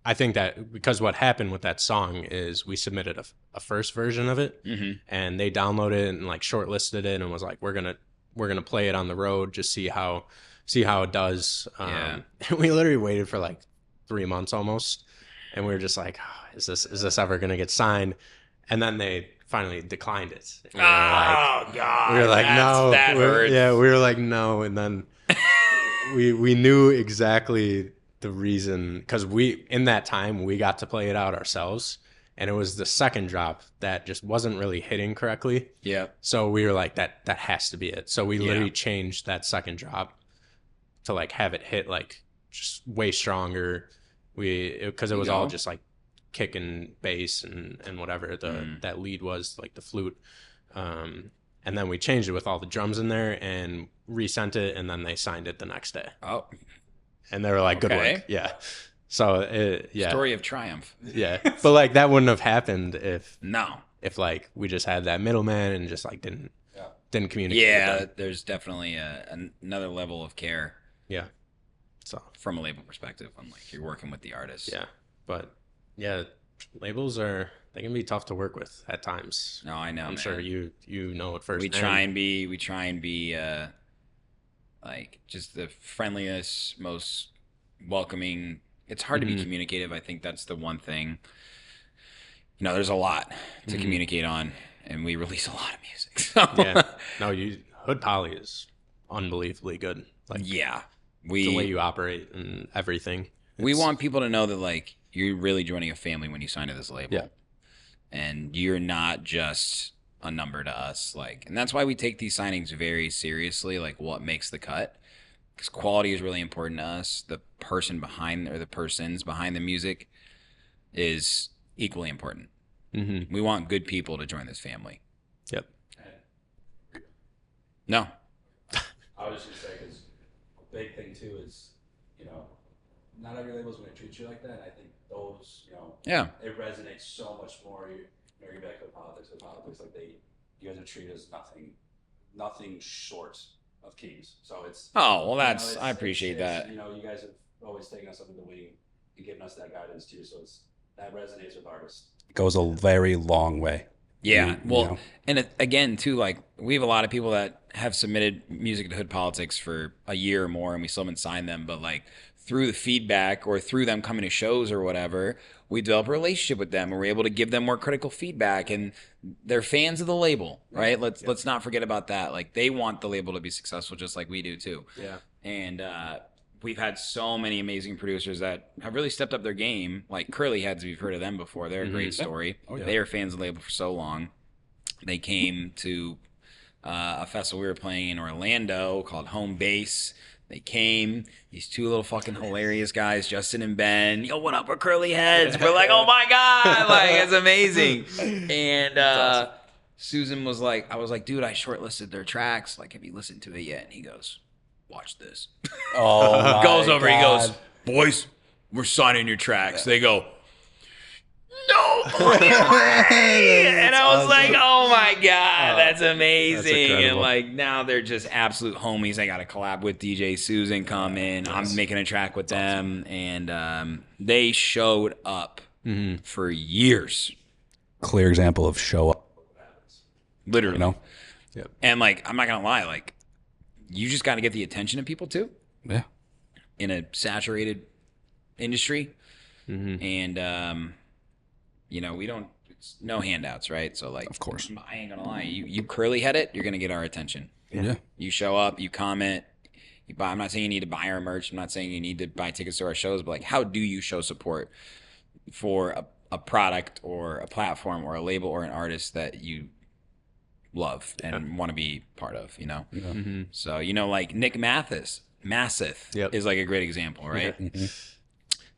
I think that because what happened with that song is we submitted a first version of it, and they downloaded it and like shortlisted it and was like, we're gonna play it on the road, just see how it does. And we literally waited for like 3 months almost, and we were just like, oh, is this ever gonna get signed? And then they finally declined it. And God! We were like, no, that hurts. Yeah, we were like, no, and then we knew exactly the reason, because in that time we got to play it out ourselves, and it was the second drop that just wasn't really hitting correctly. Yeah. So we were like, that has to be it. So we literally changed that second drop to like have it hit like just way stronger. Because it was all just like kick and bass and whatever that lead was, like the flute. And then we changed it with all the drums in there and resent it, and then they signed it the next day. Oh. And they were like, good work. Yeah. So, Story of triumph. Yeah. But like that wouldn't have happened if like we just had that middleman and just like didn't communicate. Yeah. There's definitely another level of care. Yeah. So from a label perspective, when like you're working with the artist. Yeah. But yeah, Labels they can be tough to work with at times. No, I know. I'm man. sure you know it first. We try and be like just the friendliest, most welcoming. It's hard to be communicative. I think that's the one thing. You know, there's a lot to communicate on, and we release a lot of music. So. Yeah. No, Hood Poly is unbelievably good. Like, yeah, the way you operate and everything. We want people to know that like you're really joining a family when you sign to this label. Yeah. And you're not just a number to us. Like, and that's why we take these signings very seriously, like what makes the cut. Because quality is really important to us. The person behind or the persons behind the music is equally important. Mm-hmm. We want good people to join this family. Yep. No. I was just going to say, because a big thing too is, you know, not every label's going to treat you like that. I think those, you know, Yeah. it resonates so much more. You're going to be like, politics, like you guys are treated as nothing short of kings. So it's. Oh, well, you know, I appreciate that. You know, you guys have always taken us under the wing and given us that guidance too. So that resonates with artists. It goes a very long way. Yeah, well, you know? and again, too, like, we have a lot of people that have submitted music to Hood Politics for a year or more, and we still haven't signed them, but, like, through the feedback or through them coming to shows or whatever, we develop a relationship with them, and we're able to give them more critical feedback, and they're fans of the label, right? Let's not forget about that. Like, they want the label to be successful just like we do, too. Yeah. And we've had so many amazing producers that have really stepped up their game, like Curly Heads. We've heard of them before. They're a great story. Oh, yeah. They were fans of the label for so long. They came to a festival we were playing in Orlando called Home Base. They came, these two little fucking hilarious guys, Justin and Ben. Yo, what up, we're Curly Heads. We're like, oh my God, like, it's amazing. And awesome. Susan was like, I was like, dude, I shortlisted their tracks. Like, have you listened to it yet? And he goes, watch this. Oh, my Goes over, he God. goes, boys, we're signing your tracks. They go, no fucking way. And I was like, oh my God, that's amazing. And incredible. like now they're just absolute homies. I got a collab with DJ Susan come in. I'm making a track with them. And they showed up for years. Clear example of show up. Literally. You know? Yep. And like, I'm not going to lie, like, you just got to get the attention of people too Yeah. in a saturated industry. And, you know, it's no handouts, right? So like, Of course. I ain't gonna lie, you curly head it, you're gonna get our attention. Yeah. You show up, you comment, you buy. I'm not saying you need to buy our merch. I'm not saying you need to buy tickets to our shows, but like, how do you show support for a product or a platform or a label or an artist that you love and want to be part of, you know? So, you know, like Nick Mathis is like a great example, right?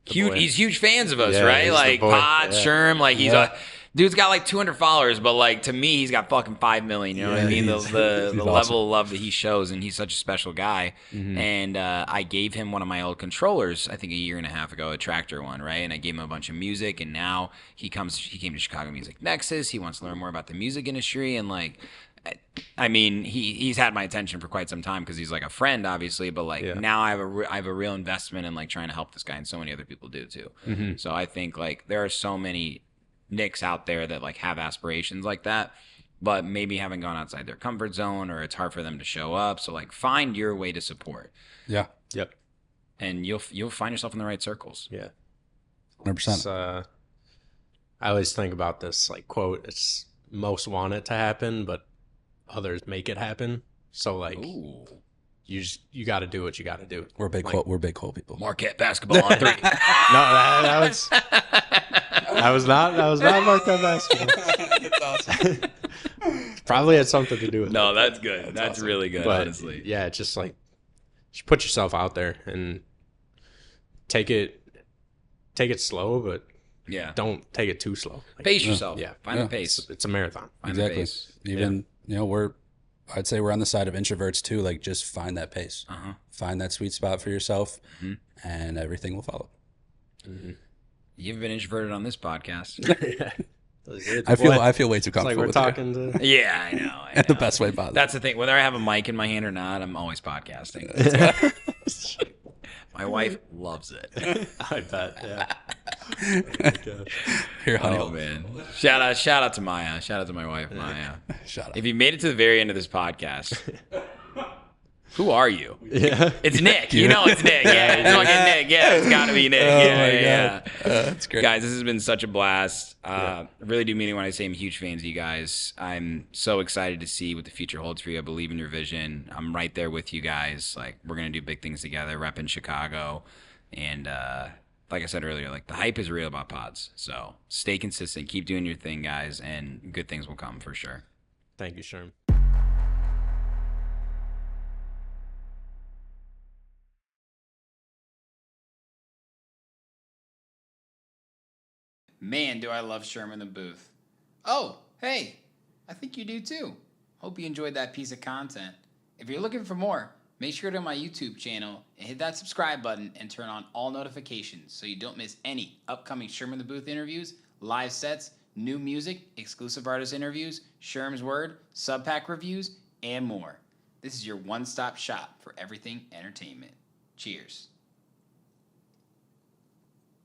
He's huge fans of us, Yeah, right? he's the Like boy. Pod, Yeah. Sherm, like dude's got like 200 followers, but like to me, he's got fucking 5 million. You know what I mean? The he's level awesome. of love that he shows, and he's such a special guy. And I gave him one of my old controllers, I think a year and a half ago, a Tractor one, right? And I gave him a bunch of music, and now he came to Chicago Music Nexus. He wants to learn more about the music industry, and like, I mean, he's had my attention for quite some time because he's like a friend, obviously. But like now, I have a real investment in like trying to help this guy, and so many other people do too. So I think like there are so many Nicks out there that like have aspirations like that, but maybe haven't gone outside their comfort zone, or it's hard for them to show up. So like, find your way to support, Yeah. Yep. and you'll find yourself in the right circles. Yeah. 100%. It's, I always think about this like quote. It's most want it to happen, but others make it happen. So like, Ooh. you got to do what you got to do. We're big like, we're big quote people. Marquette basketball on 3. No, that was not Marquette basketball. That's awesome. Probably had something to do with No, it. that's good. That's awesome. really good, But honestly. yeah, it's just like, just put yourself out there and take it slow, but Yeah. don't take it too slow. Like, Pace yourself. Yeah. Find the pace. it's a marathon. Find the Exactly. pace. Even you know, I'd say we're on the side of introverts too. Like, just find that pace, find that sweet spot for yourself, and everything will follow. You've been introverted on this podcast. I feel way too It's like comfortable we're with talking to. Yeah, I know. you. The best way possible. That's the thing. Whether I have a mic in my hand or not, I'm always podcasting. My wife loves it. I bet. Yeah. Here, honey. Oh man! Shout out to Maya. Shout out to my wife, Maya. Shout out. If you made it to the very end of this podcast, who are you? Yeah. It's Nick. You know it's Nick. Yeah, it's fucking Nick. Yeah, it's gotta be Nick. Yeah. That's great. Guys, this has been such a blast. I really do mean it when I say I'm huge fans of you guys. I'm so excited to see what the future holds for you. I believe in your vision. I'm right there with you guys. Like, we're gonna do big things together, repping Chicago. And like I said earlier, like, the hype is real about pods. So stay consistent, keep doing your thing, guys, and good things will come for sure. Thank you, Sherm. Man, do I love Sherman the Booth. Oh, hey, I think you do too. Hope you enjoyed that piece of content. If you're looking for more, make sure to go to my YouTube channel and hit that subscribe button and turn on all notifications so you don't miss any upcoming Sherman the Booth interviews, live sets, new music, exclusive artist interviews, Sherm's Word, sub-pack reviews, and more. This is your one-stop shop for everything entertainment. Cheers.